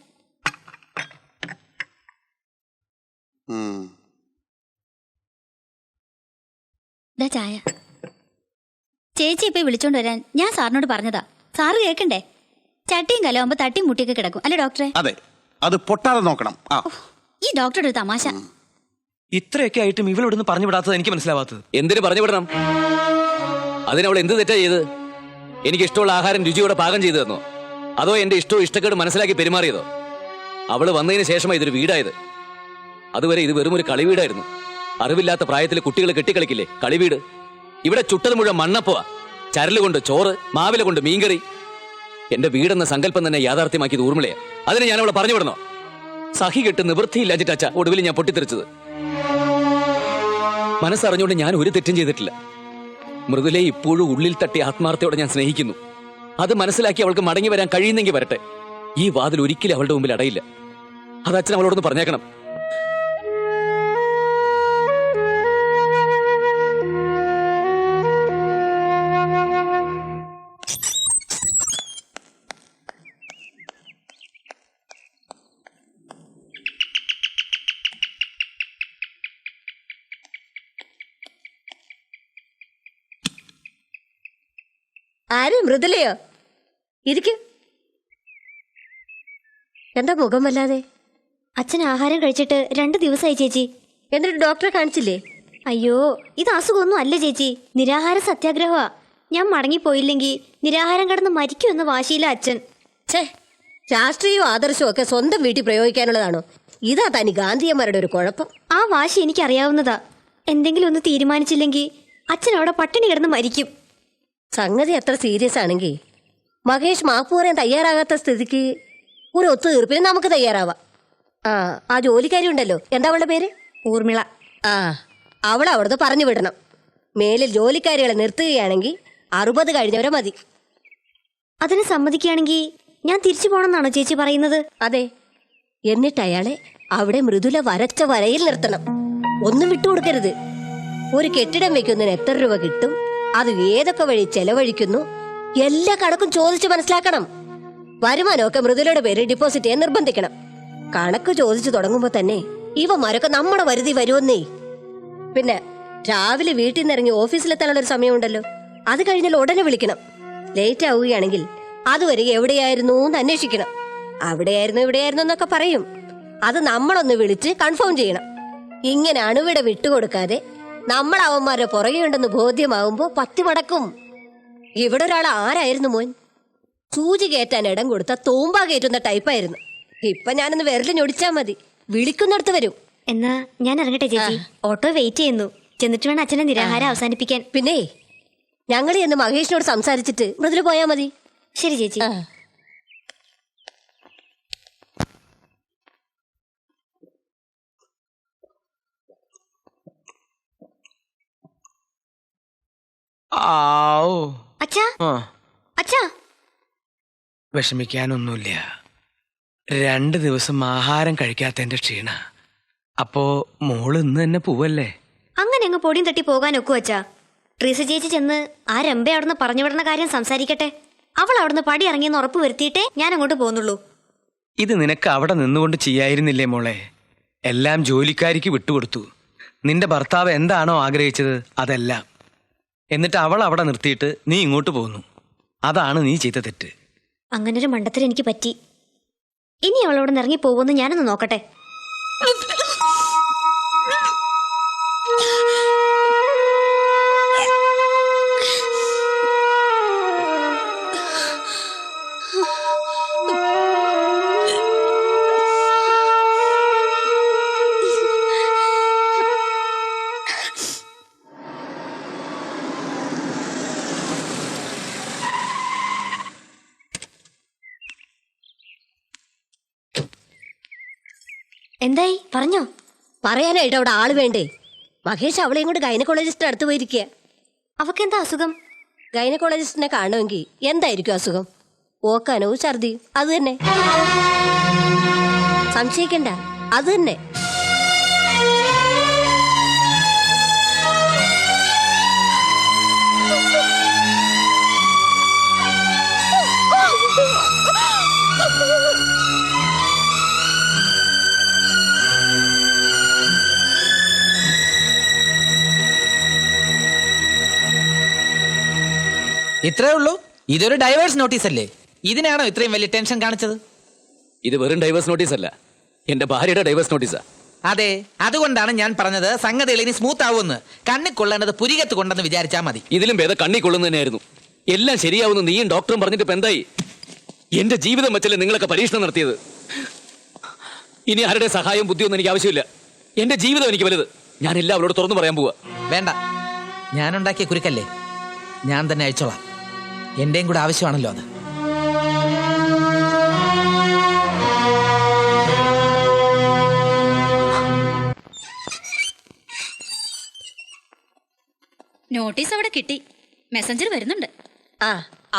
ചായ ചേച്ചി ഇപ്പൊ വിളിച്ചോണ്ട് വരാൻ ഞാൻ സാറിനോട് പറഞ്ഞതാ. സാറ് കേക്കണ്ടേ? ചട്ടിയും കലാവുമ്പോ തട്ടിയും മുട്ടിയൊക്കെ കിടക്കും അല്ലെ ഡോക്ടറെ? അതെ, അത് പൊട്ടാതെ നോക്കണം. ആ, ഈ ഡോക്ടറുടെ ഒരു തമാശ. ഇത്രയൊക്കെ ആയിട്ടും ഇവളോടൊന്ന് പറഞ്ഞു വിടാത്തത് എനിക്ക് മനസ്സിലാവാത്തത്. എന്തിനു പറഞ്ഞു വിടണം? അതിനവൾ എന്ത് തെറ്റാ ചെയ്ത്? എനിക്ക് ഇഷ്ടമുള്ള ആഹാരം രുചിയോടെ പാകം ചെയ്തു തന്നോ, അതോ എന്റെ ഇഷ്ടവും ഇഷ്ടക്കേട് മനസ്സിലാക്കി പെരുമാറിയതോ? അവള് വന്നതിന് ശേഷമാണ് ഇതൊരു വീടായത്. അതുവരെ ഇത് വെറും ഒരു കളിവീടായിരുന്നു. അറിവില്ലാത്ത പ്രായത്തിൽ കുട്ടികൾ കെട്ടിക്കളിക്കില്ലേ കളിവീട്. ഇവിടെ ചുട്ടത് മുഴുവൻ മണ്ണപ്പവാ, ചരലുകൊണ്ട് ചോറ്, മാവില കൊണ്ട് മീൻകറി. എന്റെ വീടെന്ന സങ്കല്പം തന്നെ യാഥാർത്ഥ്യമാക്കിയത് ഊർമിളയാ. അതിന് ഞാൻ അവളെ പറഞ്ഞു വിടണോ? സഹി കെട്ട് നിവൃത്തിയില്ലാച്ചിട്ടച്ച ഒടുവിൽ ഞാൻ പൊട്ടിത്തെറിച്ചത്. മനസ്സറിഞ്ഞുകൊണ്ട് ഞാൻ ഒരു തെറ്റും ചെയ്തിട്ടില്ല. മൃദുലെ ഇപ്പോഴും ഉള്ളിൽ തട്ടി ആത്മാർത്ഥയോടെ ഞാൻ സ്നേഹിക്കുന്നു. അത് മനസ്സിലാക്കി അവൾക്ക് മടങ്ങി വരാൻ കഴിയുന്നെങ്കിൽ വരട്ടെ. ഈ വാതിൽ ഒരിക്കലും അവളുടെ മുമ്പിൽ അടയില്ല. അത് അച്ഛൻ അവളോടൊന്ന് പറഞ്ഞേക്കണം. ആര്? മൃദുലയോ? ഇരിക്കും. എന്താ മുഖം വല്ലാതെ? അച്ഛൻ ആഹാരം കഴിച്ചിട്ട് 2 ദിവസമായി ചേച്ചി. എന്നിട്ട് ഡോക്ടറെ കാണിച്ചില്ലേ? അയ്യോ, ഇത് അസുഖമൊന്നും അല്ല ചേച്ചി, നിരാഹാര സത്യാഗ്രഹമാ. ഞാൻ മടങ്ങിപ്പോയില്ലെങ്കിൽ നിരാഹാരം കിടന്ന് മരിക്കുമെന്ന് വാശിയില്ല അച്ഛൻ. ഛേ, രാഷ്ട്രീയവും ആദർശവും ഒക്കെ സ്വന്തം വീട്ടിൽ പ്രയോഗിക്കാനുള്ളതാണോ? ഇതാ തനി ഗാന്ധിയന്മാരുടെ ഒരു കുഴപ്പം. ആ വാശി എനിക്കറിയാവുന്നതാ. എന്തെങ്കിലും ഒന്ന് തീരുമാനിച്ചില്ലെങ്കിൽ അച്ഛൻ അവിടെ പട്ടിണി കിടന്ന് മരിക്കും. സംഗതി അത്ര സീരിയസ് ആണെങ്കിൽ മഹേഷ് മാപ്പ് പറയാൻ തയ്യാറാകാത്ത സ്ഥിതിക്ക് ഒരു ഒത്തുതീർപ്പിന് നമുക്ക് തയ്യാറാവാം. ആ ജോലിക്കാരി ഉണ്ടല്ലോ, എന്താ അവളുടെ പേര്? ഊർമിള. അവളെ അവിടുന്ന് പറഞ്ഞു വിടണം. മേലിൽ ജോലിക്കാരികളെ നിർത്തുകയാണെങ്കിൽ 60 കഴിഞ്ഞവരെ മതി. അതിന് സമ്മതിക്കുകയാണെങ്കിൽ ഞാൻ തിരിച്ചു പോണെന്നാണോ ചേച്ചി പറയുന്നത്? അതെ. എന്നിട്ട് അയാളെ അവിടെ മൃദുല വരച്ച വരയിൽ നിർത്തണം. ഒന്നും വിട്ടുകൊടുക്കരുത്. ഒരു കെട്ടിടം വെക്കുന്നതിന് എത്ര രൂപ കിട്ടും, അത് ഏതൊക്കെ വഴി ചെലവഴിക്കുന്നു, എല്ലാ കണക്കും ചോദിച്ച് മനസ്സിലാക്കണം. വരുമാനമൊക്കെ മൃദുലയുടെ പേര് ഡിപ്പോസിറ്റ് ചെയ്യാൻ നിർബന്ധിക്കണം. കണക്ക് ചോദിച്ചു തുടങ്ങുമ്പോ തന്നെ ഇവന്മാരൊക്കെ നമ്മുടെ വരുതി വരുമെന്നേ. പിന്നെ രാവിലെ വീട്ടിൽ നിന്ന് ഇറങ്ങി ഓഫീസിലെത്താനുള്ള ഒരു സമയമുണ്ടല്ലോ, അത് കഴിഞ്ഞാൽ ഉടനെ വിളിക്കണം. ലേറ്റ് ആവുകയാണെങ്കിൽ അതുവരെ എവിടെയായിരുന്നു എന്ന് അന്വേഷിക്കണം. അവിടെയായിരുന്നു ഇവിടെയായിരുന്നു എന്നൊക്കെ പറയും. അത് നമ്മളൊന്ന് വിളിച്ച് കൺഫേം ചെയ്യണം. ഇങ്ങനെ അണുവിടെ വിട്ടുകൊടുക്കാതെ നമ്മൾ അവന്മാരെ പുറകെ ഉണ്ടെന്ന് ബോധ്യമാവുമ്പോ 10 മടക്കും. ഇവിടെ ഒരാൾ ആരായിരുന്നു മോൻ? സൂചി കയറ്റാൻ ഇടം കൊടുത്ത തൂമ്പ കയറ്റുന്ന ടൈപ്പായിരുന്നു. ഇപ്പൊ ഞാനൊന്ന് വിരല് ഞൊടിച്ചാ മതി, വിളിക്കുന്നിടത്ത് വരും. എന്നാ ഞാൻ ഇറങ്ങട്ടെ ചേച്ചി, ഓട്ടോ വെയിറ്റ് ചെയ്യുന്നു. ചെന്നിട്ട് വേണം അച്ഛനെ നിരാഹാരം അവസാനിപ്പിക്കാൻ. പിന്നെ ഞങ്ങൾ എന്ന് മഹേഷിനോട് സംസാരിച്ചിട്ട് മൃദുല പോയാ മതി. ശരി ചേച്ചി. അച്ഛാ, അച്ഛാ. വിഷമിക്കാനൊന്നുമില്ല. 2 ദിവസം ആഹാരം കഴിക്കാത്തതിന്റെ ക്ഷീണ. അപ്പോ മോള് ഇന്ന് തന്നെ പോവല്ലേ? അങ്ങനെ അങ്ങ് പൊടിയും തട്ടി പോകാൻ ഒക്കു അച്ഛാ. ട്രീസ ചേച്ചി ചെന്ന് ആ രംഭ അവിടുന്ന് പറഞ്ഞു വിടുന്ന കാര്യം സംസാരിക്കട്ടെ. അവൾ അവിടുന്ന് പടി ഇറങ്ങിയെന്ന് ഉറപ്പ് വരുത്തിയിട്ടേ ഞാൻ അങ്ങോട്ട് പോകുന്നുള്ളൂ. ഇത് നിനക്ക് അവിടെ നിന്നുകൊണ്ട് ചെയ്യായിരുന്നില്ലേ മോളെ? എല്ലാം ജോലിക്കാരിക്ക് വിട്ടുകൊടുത്തു. നിന്റെ ഭർത്താവ് എന്താണോ ആഗ്രഹിച്ചത് അതെല്ലാം. എന്നിട്ട് അവൾ അവിടെ നിർത്തിയിട്ട് നീ ഇങ്ങോട്ട് പോന്നു. അതാണ് നീ ചെയ്ത തെറ്റ്. അങ്ങനൊരു മണ്ടത്തിൽ എനിക്ക് പറ്റി. ഇനി അവളോട് ഇറങ്ങി പോകുമെന്ന് ഞാനൊന്ന് നോക്കട്ടെ. എന്തായി പറഞ്ഞോ? പറയാനായിട്ട് അവിടെ ആള് വേണ്ടേ? മഹേഷ് അവളെയും കൊണ്ട് ഗൈനക്കോളജിസ്റ്റിന്റെ അടുത്ത് പോയിരിക്കുക. അവക്കെന്താ അസുഖം? ഗൈനക്കോളജിസ്റ്റിനെ കാണുമെങ്കിൽ എന്തായിരിക്കും അസുഖം? ഓക്കാനവും ഛർദിയും. അത് തന്നെ. സംശയിക്കണ്ട, അത് തന്നെ. ഇത്രേ ഉള്ളൂ? ഇതൊരു ഡൈവേഴ്സ് നോട്ടീസ് അല്ലേ? ഇതിനാണോ ഇത്രയും വലിയ ടെൻഷൻ കാണിച്ചത്? ഇത് വെറും ഡൈവേഴ്സ് നോട്ടീസ് അല്ല, എന്റെ ഭാര്യയുടെ ഡൈവേഴ്സ് നോട്ടീസാ. അതെ, അതുകൊണ്ടാണ് ഞാൻ പറഞ്ഞത് സംഗതികൾ ഇനി സ്മൂത്ത് ആവുമെന്ന്. കണ്ണിൽ കൊള്ളേണ്ടത് പുരികത്ത് കൊണ്ടെന്ന് വിചാരിച്ചാൽ മതി. ഇതിലും ഭേദം കണ്ണി കൊള്ളുന്ന തന്നെയായിരുന്നു. എല്ലാം ശരിയാവുന്നു നീയും ഡോക്ടറും പറഞ്ഞിട്ട് ഇപ്പൊ എന്തായി? എന്റെ ജീവിതം വെച്ചല്ലേ നിങ്ങളൊക്കെ പരീക്ഷണം നടത്തിയത്. ഇനി ആരുടെ സഹായവും ബുദ്ധിയൊന്നും എനിക്ക് ആവശ്യമില്ല. എന്റെ ജീവിതം എനിക്ക് വലുത്. ഞാൻ എല്ലാം അവളോട് തുറന്നു പറയാൻ പോവാ. വേണ്ട, ഞാനുണ്ടാക്കിയ കുരുക്കല്ലേ, ഞാൻ തന്നെ അയച്ചോളാം. എന്റെയും കൂടെ ആവശ്യമാണല്ലോ അത്. നോട്ടീസ് അവിടെ കിട്ടി, മെസ്സഞ്ചർ വരുന്നുണ്ട്. ആ,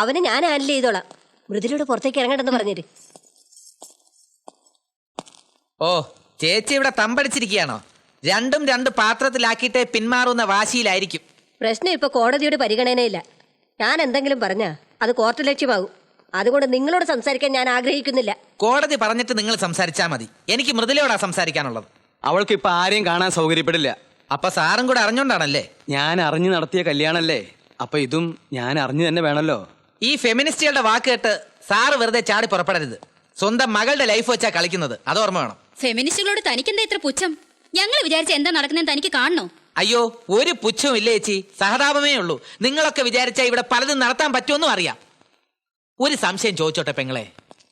അവന് ഞാൻ ഹാൻഡിൽ ചെയ്തോളാം. മൃദുലയോട് പുറത്തേക്ക് ഇറങ്ങണ്ടെന്ന് പറഞ്ഞിട്ട്. ഓ, ചേച്ചി ഇവിടെ തമ്പടിച്ചിരിക്കുകയാണോ? രണ്ടും രണ്ട് പാത്രത്തിലാക്കിയിട്ടേ പിന്മാറുന്ന വാശിയിലായിരിക്കും. പ്രശ്നം ഇപ്പൊ കോടതിയുടെ പരിഗണനയില്ല. ഞാൻ എന്തെങ്കിലും പറഞ്ഞാ അത് കോർട്ട് ലക്ഷ്യമാകും. അതുകൊണ്ട് നിങ്ങളോട് സംസാരിക്കാൻ ഞാൻ ആഗ്രഹിക്കുന്നില്ല. കോടതി പറഞ്ഞിട്ട് നിങ്ങൾ സംസാരിച്ചാ മതി. എനിക്ക് മൃദുലയോടാ സംസാരിക്കാനുള്ളത്. അവൾക്ക് ഇപ്പൊ ആരെയും കാണാൻ സൗകര്യപ്പെടില്ല. അപ്പൊ സാറും കൂടെ അറിഞ്ഞോണ്ടാണല്ലേ? ഞാൻ അറിഞ്ഞു നടത്തിയ കല്യാണല്ലേ, അപ്പൊ ഇതും ഞാൻ അറിഞ്ഞു തന്നെ വേണമല്ലോ. ഈ ഫെമിനിസ്റ്റുകളുടെ വാക്ക് കേട്ട് സാറ് വെറുതെ ചാടി പുറപ്പെടരുത്. സ്വന്തം മകളുടെ ലൈഫ് വെച്ചാ കളിക്കുന്നത്, അത് ഓർമ്മ വേണം. ഫെമിനിസ്റ്റുകളോട് തനിക്കെന്താ ഇത്ര പുച്ഛം? ഞങ്ങൾ വിചാരിച്ച എന്താ നടക്കുന്നതെന്ന് തനിക്ക് കാണണോ? അയ്യോ, ഒരു പുച്ഛവും ഇല്ല ചേച്ചി, സഹതാപമേ ഉള്ളൂ. നിങ്ങളൊക്കെ വിചാരിച്ചാൽ ഇവിടെ പലതും നടത്താൻ പറ്റുമെന്നും അറിയാം. ഒരു സംശയം ചോദിച്ചോട്ടെ പെങ്ങളെ,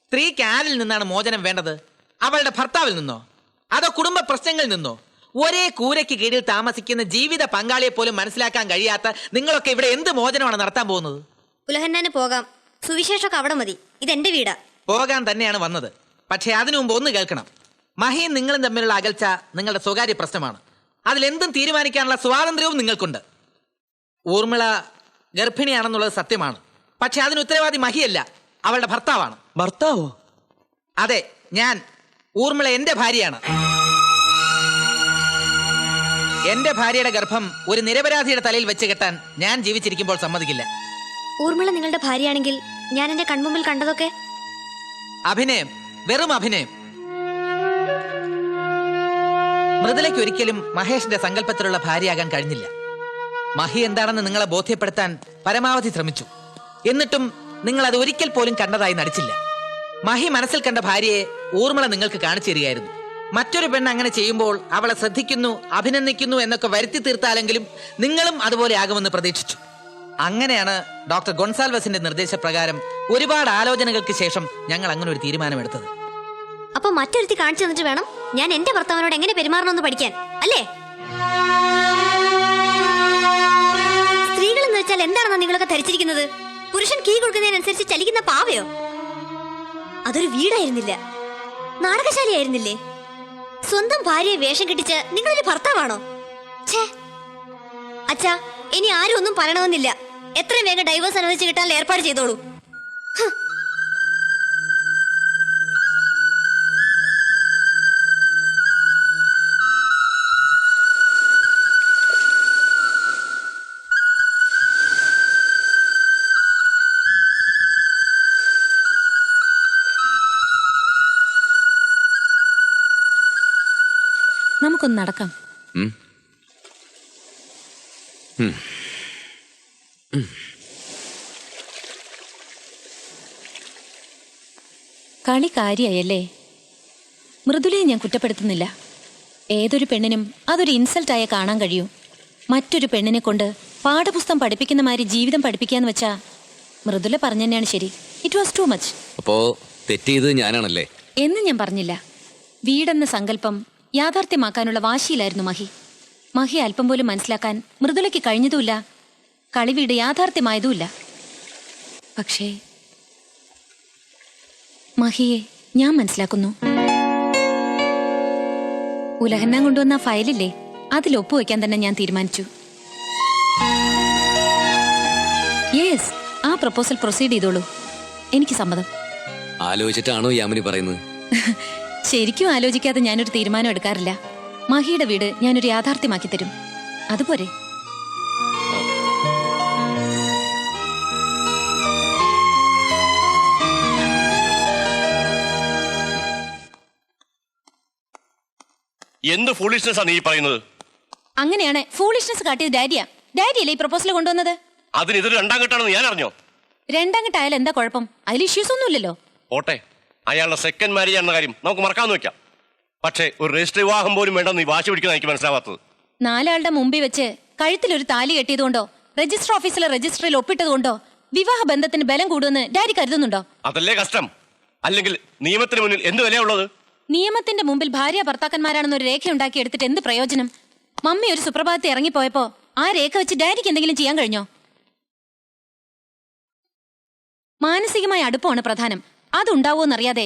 സ്ത്രീക്ക് ആരിൽ നിന്നാണ് മോചനം വേണ്ടത്? അവളുടെ ഭർത്താവിൽ നിന്നോ, അതോ കുടുംബ പ്രശ്നങ്ങളിൽ നിന്നോ? ഒരേ കൂരയ്ക്ക് കീഴിൽ താമസിക്കുന്ന ജീവിത പങ്കാളിയെ പോലും മനസ്സിലാക്കാൻ കഴിയാത്ത നിങ്ങളൊക്കെ ഇവിടെ എന്ത് മോചനമാണ് നടത്താൻ പോകുന്നത്? ഉലഹന്നാന് പോകാം, സുവിശേഷമൊക്കെ അവിടെ മതി. ഇതെന്റെ വീടാ. പോകാൻ തന്നെയാണ് വന്നത്. പക്ഷേ അതിനു മുമ്പ് ഒന്ന് കേൾക്കണം. മഹിയും നിങ്ങളും തമ്മിലുള്ള അകൽച്ച നിങ്ങളുടെ സ്വകാര്യ പ്രശ്നമാണ്. അതിലെന്തും തീരുമാനിക്കാനുള്ള സ്വാതന്ത്ര്യവും നിങ്ങൾക്കുണ്ട്. ഊർമിള ഗർഭിണിയാണെന്നുള്ളത് സത്യമാണ്. പക്ഷെ അതിന് ഉത്തരവാദി മഹിയല്ല, അവളുടെ ഭർത്താവാണ്. ഭർത്താവോ? അതെ, ഞാൻ. ഊർമിള എന്റെ ഭാര്യയാണ്. എന്റെ ഭാര്യയുടെ ഗർഭം ഒരു നിരപരാധിയുടെ തലയിൽ വെച്ച് കെട്ടാൻ ഞാൻ ജീവിച്ചിരിക്കുമ്പോൾ സമ്മതിക്കില്ല. ഊർമിള നിങ്ങളുടെ ഭാര്യയാണെങ്കിൽ ഞാൻ എന്റെ കൺമുമ്പിൽ കണ്ടതൊക്കെ അഭിനയം, വെറും അഭിനയം. മൃദുലയ്ക്ക് ഒരിക്കലും മഹേഷിന്റെ സങ്കല്പത്തിലുള്ള ഭാര്യയാകാൻ കഴിഞ്ഞില്ല. മഹി എന്താണെന്ന് നിങ്ങളെ ബോധ്യപ്പെടുത്താൻ പരമാവധി ശ്രമിച്ചു. എന്നിട്ടും നിങ്ങൾ അത് ഒരിക്കൽ പോലും കണ്ടതായി നടിച്ചില്ല. മഹി മനസ്സിൽ കണ്ട ഭാര്യയെ ഊർമിള നിങ്ങൾക്ക് കാണിച്ചു തരികയായിരുന്നു. മറ്റൊരു പെണ്ണ് അങ്ങനെ ചെയ്യുമ്പോൾ അവളെ ശ്രദ്ധിക്കുന്നു, അഭിനന്ദിക്കുന്നു എന്നൊക്കെ വരുത്തി തീർത്താലെങ്കിലും നിങ്ങളും അതുപോലെ ആകുമെന്ന് പ്രതീക്ഷിച്ചു. അങ്ങനെയാണ് ഡോക്ടർ ഗൊൺസാൽവസിന്റെ നിർദ്ദേശപ്രകാരം ഒരുപാട് ആലോചനകൾക്ക് ശേഷം ഞങ്ങൾ അങ്ങനെ ഒരു തീരുമാനമെടുത്തത്. അപ്പൊ മറ്റൊരുത്തി കാണിച്ചു തന്നിട്ട് വേണം ഞാൻ എന്റെ ഭർത്താവിനോട് എങ്ങനെ പെരുമാറണമെന്ന് പഠിക്കാൻ, അല്ലേ? സ്ത്രീകൾ എന്ന് വെച്ചാൽ എന്താണെന്ന് നിങ്ങളൊക്കെ ധരിച്ചിരിക്കുന്നത്? പുരുഷൻ കീ കൊടുക്കുന്നതിനനുസരിച്ച് ചലിക്കുന്ന പാവയോ? അതൊരു വീടായിരുന്നില്ല, നാടകശാലയായിരുന്നില്ലേ? സ്വന്തം ഭാര്യയെ വേഷം കെട്ടിച്ച് നിങ്ങളൊരു ഭർത്താവാണോ? ഛേ അച്ഛാ, ഇനി ആരും ഒന്നും പറയണമെന്നില്ല. എത്രയും വേഗം ഡൈവേഴ്സ് അനുവദിച്ച് കിട്ടാൻ ഏർപ്പാട് ചെയ്തോളൂ. നമുക്കൊന്ന് നടക്കാം. കളി കാര്യായല്ലേ? മൃദുലയെ ഞാൻ കുറ്റപ്പെടുത്തുന്നില്ല. ഏതൊരു പെണ്ണിനും അതൊരു ഇൻസൾട്ടായ കാണാൻ കഴിയും. മറ്റൊരു പെണ്ണിനെ കൊണ്ട് പാഠപുസ്തകം പഠിപ്പിക്കുന്ന മാതിരി ജീവിതം പഠിപ്പിക്കാന്ന് വെച്ചാ മൃദുല പറഞ്ഞു തന്നെയാണ് ശരി. It was too much. അപ്പോ തെറ്റ് ചെയ്തത് ഞാനാണല്ലേ? എന്ന് ഞാൻ പറഞ്ഞില്ല. വീടെന്ന സങ്കല്പം യാഥാർത്ഥ്യമാക്കാനുള്ള വാശിയിലായിരുന്നു മഹി. മഹി അല്പം പോലും മനസ്സിലാക്കാൻ മൃദുലയ്ക്ക് കഴിഞ്ഞതുമില്ല. കളിവീട് യാഥാർത്ഥ്യമായതുമില്ല. പക്ഷേ മഹിയെ ഞാൻ മനസ്സിലാക്കുന്നു. ഉലഹന്നാൻ കൊണ്ടുവന്ന ഫയലില്ലേ, അതിൽ ഒപ്പുവെക്കാൻ തന്നെ ഞാൻ തീരുമാനിച്ചു. യെസ്, ആ പ്രപ്പോസൽ പ്രൊസീഡ് ചെയ്തോളൂ. എനിക്ക് സമ്മതം. ആലോചിച്ചിട്ടാണോ യാമിനി പറയുന്നത്? ശരിക്കും ആലോചിക്കാതെ ഞാനൊരു തീരുമാനം എടുക്കാറില്ല. മഹിയുടെ വീട് ഞാനൊരു യാഥാർത്ഥ്യമാക്കി തരും. അതുപോലെ എന്ത് ഫൂളിഷ്നെസ് ആണ് ഈ പറയുന്നത്? അങ്ങനെയാണ് ഫൂളിഷ്നെസ് കാട്ടിയത് ഡാഡിയാ. ഡാഡിയല്ലേ ഈ പ്രപ്പോസൽ കൊണ്ടുവന്നത്? അതിന് ഇതൊരു രണ്ടാം ഘട്ടമാണെന്ന് ഞാൻ അറിഞ്ഞോ? രണ്ടാംകിട്ടായാലും എന്താ കുഴപ്പം? അതിൽ ഇഷ്യൂസ് ഒന്നുമില്ലല്ലോ. ഓട്ടെ, അയാളുടെ സെക്കൻഡ് മാരേജ് എന്ന കാര്യം നമുക്ക് മറക്കാന്ന് വെക്കാം. പക്ഷേ ഒരു രജിസ്റ്റർ വിവാഹം പോലും വേണ്ടെന്ന് നീ വാശി പിടിക്കുന്ന എനിക്ക് മനസ്സിലാവാത്തത്. 4 ആളുടെ മുമ്പിൽ വെച്ച് കഴുത്തിലൊരു താലി കെട്ടിയതുകൊണ്ടോ രജിസ്റ്റർ ഓഫീസിലെ രജിസ്റ്ററിൽ ഒപ്പിട്ടതുകൊണ്ടോ വിവാഹ ബന്ധത്തിന് ബലം കൂടുമെന്ന് ഡാഡി കരുതുന്നുണ്ടോ? അതല്ലേ കഷ്ടം. അല്ലെങ്കിൽ നിയമത്തിന് മുന്നിൽ എന്ത് വിലയുള്ളത്? നിയമത്തിന്റെ മുമ്പിൽ ഭാര്യ ഭർത്താക്കന്മാരാണെന്നൊരു രേഖ ഉണ്ടാക്കി എടുത്തിട്ട് എന്ത് പ്രയോജനം? മമ്മി ഒരു സുപ്രഭാതത്തിൽ ഇറങ്ങിപ്പോയപ്പോ ആ രേഖ വെച്ച് ഡാഡിക്ക് എന്തെങ്കിലും ചെയ്യാൻ കഴിഞ്ഞോ? മാനസികമായ അടുപ്പമാണ് പ്രധാനം. അതുണ്ടാവോന്നറിയാതെ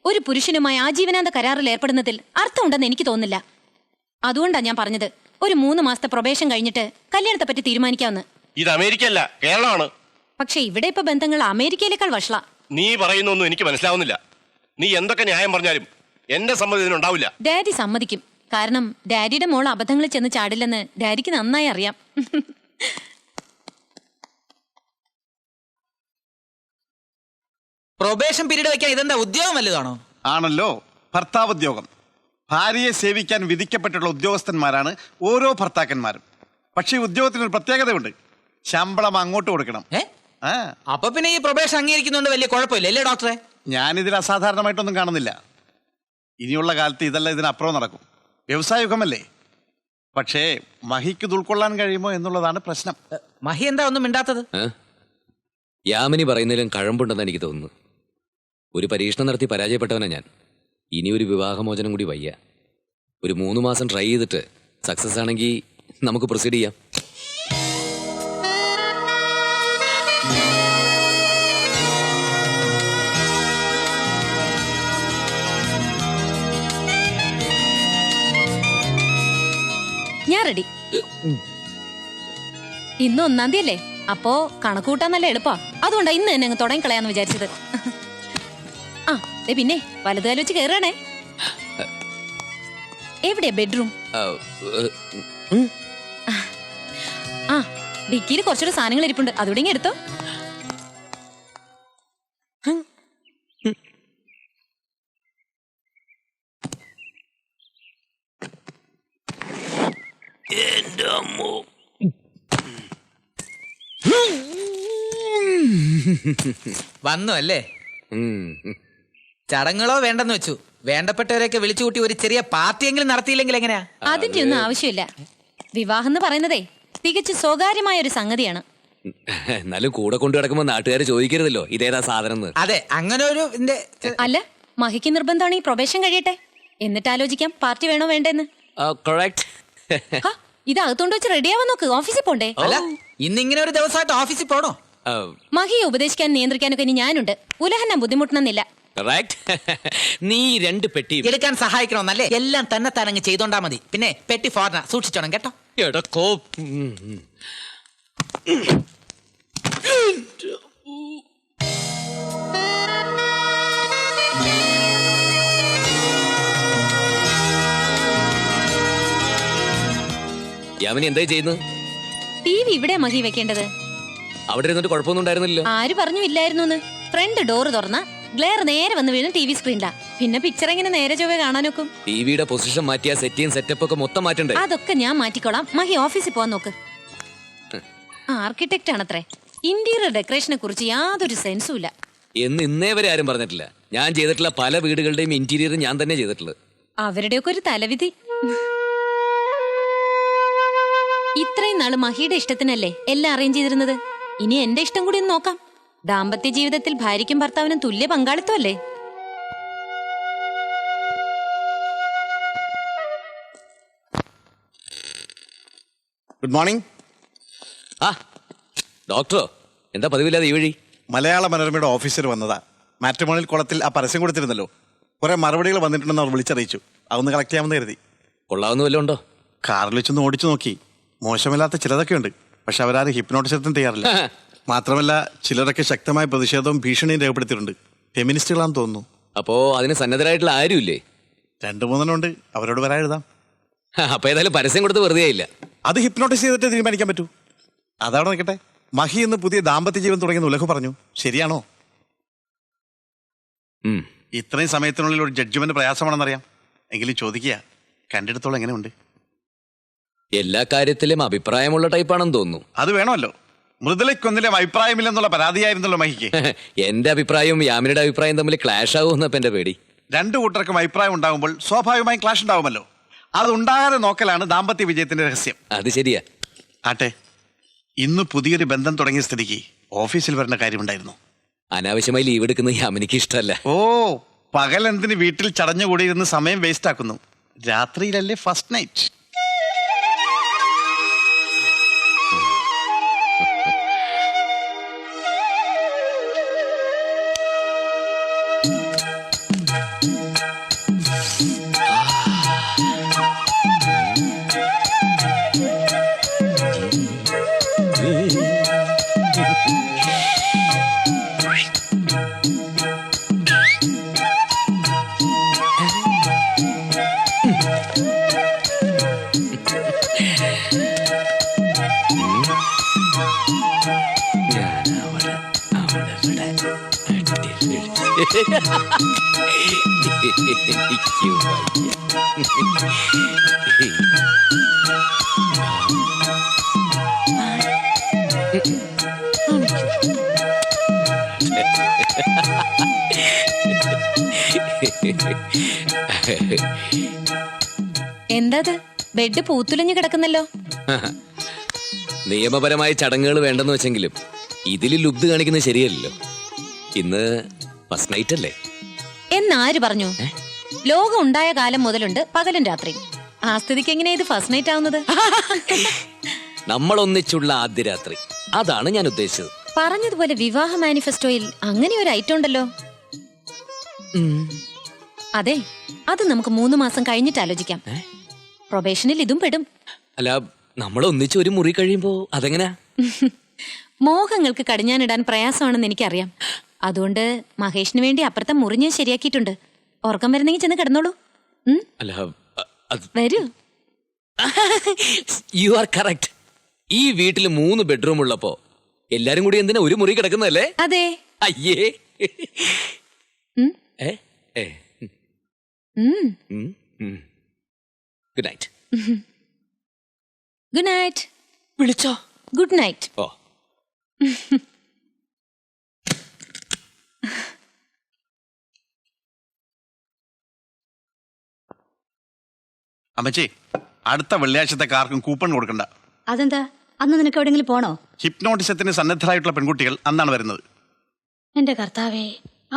ഒരു പുരുഷനുമായി ആജീവനാന്ത കരാറിൽ ഏർപ്പെടുന്നതിൽ അർത്ഥമുണ്ടെന്ന് എനിക്ക് തോന്നുന്നില്ല. അതുകൊണ്ടാ ഞാൻ പറഞ്ഞത് ഒരു 3 മാസത്തെ പ്രൊബേഷൻ കഴിഞ്ഞിട്ട് കല്യാണത്തെ പറ്റി തീരുമാനിക്കാമെന്ന്. ഇത് അമേരിക്കയല്ല, കേരളമാണ്. പക്ഷെ ഇവിടെ ഇപ്പൊ ബന്ധങ്ങൾ അമേരിക്കയിലേക്കാൾ വഷള. നീ പറയുന്നൊന്നും എനിക്ക് മനസ്സിലാവുന്നില്ല. നീ എന്തൊക്കെ ന്യായം പറഞ്ഞാലും എന്റെ സമ്മതി ഇതിനുണ്ടാവില്ല. ഡാഡി സമ്മതിക്കും. കാരണം ഡാഡിയുടെ മോൾ അബദ്ധങ്ങളിൽ ചെന്ന് ചാടില്ലെന്ന് ഡാഡിക്ക് നന്നായി അറിയാം. പ്രൊബേഷൻ പീരീഡ് വെക്കാൻ ഇതെന്താ ഉദ്യോഗം വല്ലതാണോ? ആണല്ലോ, ഭർത്താവുദ്യോഗം. ഭാര്യയെ സേവിക്കാൻ വിധിക്കപ്പെട്ടുള്ള ഉദ്യോഗസ്ഥന്മാരാണ് ഓരോ ഭർത്താക്കന്മാരും. പക്ഷേ ഉദ്യോഗത്തിനൊരു പ്രത്യേകതയുണ്ട്. ശമ്പളം അങ്ങോട്ട് കൊടുക്കണം. അപ്പൊ പിന്നെ ഈ പ്രൊബേഷൻ അംഗീകരിക്കുന്നതുകൊണ്ട് വലിയ കുഴപ്പമില്ല അല്ലേ ഡോക്ടറെ? ഞാനിതിൽ അസാധാരണമായിട്ടൊന്നും കാണുന്നില്ല. ഇനിയുള്ള കാലത്ത് ഇതെല്ലാം ഇതിനപ്പുറം നടക്കും. വ്യവസായ യുഗമല്ലേ. പക്ഷേ മഹിക്ക് ഇത് ഉൾക്കൊള്ളാൻ കഴിയുമോ എന്നുള്ളതാണ് പ്രശ്നം. മഹി എന്താ ഒന്നും മിണ്ടാത്തത്? യാമിനി പറയുന്നതിലും കഴമ്പുണ്ടെന്ന് എനിക്ക് തോന്നുന്നു. ഒരു പരീക്ഷണം നടത്തി പരാജയപ്പെട്ടവനാ ഞാൻ. ഇനി ഒരു വിവാഹമോചനം കൂടി വയ്യ. ഒരു 3 മാസം ട്രൈ ചെയ്തിട്ട് സക്സസ് ആണെങ്കിൽ നമുക്ക് പ്രൊസീഡ് ചെയ്യാം. ഞാൻ റെഡി. ഇന്ന് 1-ാം തീയതി അല്ലേ? അപ്പോ കണക്ക് കൂട്ടാൻ നല്ല എളുപ്പാ. അതുകൊണ്ടാ ഇന്ന് തന്നെ അങ്ങ് തുടങ്ങി കളയാന്ന് വിചാരിച്ചത്. ആ പിന്നെ വലതുകാലം വെച്ച് കയറണേ. എവിടെയാ ബെഡ്റൂം? ആ ഡിക്കിയിൽ കുറച്ചുകൂടെ സാധനങ്ങൾ ഇരിപ്പുണ്ട്. അതുകൂടെ ഇങ്ങ് എടുത്തോ. വന്നു അല്ലേ? ചടങ്ങുകളോ വേണ്ടെന്ന് വെച്ചു. വേണ്ടപ്പെട്ടവരെയൊക്കെ വിളിച്ചു കൂട്ടി ഒരു ചെറിയ പാർട്ടിയെങ്കിലും നടത്തിയില്ലെങ്കിൽ എങ്ങനെയാ? അതിന്റെ ഒന്നും ആവശ്യമില്ല. വിവാഹം എന്ന് പറയുന്നതേ തികച്ചും സ്വകാര്യമായ ഒരു സംഗതിയാണ്. എന്നാലും കൂടെ കൊണ്ടു കിടക്കുമ്പോ നാട്ടുകാർ ചോദിക്കരുതല്ലോ ഇതേതാ സാധനം. അതെ, അങ്ങനെ ഒരു അല്ല, മഹിക്ക് നിർബന്ധമാണ് ഈ പ്രൊബേഷൻ കഴിയട്ടെ, എന്നിട്ട് ആലോചിക്കാം പാർട്ടി വേണോ വേണ്ടെന്ന്. ഇത് അകത്തോണ്ട് വെച്ച് റെഡിയാവാൻ നോക്ക്. ഓഫീസിൽ പോണ്ടേ? അല്ല, ഇന്നിങ്ങനെ ഒരു ദിവസമായിട്ട് ഓഫീസിൽ പോണോ? മഹിയെ ഉപദേശിക്കാൻ നിയന്ത്രിക്കാനൊക്കെ ഇനി ഞാനുണ്ട്. ഉലഹന്ന ബുദ്ധിമുട്ടണമെന്നില്ല. നീ 2 പെട്ടി എടുക്കാൻ സഹായിക്കണമെന്നല്ലേ? എല്ലാം തന്നെ താനങ്ങ് ചെയ്തോണ്ടാ മതി. പിന്നെ പെട്ടി ഫോറിന സൂക്ഷിച്ചോണം കേട്ടോ. എടക്കോ യാമിനി എന്തായി ചെയ്യുന്നു? TV ഇവിടെ മഹി വെക്കേണ്ടത്. അവിടെ ഇരുന്നിട്ട് കുഴപ്പമൊന്നും ഉണ്ടായിരുന്നില്ലല്ലോ. ആര് പറഞ്ഞു ഇല്ലായിരുന്നു? ഫ്രണ്ട് ഡോർ തുറന്ന ഗ്ലെയർ നേരെ വന്ന് വീഴും TV സ്ക്രീനിലാ. പിന്നെ പിക്ചർ എങ്ങനെ നേരെ ചൊവ്വേ കാണാനൊക്കും? ടിവിയുടെ പൊസിഷൻ മാറ്റിയ സെറ്റിയും സെറ്റപ്പ് ഒക്കെ മൊത്തം മാറ്റണ്ടേ? അതൊക്കെ ഞാൻ മാറ്റിക്കോളാം. മഹി ഓഫീസിൽ പോവാൻ നോക്ക്. ആർക്കിടെക്റ്റ് ആണത്രേ. ഇന്റീരിയർ ഡെക്കറേഷനെ കുറിച്ച് യാതൊരു സെൻസും ഇല്ല എന്ന് ഇന്നേ വരെ ആരും പറഞ്ഞിട്ടില്ല. ഞാൻ ചെയ്തിട്ടുള്ള പല വീടുകളുടെയും ഇന്റീരിയർ ഞാൻ തന്നെ ചെയ്തിട്ടുള്ളത്. അവരുടെയൊക്കെ ഒരു തലവിധി. ഇത്രയും നാള് മഹിയുടെ ഇഷ്ടത്തിനല്ലേ എല്ലാം അറേഞ്ച് ചെയ്തിരുന്നത്. ഇനി എന്റെ ഇഷ്ടം കൂടി ഒന്ന് നോക്കാം. ദാമ്പത്യ ജീവിതത്തിൽ ഭാര്യയ്ക്കും ഭർത്താവിനും തുല്യ പങ്കാളിത്തമല്ലേ? Good morning. ഡോക്ടറോ? എന്താ പതിവില്ലാതെ ഈ വഴി? മലയാള മനോരമയുടെ ഓഫീസർ വന്നതാ. മാട്രിമോണിയൽ കുളത്തിൽ ആ പരസ്യം കൊടുത്തിരുന്നല്ലോ. കുറെ മറുപടികൾ വന്നിട്ടുണ്ടെന്ന് അവർ വിളിച്ചറിയിച്ചു. അതൊന്ന് കളക്ട് ചെയ്യാമെന്ന് കരുതി. കൊള്ളാവുന്ന വല്ലതും ഉണ്ടോ? കാറിൽ വെച്ചൊന്ന് ഓടിച്ചു നോക്കി. മോശമില്ലാത്ത ചിലതൊക്കെ ഉണ്ട്. പക്ഷെ അവരാരും ഹിപ്നോട്ടിസത്തിന് തയ്യാറില്ല. മാത്രമല്ല ചിലരൊക്കെ ശക്തമായ പ്രതിഷേധവും ഭീഷണിയും രേഖപ്പെടുത്തിയിട്ടുണ്ട്. ഫെമിനിസ്റ്റുകളാന്ന് തോന്നുന്നു. അപ്പോ അതിന് സന്നദ്ധരായിട്ടുള്ള ആരുമില്ലേ? 2-3 ഉണ്ട്. അവരോട് വരാൻ എഴുതാം. അപ്പൊ ഏതായാലും പരസ്യം കൊടുത്ത് വെറുതെ ആയില്ല. അത് ഹിപ്നോട്ടിസ് ചെയ്തിട്ട് തീരുമാനിക്കാൻ പറ്റൂ. അതവിടെ നിൽക്കട്ടെ. മഹി എന്ന് പുതിയ ദാമ്പത്യ ജീവൻ തുടങ്ങിയ ഉലഹു പറഞ്ഞു. ശരിയാണോ? ഇത്രയും സമയത്തിനുള്ളിൽ ഒരു ജഡ്ജ്മെന്റ് പ്രയാസമാണെന്നറിയാം. എങ്കിലും ചോദിക്കുക, കണ്ടിടത്തോളം എങ്ങനെയുണ്ട്? എല്ലാ കാര്യത്തിലും അഭിപ്രായമുള്ള ടൈപ്പാണെന്ന് തോന്നുന്നു. അത് വേണമല്ലോ. മൃദുലയ്ക്കൊന്നിലും അഭിപ്രായമില്ലെന്നുള്ള പരാതിയായിരുന്നല്ലോ മഹിക്ക്. എന്റെ അഭിപ്രായവും യാമിനിയുടെ അഭിപ്രായം തമ്മിൽ ക്ലാഷ് ആവുമെന്നപ്പ എന്റെ പേടി. രണ്ടു കൂട്ടർക്കും അഭിപ്രായം ഉണ്ടാകുമ്പോൾ സ്വാഭാവികമായും ക്ലാഷ് ഉണ്ടാവുമല്ലോ. അത് ഉണ്ടാകാതെ നോക്കലാണ് ദാമ്പത്യ വിജയത്തിന്റെ രഹസ്യം. അത് ശരിയാ. ആട്ടെ, ഇന്ന് പുതിയൊരു ബന്ധം തുടങ്ങിയ സ്ഥിതിക്ക് ഓഫീസിൽ വരേണ്ട കാര്യമുണ്ടായിരുന്നു. അനാവശ്യമായി ലീവ് എടുക്കുന്നത് യാമിനിക്ക് ഇഷ്ടമല്ല. ഓ, പകൽ എന്തിന് വീട്ടിൽ ചടഞ്ഞുകൂടിയിരുന്ന് സമയം വേസ്റ്റ് ആക്കുന്നു? രാത്രിയിലല്ലേ ഫസ്റ്റ് നൈറ്റ്. എന്താ ബെഡ് പൂത്തുലഞ്ഞു കിടക്കുന്നല്ലോ. നിയമപരമായ ചടങ്ങുകൾ വേണ്ടെന്ന് വെച്ചെങ്കിലും ഇതിൽ ലുബ്ധ കാണിക്കുന്നത് ശരിയല്ലല്ലോ. ഇന്ന് ഫസ്റ്റ് നൈറ്റ് അല്ലേ? എന്നാര് പറഞ്ഞു? ലോകം ഉണ്ടായ കാലം മുതലുണ്ട് പകലും രാത്രി. ആ സ്ഥിതിക്ക് എങ്ങനെയാ ഇത് ഫസ്റ്റ് നൈറ്റ് ആവുന്നത്? നമ്മൾ ഒന്നിച്ചുള്ള ആദ്യ രാത്രി, അതാണ് ഞാൻ ഉദ്ദേശിച്ചത്. പറഞ്ഞതുപോലെ വിവാഹ മാനിഫെസ്റ്റോയിൽ അങ്ങനെ ഒരു ഐറ്റം ഉണ്ടല്ലോ. അതെ, അത് നമുക്ക് 3 മാസം കഴിഞ്ഞിട്ട് ആലോചിക്കാം. പ്രൊബേഷനിൽ ഇതും പെടും. അല്ല, നമ്മൾ ഒന്നിച്ച് ഒരു മുറി കഴിയുമ്പോ അതെങ്ങനെയാ? മോഹങ്ങൾക്ക് കടിഞ്ഞാനിടാൻ പ്രയാസമാണെന്ന് എനിക്കറിയാം. അതുകൊണ്ട് മഹേഷിന് വേണ്ടി അപ്പുറത്തെ മുറി ഞാൻ ശരിയാക്കിയിട്ടുണ്ട്. ഉറക്കം വരുന്നെങ്കിൽ ചെന്ന് കിടന്നോളൂ. അല്ല, വരൂ. You are correct. ഈ വീട്ടിൽ 3 ബെഡ്റൂം ഉള്ളപ്പോ എല്ലാരും കൂടി എന്തിനാ ഒരു മുറി കിടക്കുന്നല്ലേ? അതെ. അയ്യേ. Good night. Good night. വിളിച്ചോ? Good night. ഓ, അമ്മച്ചി, അടുത്ത വെള്ളിയാഴ്ചത്തെ കാർക്കും കൂപ്പൺ കൊടുക്കണ്ട. അതെന്താ? അന്ന് നിനക്ക് എവിടെങ്കിലും പോണോ? ഹിപ്നോട്ടിസത്തിന് സന്നദ്ധരായിട്ടുള്ള പെൺകുട്ടികൾ അന്നാണ് വരുന്നത്. എന്റെ കർത്താവേ,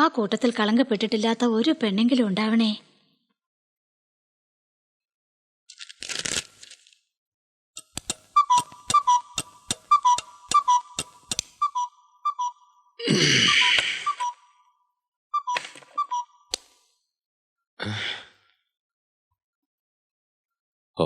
ആ കൂട്ടത്തിൽ കളങ്കപ്പെട്ടിട്ടില്ലാത്ത ഒരു പെണ്ണെങ്കിലും ഉണ്ടാവണേ. ഓ,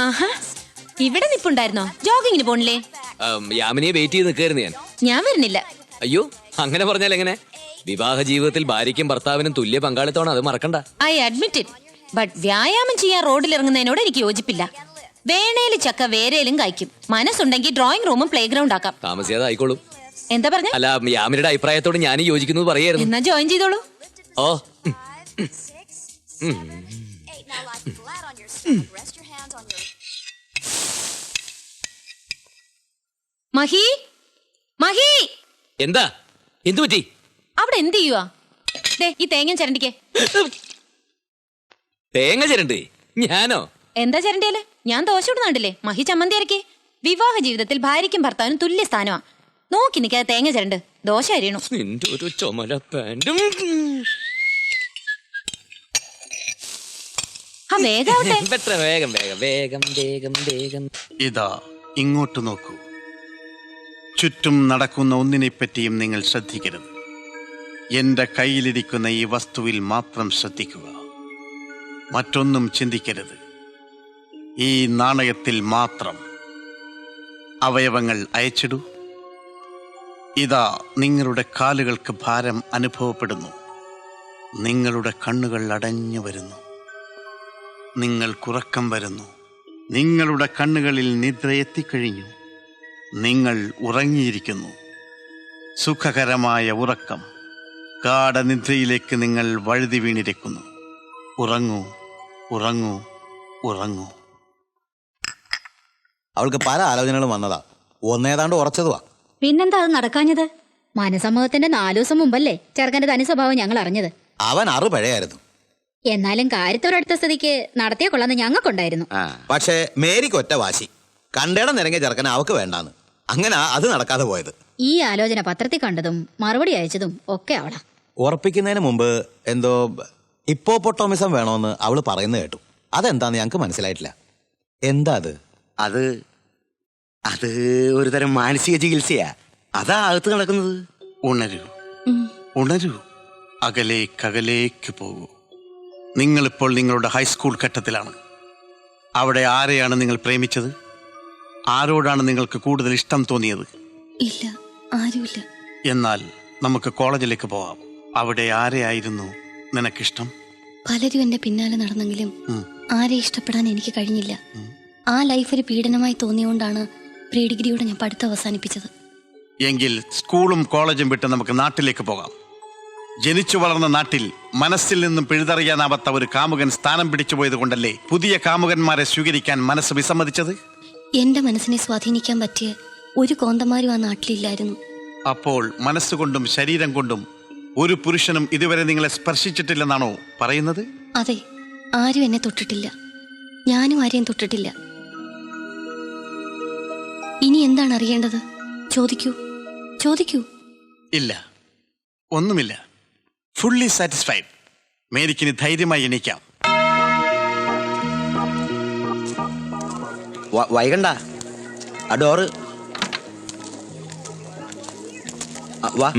ആഹാ, ഇവിടെ നിപ്പുണ്ടായിരുന്നോ? ജോഗിങ്ങിന് പോണില്ലേ? യാമിനിയെ വെയിറ്റ് ചെയ്ത് നിൽക്കായിരുന്നു ഞാൻ. ഞാൻ വരുന്നില്ല. അയ്യോ, അങ്ങനെ പറഞ്ഞാൽ എങ്ങനെ? വിവാഹ ജീവിതത്തിൽ ഭാര്യയ്ക്കും ഭർത്താവിനും തുല്യ പങ്കാളിത്തമാണ്, അത് മറക്കണ്ട. I admit it. ബട്ട് വ്യായാമം ചെയ്യാൻ റോഡിൽ ഇറങ്ങുന്നതിനോട് എനിക്ക് യോജിപ്പില്ല. വേണേല് ചക്ക വേരയിലും കായ്ക്കും. മനസ്സുണ്ടെങ്കിൽ ഡ്രോയിങ് റൂമും പ്ലേ ഗ്രൗണ്ട് ആക്കാം. താമസിയാതെ ആയിക്കോളും. എന്താ പറഞ്ഞ? അല്ല, യാമിനിയുടെ അഭിപ്രായത്തോട് ഞാൻ യോജിക്കുന്നത് പറയായിരുന്നു. എന്നാ ജോയിൻ ചെയ്തോളൂ. ഓ, മഹി, മഹി, എന്താ? എന്തു പറ്റി? അവിടെ എന്ത് ചെയ്യുവാ? ഈ തേങ്ങ ചരണ്ടിക്കേ. തേങ്ങ ചിരണ്ട്? ഞാനോ? എന്താ ചരണ്ടിയല്ലേ? ഞാൻ ദോശ ഇടുന്നുണ്ടല്ലേ? മഹി ചമ്മന്തി അരക്കേ. വിവാഹ ജീവിതത്തിൽ ഭാര്യയ്ക്കും ഭർത്താവിനും തുല്യ സ്ഥാനമാ. നോക്കി നിൽക്കാതെ തേങ്ങ ചരണ്ട്. ദോശ അരിയണു. നിന്റെ ഒരു ചുമല പാൻറ്റും. വേഗം വേഗം. ഇതാ, ഇങ്ങോട്ട് നോക്കൂ. ചുറ്റും നടക്കുന്ന ഒന്നിനെ പറ്റിയും നിങ്ങൾ ശ്രദ്ധിക്കരുത്. എന്റെ കയ്യിലിരിക്കുന്ന ഈ വസ്തുവിൽ മാത്രം ശ്രദ്ധിക്കുക. മറ്റൊന്നും ചിന്തിക്കരുത്. ഈ നാണയത്തിൽ മാത്രം. അവയവങ്ങൾ അയച്ചിടൂ. ഇതാ നിങ്ങളുടെ കാലുകൾക്ക് ഭാരം അനുഭവപ്പെടുന്നു. നിങ്ങളുടെ കണ്ണുകൾ അടഞ്ഞു വരുന്നു. നിങ്ങൾക്കുറക്കം വരുന്നു. നിങ്ങളുടെ കണ്ണുകളിൽ നിദ്ര എത്തിക്കഴിഞ്ഞു. നിങ്ങൾ ഉറങ്ങിയിരിക്കുന്നു. സുഖകരമായ ഉറക്കം. ഗാഢനിദ്രയിലേക്ക് നിങ്ങൾ വഴുതി വീണിരിക്കുന്നു. ഉറങ്ങൂ, ഉറങ്ങൂ, ഉറങ്ങൂ. അവൾക്ക് പല ആലോചനകളും വന്നതാ. ഒന്നേതാണ്ട് ഉറച്ചതുവാ. പിന്നെന്താ അത് നടക്കാഞ്ഞത്? മനസമ്മതത്തിന്റെ 4 ദിവസം മുമ്പല്ലേ ചെറുക്കന്റെ തനി സ്വഭാവം ഞങ്ങൾ അറിഞ്ഞത്. അവൻ പഴയായിരുന്നു. എന്നാലും കാര്യത്തോടടുത്ത സ്ഥിതിക്ക് നടത്തിയ കൊള്ളാന്ന് ഞങ്ങൾക്കുണ്ടായിരുന്നു. പക്ഷേ മേരിക്ക് ഒറ്റ വാശി. കണ്ടേടം നിരങ്ങിയ ചെറുക്കൻ അവക്ക് വേണ്ടാന്ന്. അങ്ങനെ അത് നടക്കാതെ പോയത്. ഈ ആലോചന പത്രത്തിൽ കണ്ടതും മറുപടി അയച്ചതും ഒക്കെ അവളാ. ഉറപ്പിക്കുന്നതിന് മുമ്പ് എന്തോ ഹിപ്പോപ്പൊട്ടോമിസം വേണോന്ന് അവള് പറയുന്നത് കേട്ടു. അതെന്താന്ന് ഞങ്ങക്ക് മനസ്സിലായിട്ടില്ല. എന്താ അത്? അത് ഒരു തരം മാനസിക ചികിത്സയാ. അതാ അകത്ത് നടക്കുന്നത്. ഉണരൂ, ഉണരൂ. അകലേക്ക് പോകൂ. നിങ്ങളിപ്പോൾ നിങ്ങളുടെ ഹൈസ്കൂൾ ഘട്ടത്തിലാണ്. അവിടെ ആരെയാണ് നിങ്ങൾ പ്രേമിച്ചത്? ആരോടാണ് നിങ്ങൾക്ക് കൂടുതൽ ഇഷ്ടം തോന്നിയത്? ഇല്ല, ആരുമില്ല. എന്നാൽ നമുക്ക് കോളേജിലേക്ക് പോവാം. അവിടെ ആരെയായിരുന്നു നിനക്കിഷ്ടം? പലരും എന്റെ പിന്നാലെ നടന്നെങ്കിലും ആരെ ഇഷ്ടപ്പെടാൻ എനിക്ക് കഴിഞ്ഞില്ല. ആ ലൈഫ് ഒരു പീഡനമായി തോന്നിയോണ്ടാണ് പ്രീ ഡിഗ്രിയോടെ ഞാൻ പഠിത്തം അവസാനിപ്പിച്ചത്. എങ്കിൽ സ്കൂളും കോളേജും വിട്ട് നമുക്ക് നാട്ടിലേക്ക് പോകാം. ജനിച്ചു വളർന്ന നാട്ടിൽ മനസ്സിൽ നിന്നും പിഴുതറിയാനാവാത്ത ഒരു കാമുകൻ സ്ഥാനം പിടിച്ചു പോയത് കൊണ്ടല്ലേ പുതിയ കാമുകന്മാരെ സ്വീകരിക്കാൻ മനസ്സ് വിസമ്മതിച്ചത്? എന്റെ മനസ്സിനെ സ്വാധീനിക്കാൻ പറ്റിയ ഒരു കോന്തമാരും ആ നാട്ടിലില്ലായിരുന്നു. അപ്പോൾ മനസ്സുകൊണ്ടും ശരീരം കൊണ്ടും ഒരു പുരുഷനും ഇതുവരെ നിങ്ങളെ സ്പർശിച്ചിട്ടില്ലെന്നാണോ പറയുന്നത്? അതെ, ആരും എന്നെ തൊട്ടിട്ടില്ല. ഞാനും ആരെയും തൊട്ടിട്ടില്ല. ഇനി എന്താണ് അറിയേണ്ടത്? ചോദിക്കൂ. ഇല്ല, ഒന്നുമില്ല. Fully satisfied. മേരിക്കിനി ധൈര്യമായി എണീക്കാം. വൈകണ്ട. ആ ഡോറ് വാ.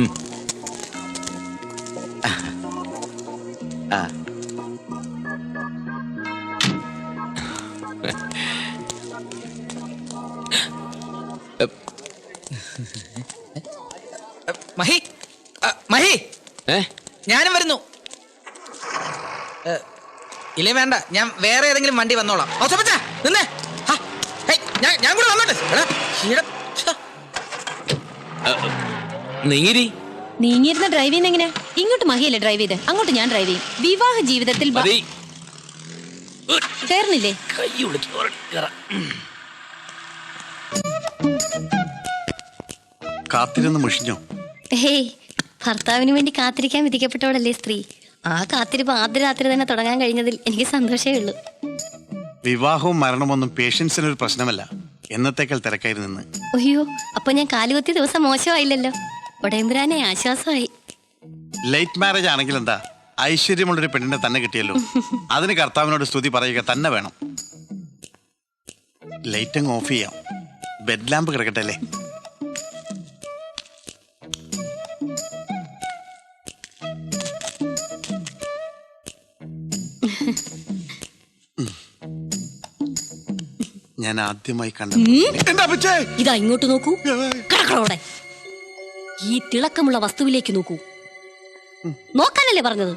മഹി, മഹി, ഞാനും വരുന്നു. ഇല്ലേ വേണ്ട, ഞാൻ വേറെ ഏതെങ്കിലും വണ്ടി വന്നോളാം. നിന്നേ, ഞാൻ കൂടെ വന്നോട്ടെ. നീങ്ങിയിരുന്ന ഡ്രൈവ് ചെയ്യുന്ന എങ്ങനെ? ഇങ്ങോട്ട് മഹിയല്ലേ ഡ്രൈവ് ചെയ്ത്, അങ്ങോട്ട് ഞാൻ ഡ്രൈവ് ചെയ്യും. വിവാഹ ജീവിതത്തിൽ കയറുന്നില്ലേ? കാത്തിരുന്ന് മുഷിഞ്ഞോ? ഹേയ്, ഭർത്താവിന് വേണ്ടി കാത്തിരിക്കാൻ വിധിക്കപ്പെട്ടവളല്ലേ സ്ത്രീ. ആ കാത്തിരിപ്പ് ആദ്യ രാത്രി തന്നെ തുടങ്ങാൻ കഴിഞ്ഞതിൽ എനിക്ക് സന്തോഷമേ ഉള്ളൂ. വിവാഹവും മരണമൊന്നും പേഷ്യൻസിനൊരു പ്രശ്നമല്ല. എന്നത്തേക്കാൾ തിരക്കായിരുന്നു. അയ്യോ, അപ്പൊ ഞാൻ കാലുകുത്തിയ ദിവസം മോശമായില്ലല്ലോ. ഉടയമ്പുരാനെ ആശ്വാസമായി. ലൈറ്റ് മാരേജ് ആണെങ്കിൽ എന്താ, ഐശ്വര്യമുള്ളൊരു പെണ്ണിനെ തന്നെ കിട്ടിയല്ലോ. അതിന് കർത്താവിനോട് സ്തുതി പറയുക തന്നെ വേണം. ലൈറ്റ് അങ്ങ് ഓഫ് ചെയ്യാം. ബെഡ് ലാമ്പ് കിടക്കട്ടെ അല്ലേ? ഞാൻ ആദ്യമായി ഇതാ ഇങ്ങോട്ട് നോക്കൂ. കിടക്കണോടെ ഈ തിളക്കമുള്ള വസ്തുവിലേക്ക് നോക്കൂ. നോക്കാനല്ലേ പറഞ്ഞത്?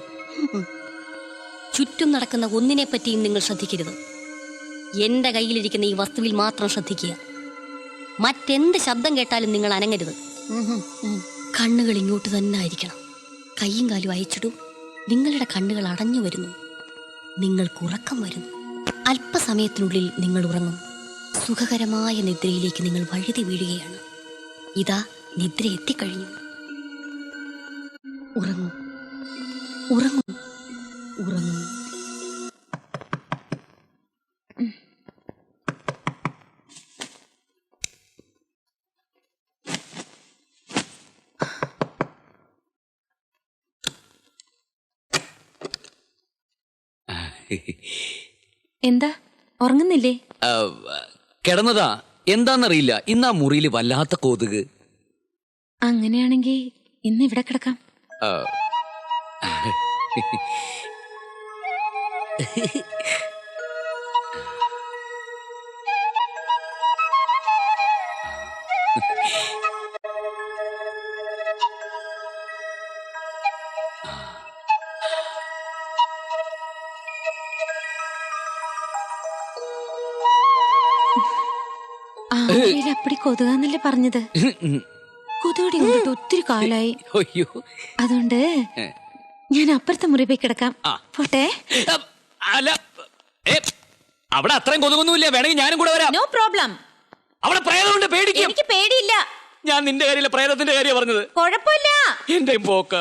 ചുറ്റും നടക്കുന്ന ഒന്നിനെ പറ്റിയും നിങ്ങൾ ശ്രദ്ധിക്കരുത്. എന്റെ കയ്യിലിരിക്കുന്ന ഈ വസ്തുവിൽ മാത്രം ശ്രദ്ധിക്കുക. മറ്റെന്ത് ശബ്ദം കേട്ടാലും നിങ്ങൾ അനങ്ങരുത്. കണ്ണുകൾ ഇങ്ങോട്ട് തന്നെ ആയിരിക്കണം. കൈയും കാലും അയച്ചിടൂ. നിങ്ങളുടെ കണ്ണുകൾ അടഞ്ഞു വരുന്നു. നിങ്ങൾക്ക് ഉറക്കം വരുന്നു. അല്പസമയത്തിനുള്ളിൽ നിങ്ങൾ ഉറങ്ങും. സുഖകരമായ നിദ്രയിലേക്ക് നിങ്ങൾ വഴുതി വീഴുകയാണ്. ഇതാ നിദ്ര എത്തിക്കഴിഞ്ഞു. ഉറങ്ങൂ, ഉറങ്ങൂ, ഉറങ്ങൂ. എന്താ, ഉറങ്ങുന്നില്ലേ? കിടന്നതാ. എന്താന്നറിയില്ല, ഇന്നാ മുറിയിൽ വല്ലാത്ത കൊതുക്. അങ്ങനെയാണെങ്കിൽ ഇന്ന് ഇവിടെ കിടക്കാം. അപ്പടി കൊതുകാന്നല്ലേ പറഞ്ഞത്? കൊതുകടി കൊണ്ടിട്ട് ഒത്തിരി കാലായി. അയ്യോ, അതുകൊണ്ട് ഞാൻ അപ്പുറത്തെ മുറി പോയി കിടക്കാം. പോട്ടെ. അല്ല, അവിടെ അത്രയും കൊതുകൊന്നുമില്ല, വേണമെങ്കിൽ ഞാനും കൂടെ വരാം. No problem. അവിടെ പ്രേതമുണ്ട്, പേടിക്കും. എനിക്ക് പേടിയില്ല. ഞാൻ നിന്റെ കാര്യമില്ല, പ്രേതത്തിന്റെ കാര്യം പറഞ്ഞത്. കുഴപ്പമില്ല. എന്റെ പോക്ക.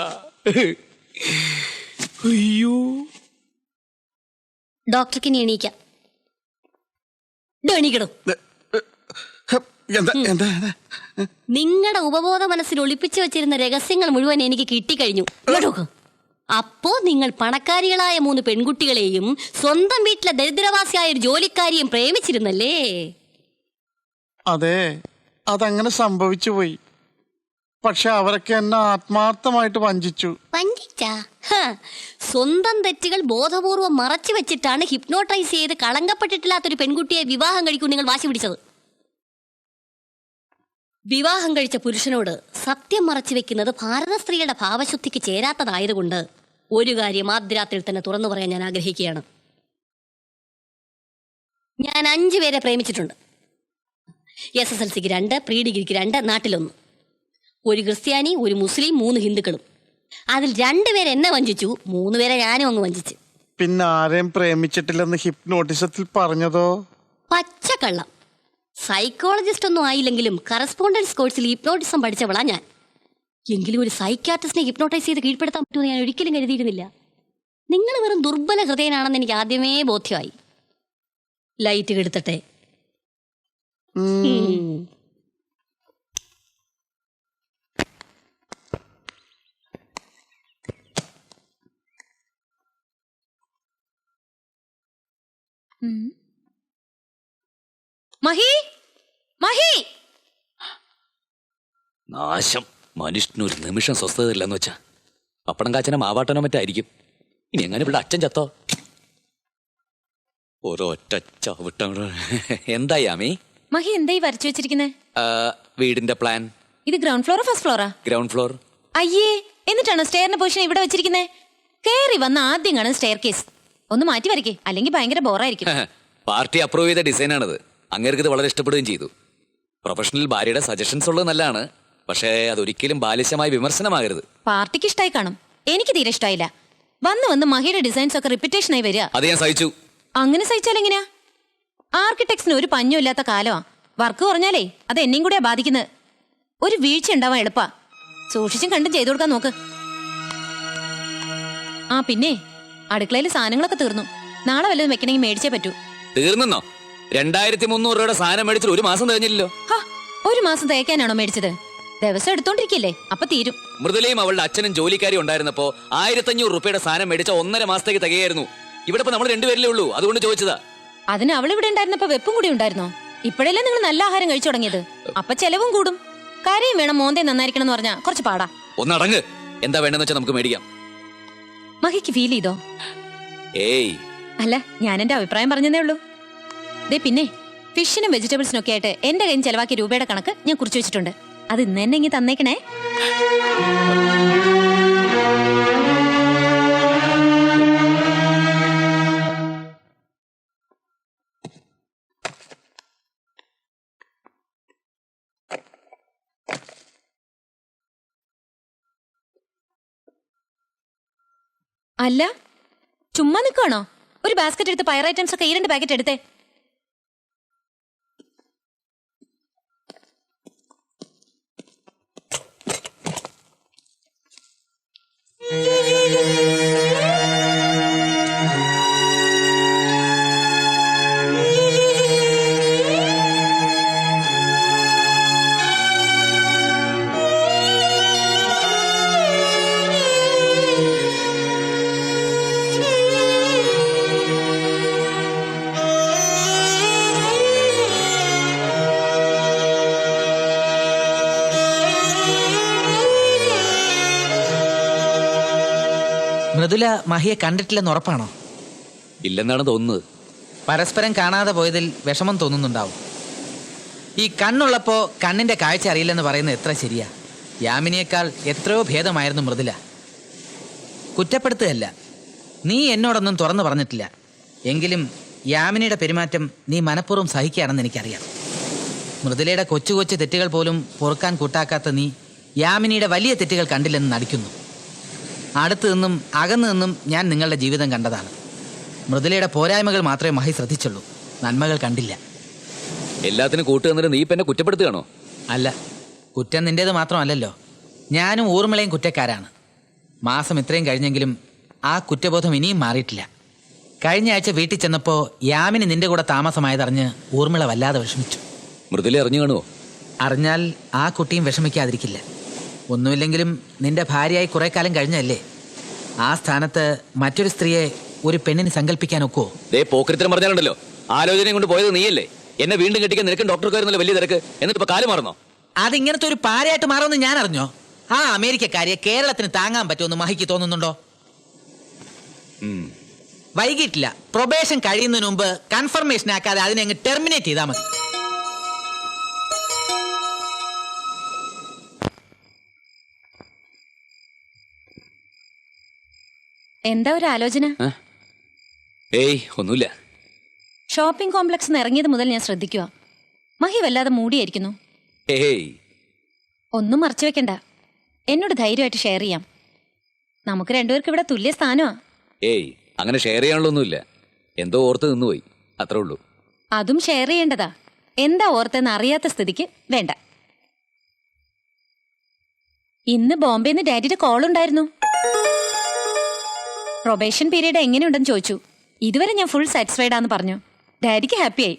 അയ്യോ, ഡോക്ടർക്ക് ഇനി എണീക്കാം. എണീക്കടോ. നിങ്ങളുടെ ഉപബോധ മനസ്സിൽ ഒളിപ്പിച്ചു വെച്ചിരുന്ന രഹസ്യങ്ങൾ മുഴുവൻ എനിക്ക് കിട്ടിക്കഴിഞ്ഞു. അപ്പോ നിങ്ങൾ പണക്കാരികളായ 3 പെൺകുട്ടികളെയും സ്വന്തം വീട്ടിലെ ദരിദ്രവാസിയായ ഒരു ജോലിക്കാരിയും പ്രേമിച്ചിരുന്നല്ലേ? അതെ, അതങ്ങനെ സംഭവിച്ചു പോയി. പക്ഷെ അവരൊക്കെ എന്നെ ആത്മാർത്ഥമായിട്ട് വഞ്ചിച്ചു. വഞ്ചിച്ചാ? സ്വന്തം തെറ്റുകൾ ബോധപൂർവം മറച്ചു വെച്ചിട്ടാണ് ഹിപ്നോട്ടൈസ് ചെയ്ത് കളങ്കപ്പെട്ടിട്ടില്ലാത്തൊരു പെൺകുട്ടിയെ വിവാഹം കഴിക്കും നിങ്ങൾ വാശി പിടിച്ചത്. വിവാഹം കഴിച്ച പുരുഷനോട് സത്യം മറച്ചു വെക്കുന്നത് ഭാരത സ്ത്രീയുടെ ഭാവശുദ്ധിക്ക് ചേരാത്തതായതുകൊണ്ട് ഒരു കാര്യം ആദ്യരാത്രിയിൽ തന്നെ തുറന്നു പറയാൻ ഞാൻ ആഗ്രഹിക്കുകയാണ്. ഞാൻ 5 പേരെ പ്രേമിച്ചിട്ടുണ്ട്. SSLCക്ക് 2, പ്രീ ഡിഗ്രിക്ക് 2, നാട്ടിലൊന്ന്. ഒരു ക്രിസ്ത്യാനി, ഒരു മുസ്ലിം, 3 ഹിന്ദുക്കളും. അതിൽ 2 പേരെ എന്നെ വഞ്ചിച്ചു, 3 പേരെ ഞാനും അങ്ങ് വഞ്ചിച്ചു. പിന്നെ ആരെയും പ്രേമിച്ചിട്ടില്ലെന്ന് ഹിപ്നോട്ടിസത്തിൽ പറഞ്ഞതോ? പച്ചക്കള്ളം. സൈക്കോളജിസ്റ്റ് ഒന്നും ആയില്ലെങ്കിലും കറസ്പോണ്ടൻസ് കോഴ്സിൽ ഹിപ്നോട്ടിസം പഠിച്ചവളാ ഞാൻ. എങ്കിലും ഒരു സൈക്യാട്രിസ്റ്റിനെ ഹിപ്നോട്ടൈസ് ചെയ്ത് കീഴ്പ്പെടുത്താൻ പറ്റുമെന്ന് ഞാൻ ഒരിക്കലും കരുതിയിരുന്നില്ല. നിങ്ങൾ വെറും ദുർബല ഹൃദയനാണെന്ന് എനിക്ക് ആദ്യമേ ബോധ്യമായി. ലൈറ്റ് കെടുത്തട്ടെ. മഹി, മഹി! നാശം. മനുഷ്യനൊരു നിമിഷം സ്വസ്ഥത ഇല്ലെന്ന് വെച്ചാ പപ്പടം കാച്ചനോ മാവാട്ടനോ മറ്റായിരിക്കും. ഇനി എങ്ങനെ ഇവിടെ അച്ഛൻ ചത്തോ? ഓരോറ്റ ചവിട്ട. എന്തായി ആമി? മഹി എന്തായി വരച്ചു വെച്ചിരിക്കുന്നേ? വീടിന്റെ പ്ലാൻ. ഇത് ഗ്രൗണ്ട് ഫ്ലോറോ ഫസ്റ്റ് ഫ്ലോറാ? Ground floor. അയ്യേ, എന്നിട്ടാണോ സ്റ്റെയറിന്റെ പൊസിഷൻ ഇവിടെ വെച്ചിരിക്കുന്നേ? കേറി വന്ന ആദ്യം കാണും സ്റ്റെയർ കേസ്. ഒന്ന് മാറ്റി വരയ്ക്കേ, അല്ലെങ്കിൽ ഭയങ്കര ബോറായിരിക്കും. പാർട്ടി അപ്രൂവ് ചെയ്ത ഡിസൈനാണിത്. അങ്ങേർക്ക് ഇത് വളരെ ഇഷ്ടപ്പെടുകയും ചെയ്തു. പ്രൊഫഷണൽ ഭാര്യയുടെ സജഷൻസ് ഉള്ളത് നല്ലതാണ്, പക്ഷേ അതൊരിക്കലും ബാലിശമായ വിമർശനമാകരുത്. പാർട്ടിക്ക് ഇഷ്ടമായി കാണും, എനിക്ക് തീരെ ഇഷ്ടമായില്ല. വന്ന് മഹിയുടെ ഡിസൈൻസ് ഒക്കെ റിപ്പീറ്റേഷൻ ആയി വരിക. അത് ഞാൻ സഹിച്ചു. അങ്ങനെ സഹിച്ചാൽ എങ്ങനെയാ? ആർക്കിടെക്ട്സിന് ഒരു പഞ്ഞും ഇല്ലാത്ത കാലമാ. വർക്ക് കുറഞ്ഞാലേ അത് എന്നെയും കൂടെയാ ബാധിക്കുന്നത്. ഒരു വീഴ്ച ഉണ്ടാവാൻ എളുപ്പാ. സൂക്ഷിച്ചും കണ്ടും ചെയ്തു കൊടുക്കാൻ നോക്ക്. ആ പിന്നെ അടുക്കളയിൽ സാധനങ്ങളൊക്കെ തീർന്നു. നാളെ വല്ലതും വെക്കണമെങ്കിൽ മേടിച്ചേ പറ്റൂ. തീർന്നോ? 2300 രൂപയുടെ സാധനം മേടിച്ചിട്ട് 1 മാസം കഴിഞ്ഞില്ലല്ലോ. 1 മാസം തേക്കാനാണോ മേടിച്ചത്? ദിവസം എടുത്തോണ്ടിരിക്കല്ലേ, അപ്പൊ തീരും. മൃദുലയും അവളുടെ അച്ഛനും ജോലിക്കാരി ഉണ്ടായിരുന്നപ്പോ 1500 രൂപയുടെ സാധനം മേടിച്ച 1.5 മാസത്തേക്ക് തികയായിരുന്നു. ഇവിടെ ഇപ്പൊ നമ്മൾ 2 പേരിലേ ഉള്ളൂ, അതുകൊണ്ട് ചോദിച്ചതാ. അതിന് അവൾ ഇവിടെ ഉണ്ടായിരുന്നപ്പോ വെപ്പും കൂടി ഉണ്ടായിരുന്നോ? ഇപ്പോഴല്ലേ നിങ്ങൾ നല്ല ആഹാരം കഴിച്ചു തുടങ്ങിയത്. അപ്പൊ ചെലവും കൂടും. കാര്യം വേണം, മോന്തേ നന്നായിരിക്കണം എന്ന് പറഞ്ഞാ കുറച്ച് പാടാ. ഒന്നടങ്ങ്. എന്താ വേണ്ടെന്ന് വെച്ചാൽ നമുക്ക് മേടിക്കാം. മഹിക്ക് ഫീൽ ചെയ്തോ? ഏയ് അല്ല, ഞാൻ എന്റെ അഭിപ്രായം പറഞ്ഞതേ ഉള്ളൂ. പിന്നെ ഫിഷിനും വെജിറ്റബിൾസിനും ഒക്കെ ആയിട്ട് എന്റെ കയ്യിൽ ചെലവാക്കിയ രൂപയുടെ കണക്ക് ഞാൻ കുറിച്ചു വെച്ചിട്ടുണ്ട്. അത് ഇന്ന് തന്നെ ഇങ്ങനെ തന്നേക്കണേ. അല്ല, ചുമ്മാ നിൽക്കുവാണോ? ഒരു ബാസ്ക്കറ്റ് എടുത്ത് പയർ ഐറ്റംസ് ഒക്കെ 2 പാക്കറ്റ് എടുത്തേ. മൃദുല മഹിയെ കണ്ടിട്ടില്ലെന്ന് ഉറപ്പാണോ? ഇല്ലെന്നാണ് തോന്നുന്നത്. പരസ്പരം കാണാതെ പോയതിൽ വിഷമം തോന്നുന്നുണ്ടാവും. ഈ കണ്ണുള്ളപ്പോ കണ്ണിന്റെ കാഴ്ച അറിയില്ലെന്ന് പറയുന്നത് എത്ര ശരിയാ. യാമിനിയേക്കാൾ എത്രയോ ഭേദമായിരുന്നു മൃദുല. കുറ്റപ്പെടുത്തുകയല്ല, നീ എന്നോടൊന്നും തുറന്നു പറഞ്ഞിട്ടില്ല. എങ്കിലും യാമിനിയുടെ പെരുമാറ്റം നീ മനഃപൂർവ്വം സഹിക്കുകയാണെന്ന് എനിക്കറിയാം. മൃദുലയുടെ കൊച്ചു കൊച്ചു തെറ്റുകൾ പോലും പൊറുക്കാൻ കൂട്ടാക്കാത്ത നീ യാമിനിയുടെ വലിയ തെറ്റുകൾ കണ്ടില്ലെന്ന് നടിക്കുന്നു. അടുത്തു നിന്നും അകന്നു നിന്നും ഞാൻ നിങ്ങളുടെ ജീവിതം കണ്ടതാണ്. മൃദുലയുടെ പോരായ്മകൾ മാത്രമേ മഹി ശ്രദ്ധിച്ചുള്ളൂ, നന്മകൾ കണ്ടില്ല. എല്ലാത്തിനും കൂട്ടു തന്നിട്ട് നീ ഇപ്പൊ എന്നെ കുറ്റപ്പെടുത്തുകയാണോ? അല്ല, കുറ്റം നിന്റേത് മാത്രമല്ലല്ലോ. ഞാനും ഊർമിളയും കുറ്റക്കാരാണ്. മാസം ഇത്രയും കഴിഞ്ഞെങ്കിലും ആ കുറ്റബോധം ഇനിയും മാറിയിട്ടില്ല. കഴിഞ്ഞ ആഴ്ച വീട്ടിൽ ചെന്നപ്പോ യാമിനി നിന്റെ കൂടെ താമസമായതറിഞ്ഞ് ഊർമിള വല്ലാതെ വിഷമിച്ചു. മൃദുല അറിഞ്ഞു കാണുമോ? അറിഞ്ഞാൽ ആ കുട്ടിയും വിഷമിക്കാതിരിക്കില്ല. ഒന്നുമില്ലെങ്കിലും നിന്റെ ഭാര്യയായി കുറെ കാലം കഴിഞ്ഞല്ലേ. ആ സ്ഥാനത്ത് മറ്റൊരു സ്ത്രീയെ ഒരു പെണ്ണിന് സങ്കല്പിക്കാൻ ഒക്കുവോ? പോക്കരിത്തരം പറഞ്ഞാലുണ്ടല്ലോ, ആലോചനയും കൊണ്ട് പോയത് നീയല്ലേ. എന്നെ വീണ്ടും കെട്ടിക്കാൻ നിനക്കും ഡോക്ടർക്കായിരുന്നല്ലോ വലിയ തിരക്ക്. എന്നിട്ട് ഇപ്പൊ കാല് മാറുന്നോ? അതിങ്ങനത്തെ ഒരു പാരയായിട്ട് മാറുമെന്ന് ഞാൻ അറിഞ്ഞോ? ആ അമേരിക്കക്കാരിയെ കേരളത്തിന് താങ്ങാൻ പറ്റുമെന്ന് മഹിക്ക് തോന്നുന്നുണ്ടോ? വൈകിട്ടില്ല. പ്രൊബേഷൻ കഴിയുന്നതിന് മുമ്പ് കൺഫർമേഷൻ ആക്കാതെ അതിനെ അങ്ങ് ടെർമിനേറ്റ് ചെയ്താൽ മതി. എന്താ ഒരു ആലോചന? ഏയ് ഒന്നുമില്ല. ഷോപ്പിംഗ് കോംപ്ലക്സ് ഇറങ്ങിയത് മുതൽ ഞാൻ ശ്രദ്ധിക്കുക. മഹി വല്ലാതെ മൂടിയായിരിക്കുന്നു. ഏയ് ഒന്നും മറച്ചു വെക്കണ്ട, എന്നോട് ധൈര്യമായിട്ട് ഷെയർ ചെയ്യാം. നമുക്ക് രണ്ടുപേർക്ക് ഇവിടെ തുല്യ സ്ഥാനമാ. ഏയ് അങ്ങനെ ഷെയർ ചെയ്യാനുള്ളൊന്നുമില്ല. എന്തോ ഓർത്ത് നിന്നുപോയി, അത്രേ ഉള്ളൂ. അതും ഷെയർ ചെയ്യേണ്ടതാ. എന്താ ഓർത്തെന്ന് അറിയാത്ത സ്ഥിതിക്ക് വേണ്ട. ഇന്ന് ബോംബെന്ന് ഡാഡിയുടെ കോൾ ഉണ്ടായിരുന്നു. പ്രൊബേഷൻ പീരീഡ് എങ്ങനെയുണ്ടെന്ന് ചോദിച്ചു. ഇതുവരെ ഞാൻ ഫുൾ സാറ്റിസ്ഫൈഡ് ആണെന്ന് പറഞ്ഞു. ഡാഡിക്ക് ഹാപ്പിയായി.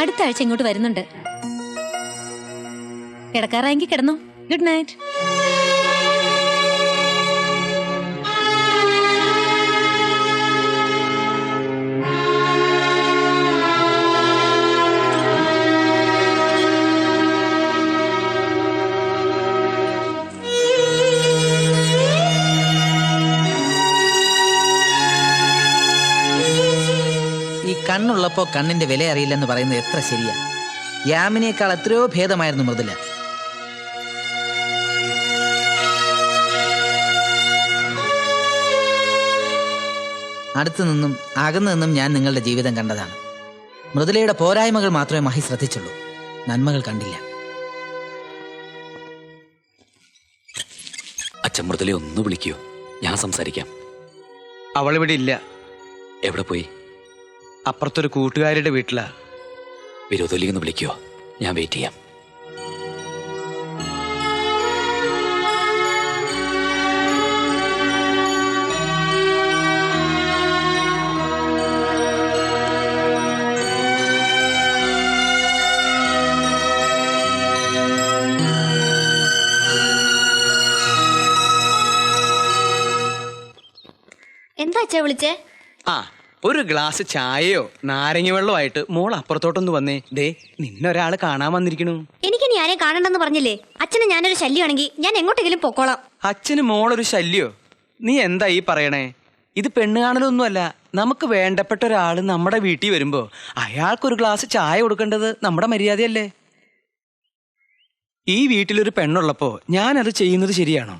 അടുത്ത ആഴ്ച ഇങ്ങോട്ട് വരുന്നുണ്ട്. കിടക്കാറായെങ്കിൽ കിടന്നോ. Good night. കണ്ണുള്ളപ്പോ കണ്ണിന്റെ വില അറിയില്ലെന്ന് പറയുന്നത് എത്ര ശരിയാ. യാമിനിയേക്കാൾ എത്രയോ ഭേദമായിരുന്നു മൃദുല. അടുത്തു നിന്നും അകന്നു നിന്നും ഞാൻ നിങ്ങളുടെ ജീവിതം കണ്ടതാണ്. മൃദുലയുടെ പോരായ്മകൾ മാത്രമേ മഹി ശ്രദ്ധിച്ചുള്ളൂ, നന്മകൾ കണ്ടില്ല. അച്ഛൻ മൃദുലയെ ഒന്ന് വിളിക്കോ, ഞാൻ സംസാരിക്കാം. അവളിവിടെ ഇല്ല. എവിടെ പോയി? അപ്പുറത്തൊരു കൂട്ടുകാരുടെ വീട്ടിലാ. വിരോധലിന്ന് വിളിക്കോ, ഞാൻ വെയിറ്റ് ചെയ്യാം. എന്താ അച്ഛാ വിളിച്ചേ? ആ, ഒരു ഗ്ലാസ് ചായയോ നാരങ്ങ വെള്ളമായിട്ട് മോൾ അപ്പുറത്തോട്ടൊന്ന് വന്നേ. ദേ നിന്നൊരാള് കാണാൻ വന്നിരിക്കണു. എനിക്കിനി ആരെയും കാണണ്ടെന്ന് പറഞ്ഞില്ലേ? അച്ഛന് ഞാനൊരു ശല്യമാണെങ്കിൽ ഞാൻ എങ്ങോട്ടെങ്കിലും പൊക്കോളാം. അച്ഛന് മോളൊരു ശല്യോ? നീ എന്താ ഈ പറയണേ? ഇത് പെണ്ണ് കാണലൊന്നുമല്ല. നമുക്ക് വേണ്ടപ്പെട്ട ഒരാള് നമ്മുടെ വീട്ടിൽ വരുമ്പോ അയാൾക്കൊരു ഗ്ലാസ് ചായ കൊടുക്കേണ്ടത് നമ്മുടെ മര്യാദയല്ലേ? ഈ വീട്ടിലൊരു പെണ്ണുള്ളപ്പോ ഞാനത് ചെയ്യുന്നത് ശരിയാണോ?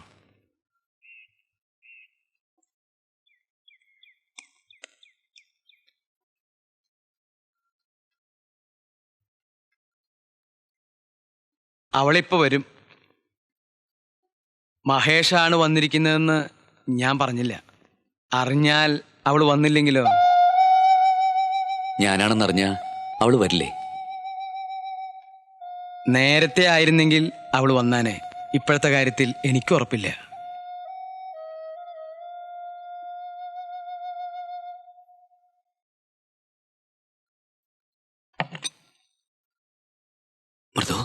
അവളിപ്പോ വരും. മഹേഷാണ് വന്നിരിക്കുന്നതെന്ന് ഞാൻ പറഞ്ഞില്ല. അറിഞ്ഞാൽ അവള് വന്നില്ലെങ്കിലോ? ഞാനാണെന്നറിഞ്ഞ അവള് വരില്ലേ? നേരത്തെ ആയിരുന്നെങ്കിൽ അവള് വന്നാനേ. ഇപ്പോഴത്തെ കാര്യത്തിൽ എനിക്ക് ഉറപ്പില്ല. മൃദു,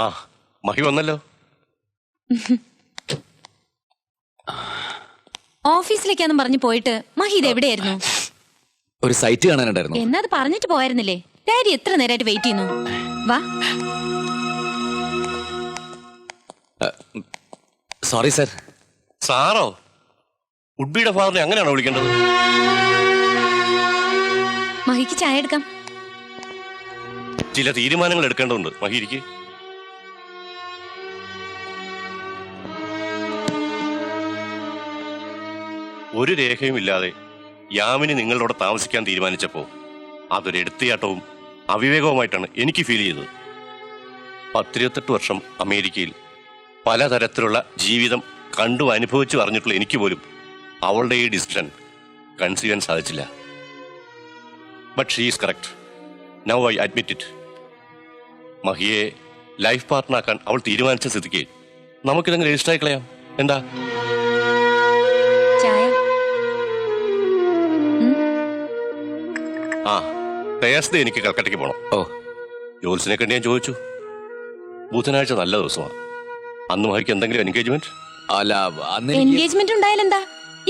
ആ മഹി വന്നല്ലോ. ഓഫീസിലേക്കാന്നും പറഞ്ഞു പോയിട്ട് മഹീദ് എവിടെയായിരുന്നു? ഒരു സൈറ്റ് കാണാനുണ്ടായിരുന്നു. എന്നാ അത് പറഞ്ഞിട്ട് പോയായിരുന്നില്ലേ? ഡാഡി എത്ര നേരമായിട്ട് വെയിറ്റ് ചെയ്യുന്നു. വാ. Sorry sir. സാറോ? ഉഡ്ബിയുടെ ഫാദറിനെ അങ്ങനെയാണോ വിളിക്കേണ്ടത്? മഹിക്ക് ചായ എടുക്കാം. ചില തീരുമാനങ്ങൾ എടുക്കേണ്ടതുണ്ട് മഹിക്ക്. ഒരു രേഖയും ഇല്ലാതെ യാമിനി നിങ്ങളോട് താമസിക്കാൻ തീരുമാനിച്ചപ്പോ അതൊരു എടുത്തിയാട്ടവും അവിവേകവുമായിട്ടാണ് എനിക്ക് ഫീൽ ചെയ്തത്. 28 വർഷം അമേരിക്കയിൽ പലതരത്തിലുള്ള ജീവിതം കണ്ടു അനുഭവിച്ചു അറിഞ്ഞിട്ടുള്ള എനിക്ക് പോലും അവളുടെ ഈ ഡിസിഷൻ കൺസീവ് ചെയ്യാൻ സാധിച്ചില്ല. But she is correct. Now I admit it. മഹിയെ ലൈഫ് പാർട്ട്ണറാക്കാൻ അവൾ തീരുമാനിച്ച സ്ഥിതിക്ക് നമുക്കിതങ്ങ് രജിസ്റ്റർ ആയി കളയാം. എന്താ? ആ തേഴ്സ്ഡേ എനിക്ക് കൽക്കട്ടയ്ക്ക് പോണം. ജോൽസിനെ കണ്ട് ഞാൻ ചോദിച്ചു. ബുധനാഴ്ച നല്ല ദിവസമാണ്. അന്ന് മഹിക്ക് എന്തെങ്കിലും എൻഗേജ്മെന്റ്? എൻഗേജ്മെന്റ് ഉണ്ടായാലെന്താ?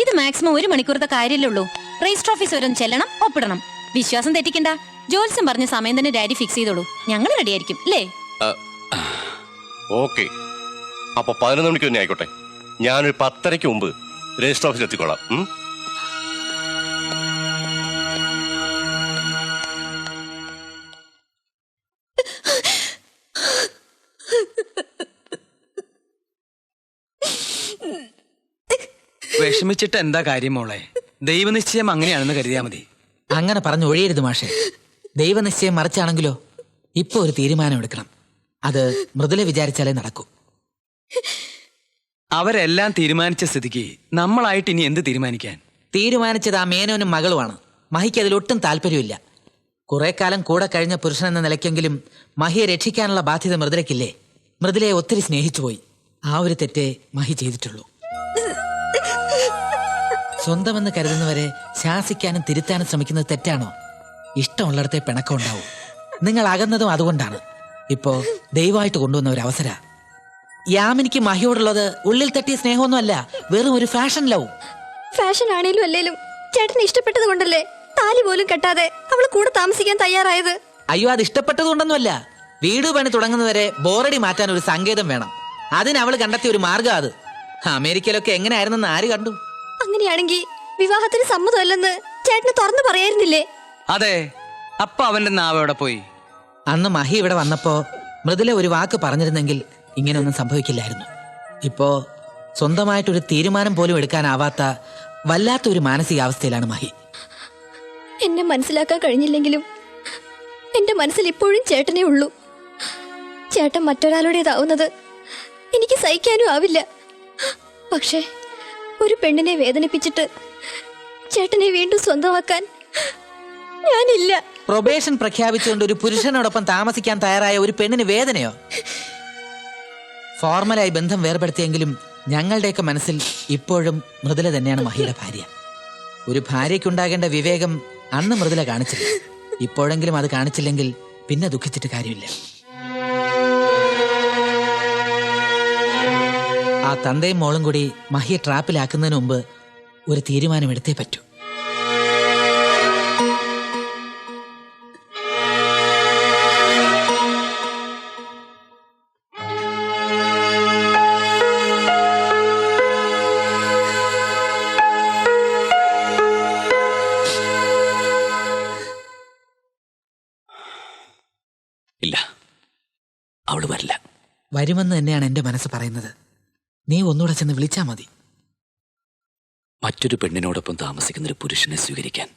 ഇത് മാക്സിമം 1 മണിക്കൂറത്തെ കാര്യമല്ലേ ഉള്ളൂ. രജിസ്റ്റർ ഓഫീസ് വരെ ചെല്ലണം, ഒപ്പിടണം. വിശ്വാസം തെറ്റിക്കണ്ട. ജോൽസും പറഞ്ഞ സമയം തന്നെ ഡാഡി ഫിക്സ് ചെയ്തോളൂ. ഞങ്ങൾ റെഡി ആയിരിക്കും അല്ലേ? ഓക്കെ, അപ്പൊ 11 മണിക്ക് തന്നെ ആയിക്കോട്ടെ. ഞാനൊരു 10:30 മുമ്പ് രജിസ്റ്റർ ഓഫീസിൽ എത്തിക്കോളാം. വിഷമിച്ചിട്ട് എന്താ കാര്യം മോളെ? ദൈവനിശ്ചയം അങ്ങനെയാണെന്ന് കരുതിയാ മതി. അങ്ങനെ പറഞ്ഞു ഒഴിയരുത് മാഷെ. ദൈവനിശ്ചയം മറിച്ചാണെങ്കിലോ? ഇപ്പൊ ഒരു തീരുമാനം എടുക്കണം. അത് മൃദുല വിചാരിച്ചാലേ നടക്കൂ. അവരെല്ലാം തീരുമാനിച്ച സ്ഥിതിക്ക് നമ്മളായിട്ട് ഇനി എന്ത് തീരുമാനിക്കാൻ? തീരുമാനിച്ചത് ആ മേനോനും മകളുമാണ്. മഹിക്ക് അതിലൊട്ടും താല്പര്യമില്ല. കുറെ കാലം കൂടെ കഴിഞ്ഞ പുരുഷൻ എന്ന നിലയ്ക്കെങ്കിലും മഹിയെ രക്ഷിക്കാനുള്ള ബാധ്യത മൃദുലയ്ക്കില്ലേ? മൃദുലയെ ഒത്തിരി സ്നേഹിച്ചുപോയി. ആ ഒരു തെറ്റേ മഹി ചെയ്തിട്ടുള്ളൂ. സ്വന്തമെന്ന് കരുതുന്നവരെ ശാസിക്കാനും തിരുത്താനും ശ്രമിക്കുന്നത് തെറ്റാണോ? ഇഷ്ടമുള്ളിടത്തെ പിണക്കം ഉണ്ടാവും. നിങ്ങൾ അകന്നതും അതുകൊണ്ടാണ്. ഇപ്പോ ദയവായിട്ട് കൊണ്ടുവന്ന ഒരു അവസര. യാമിനിക്ക് മഹിയോടുള്ളത് ഉള്ളിൽ തട്ടിയ സ്നേഹമൊന്നുമല്ല, വെറും ഒരു ഫാഷൻ ലവ്. ഫാഷൻ ആണേലും അല്ലേലും ചേട്ടന് ഇഷ്ടപ്പെട്ടത് കൊണ്ടല്ലേ താലി പോലും കെട്ടാതെ അവള് കൂടെ താമസിക്കാൻ തയ്യാറായത്. അയ്യോ, അത് ഇഷ്ടപ്പെട്ടത് കൊണ്ടൊന്നുമല്ല. വീട് പണി തുടങ്ങുന്നവരെ ബോറടി മാറ്റാൻ ഒരു സങ്കേതം വേണം. അതിന് അവള് കണ്ടെത്തിയ ഒരു മാർഗം അത്. അമേരിക്കയിലൊക്കെ എങ്ങനെയായിരുന്നെന്ന് ആര് കണ്ടു? അങ്ങനെയാണെങ്കിൽ വിവാഹത്തിന് സമ്മതമല്ലെന്ന് ചേട്ടന് തുറന്നു പറയായിരുന്നില്ലേ? അതെ, അപ്പൊ അവന്റെ നാവ് എവിടെ പോയി? അന്ന് മഹി ഇവിടെ വന്നപ്പോ മൃദുല ഒരു വാക്ക് പറഞ്ഞിരുന്നെങ്കിൽ ഇങ്ങനെയൊന്നും സംഭവിക്കില്ലായിരുന്നു. ഇപ്പോ സ്വന്തമായിട്ടൊരു തീരുമാനം പോലും എടുക്കാനാവാത്ത വല്ലാത്തൊരു മാനസികാവസ്ഥയിലാണ് മഹി. എന്നെ മനസ്സിലാക്കാൻ കഴിഞ്ഞില്ലെങ്കിലും എന്റെ മനസ്സിൽ ഇപ്പോഴും ചേട്ടനേ ഉള്ളൂ. ചേട്ടൻ മറ്റൊരാളുടേതാവുന്നത് എനിക്ക് സഹിക്കാനും ആവില്ല. പക്ഷേ ഒരു പെണ്ണിനെ വേദനിപ്പിച്ചിട്ട് ചേട്ടനെ വീണ്ടും സ്വന്തമാക്കാൻ ഞാനില്ല. പ്രൊബേഷൻ പ്രഖ്യാപിച്ചുകൊണ്ട് ഒരു പുരുഷനോടൊപ്പം താമസിക്കാൻ തയ്യാറായ ഒരു പെണ്ണിന് വേദനയോ? ഫോർമലായി ബന്ധം വേർപെടുത്തിയെങ്കിലും ഞങ്ങളുടെയൊക്കെ മനസ്സിൽ ഇപ്പോഴും മൃദുല തന്നെയാണ് മഹിയുടെ ഭാര്യ. ഒരു ഭാര്യയ്ക്കുണ്ടാകേണ്ട വിവേകം അന്ന് മൃദുല കാണിച്ചില്ല. ഇപ്പോഴെങ്കിലും അത് കാണിച്ചില്ലെങ്കിൽ പിന്നെ ദുഃഖിച്ചിട്ട് കാര്യമില്ല. ആ തന്തയും മോളും കൂടി മഹിയെ ട്രാപ്പിലാക്കുന്നതിന് മുമ്പ് ഒരു തീരുമാനം എടുത്തേ പറ്റൂ. ഇല്ല, അവള് വരില്ല. വരുമെന്ന് തന്നെയാണ് എന്റെ മനസ്സ് പറയുന്നത്. നീ ഒന്നുകൂടെ ചെന്ന് വിളിച്ചാ മതി. മറ്റൊരു പെണ്ണിനോടൊപ്പം താമസിക്കുന്ന ഒരു പുരുഷനെ സ്വീകരിക്കാൻ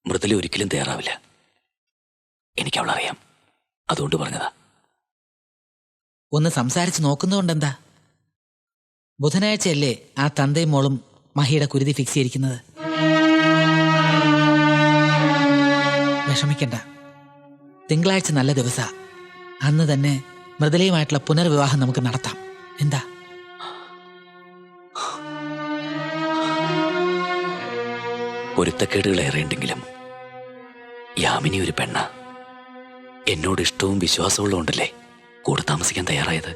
മൃദുല ഒരിക്കലും തയ്യാറാവില്ല. എനിക്ക് അവളറിയാം, അതുകൊണ്ട് പറഞ്ഞതാ. ഒന്ന് സംസാരിച്ച് നോക്കുന്നതുകൊണ്ടെന്താ? ബുധനാഴ്ചയല്ലേ ആ തന്തയും മോളും മഹിയുടെ കുരുതി ഫിക്സ് ചെയ്തിരിക്കുന്നത്. വിഷമിക്കണ്ട, തിങ്കളാഴ്ച നല്ല ദിവസാ. അന്ന് തന്നെ മൃദുലയുമായിട്ടുള്ള പുനർവിവാഹം നമുക്ക് നടത്താം. എന്താ? പൊരുത്തക്കേടുകൾ ഏറെയുണ്ടെങ്കിലും യാമിനി ഒരു പെണ്ണ. എന്നോട് ഇഷ്ടവും വിശ്വാസവും ഉണ്ടല്ലേ കൂടെ താമസിക്കാൻ തയ്യാറായത്?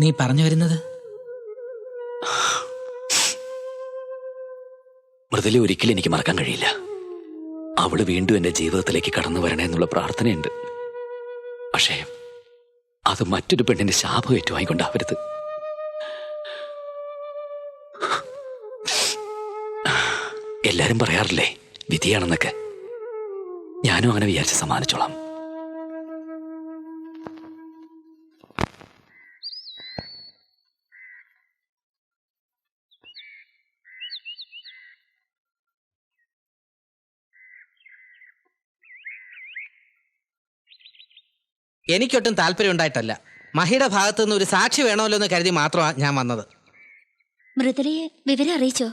നീ പറഞ്ഞു വരുന്നത്? മൃദുല ഒരിക്കലും എനിക്ക് മറക്കാൻ കഴിയില്ല. അവള് വീണ്ടും എന്റെ ജീവിതത്തിലേക്ക് കടന്നു വരണേ എന്നുള്ള പ്രാർത്ഥനയുണ്ട്. പക്ഷേ അത് മറ്റൊരു പെണ്ണിന്റെ ശാപം ഏറ്റുവായിക്കൊണ്ടാവരുത്. എല്ലാരും പറയാറില്ലേ വിധിയാണെന്നൊക്കെ. ഞാനും അങ്ങനെ വിചാരിച്ച് സമ്മാനിച്ചോളാം. എനിക്കൊട്ടും താല്പര്യം ഉണ്ടായിട്ടല്ല. മഹിയുടെ ഭാഗത്തു നിന്ന് ഒരു സാക്ഷി വേണമല്ലോ എന്ന് കരുതി മാത്രമാണ് ഞാൻ വന്നത്. മൃദുലയെ വിവരം അറിയിച്ചോ?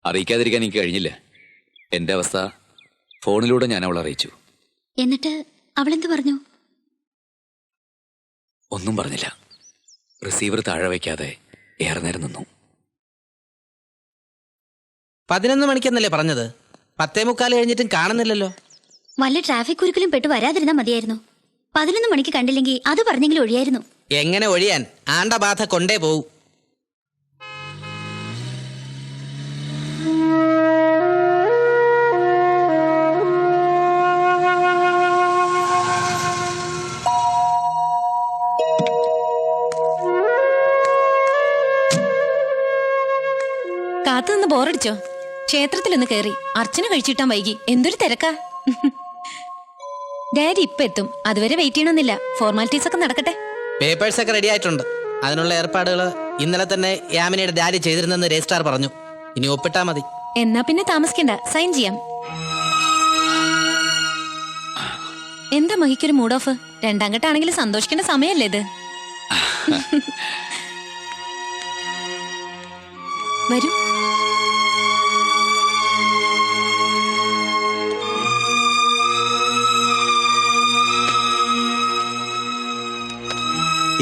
അറിയിക്കാതിരിക്കാൻ എനിക്ക് കഴിഞ്ഞില്ല. എന്റെ അവസ്ഥ ഫോണിലൂടെ ഞാൻ അവളെ അറിയിച്ചു. എന്നിട്ട് അവളെന്ത് പറഞ്ഞു? ഒന്നും പറഞ്ഞില്ല. റിസീവർ താഴെ വയ്ക്കാതെ ഏറെ നേരം നിന്നു. 11 മണിക്കെന്നല്ലേ പറഞ്ഞത്? 10:45 കഴിഞ്ഞിട്ടും കാണുന്നില്ലല്ലോ. വല്ല ട്രാഫിക് കുരുക്കിലും പെട്ട് വരാതിരുന്നാ മതിയായിരുന്നു. 11 മണിക്ക് കണ്ടില്ലെങ്കിൽ അത് പറഞ്ഞെങ്കിലും ഒഴിയായിരുന്നു. എങ്ങനെ ഒഴിയാൻ? ആണ്ടബാധ കൊണ്ടേ പോവും. കാത്തുനിന്ന് ബോറടിച്ചോ? ക്ഷേത്രത്തിലൊന്ന് കയറി അർച്ചന കഴിച്ചിട്ടാൻ വൈകി. എന്തൊരു തിരക്കാ. ഡാഡി ഇപ്പൊ എത്തും. അതുവരെ വെയിറ്റ് ചെയ്യണമെന്നില്ല. ഫോർമാലിറ്റീസ് ഒക്കെ നടക്കട്ടെ. പേപ്പേഴ്സ് ഒക്കെ റെഡി ആയിട്ടുണ്ട്. അതിനുള്ള ഏർപ്പാടുകൾ ഇന്നലെ തന്നെ യാമിനിയുടെ ഡാഡി ചെയ്തിരുന്നെന്ന് രജിസ്ട്രാർ പറഞ്ഞു. ഇനി ഒപ്പിട്ടാ മതി. എന്നാ പിന്നെ താമസിക്കണ്ട, സൈൻ ചെയ്യാം. എന്താ മഹിക്കൊരു മൂഡ് ഓഫ്? രണ്ടാം ഘട്ടാണെങ്കിൽ സന്തോഷിക്കേണ്ട സമയല്ലേ ഇത്? വരൂ.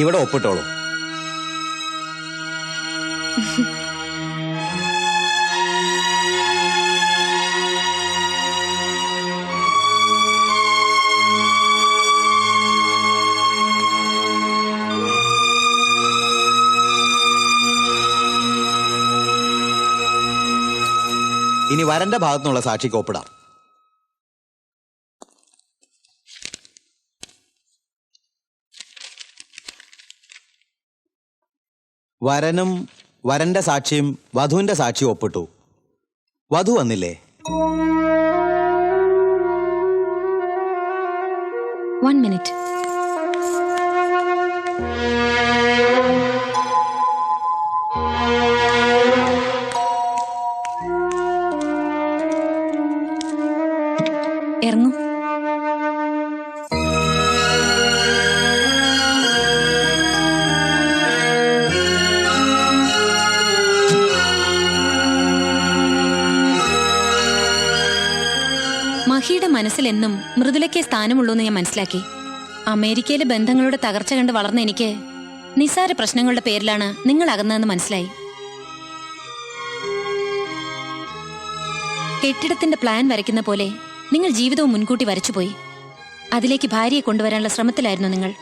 ഇവിടെ ഒപ്പിട്ടോളൂ. ഇനി വരന്റെ ഭാഗത്തുനിന്നുള്ള സാക്ഷിക്ക് ഒപ്പിടാം. വരനും വരന്റെ സാക്ഷിയും വധുവിന്റെ സാക്ഷിയും ഒപ്പിട്ടു. വധു വന്നില്ലേ? One minute. ഇറങ്ങൂ. മഹിയുടെ മനസ്സിലെന്നും മൃദുലയ്ക്ക് സ്ഥാനമുള്ളൂ എന്ന് ഞാൻ മനസ്സിലാക്കി. അമേരിക്കയിലെ ബന്ധങ്ങളുടെ തകർച്ച കണ്ട് വളർന്ന എനിക്ക് നിസ്സാര പ്രശ്നങ്ങളുടെ പേരിലാണ് നിങ്ങൾ അകന്നതെന്ന് മനസ്സിലായി. കെട്ടിടത്തിന്റെ പ്ലാൻ വരയ്ക്കുന്ന പോലെ നിങ്ങൾ ജീവിതവും മുൻകൂട്ടി വരച്ചുപോയി. അതിലേക്ക് ഭാര്യയെ കൊണ്ടുവരാനുള്ള ശ്രമത്തിലായിരുന്നു നിങ്ങൾ.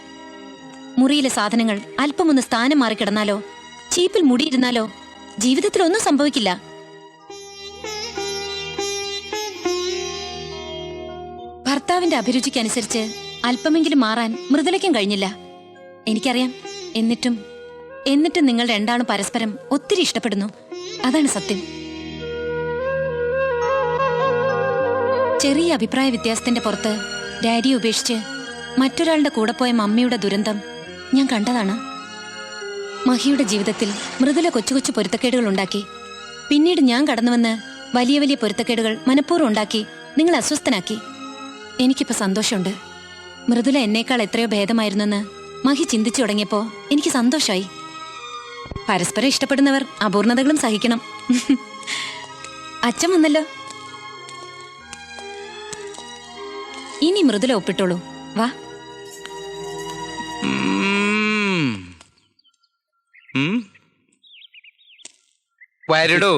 മുറിയിലെ സാധനങ്ങൾ അല്പമൊന്ന് സ്ഥാനം മാറിക്കിടന്നാലോ, ചീപ്പിൽ മുടിയിരുന്നാലോ ജീവിതത്തിൽ ഒന്നും സംഭവിക്കില്ല. ഭർത്താവിന്റെ അഭിരുചിക്കനുസരിച്ച് അല്പമെങ്കിലും മാറാൻ മൃദുലയ്ക്കും കഴിഞ്ഞില്ല. എനിക്കറിയാം. എന്നിട്ടും നിങ്ങൾ രണ്ടാളും പരസ്പരം ഒത്തിരി ഇഷ്ടപ്പെടുന്നു. അതാണ് സത്യം. ചെറിയ അഭിപ്രായ വ്യത്യാസത്തിന്റെ പുറത്ത് ഡാഡിയെ ഉപേക്ഷിച്ച് മറ്റൊരാളുടെ കൂടെ പോയ മമ്മിയുടെ ദുരന്തം ഞാൻ കണ്ടതാണ്. മഹിയുടെ ജീവിതത്തിൽ മൃദുല കൊച്ചു കൊച്ചു പൊരുത്തക്കേടുകൾ ഉണ്ടാക്കി. പിന്നീട് ഞാൻ കടന്നുവന്ന് വലിയ വലിയ പൊരുത്തക്കേടുകൾ മനഃപൂർവ്വം ഉണ്ടാക്കി നിങ്ങൾ അസ്വസ്ഥനാക്കി. എനിക്കിപ്പോ സന്തോഷമുണ്ട്. മൃദുല എന്നേക്കാൾ എത്രയോ ഭേദമായിരുന്നെന്ന് മഹി ചിന്തിച്ചു തുടങ്ങിയപ്പോ എനിക്ക് സന്തോഷമായി. പരസ്പരം ഇഷ്ടപ്പെടുന്നവർ അപൂർണതകളും സഹിക്കണം. അച്ഛൻ വന്നല്ലോ. ഇനി മൃദുല ഒപ്പിട്ടോളൂ. വാ. വരടോ.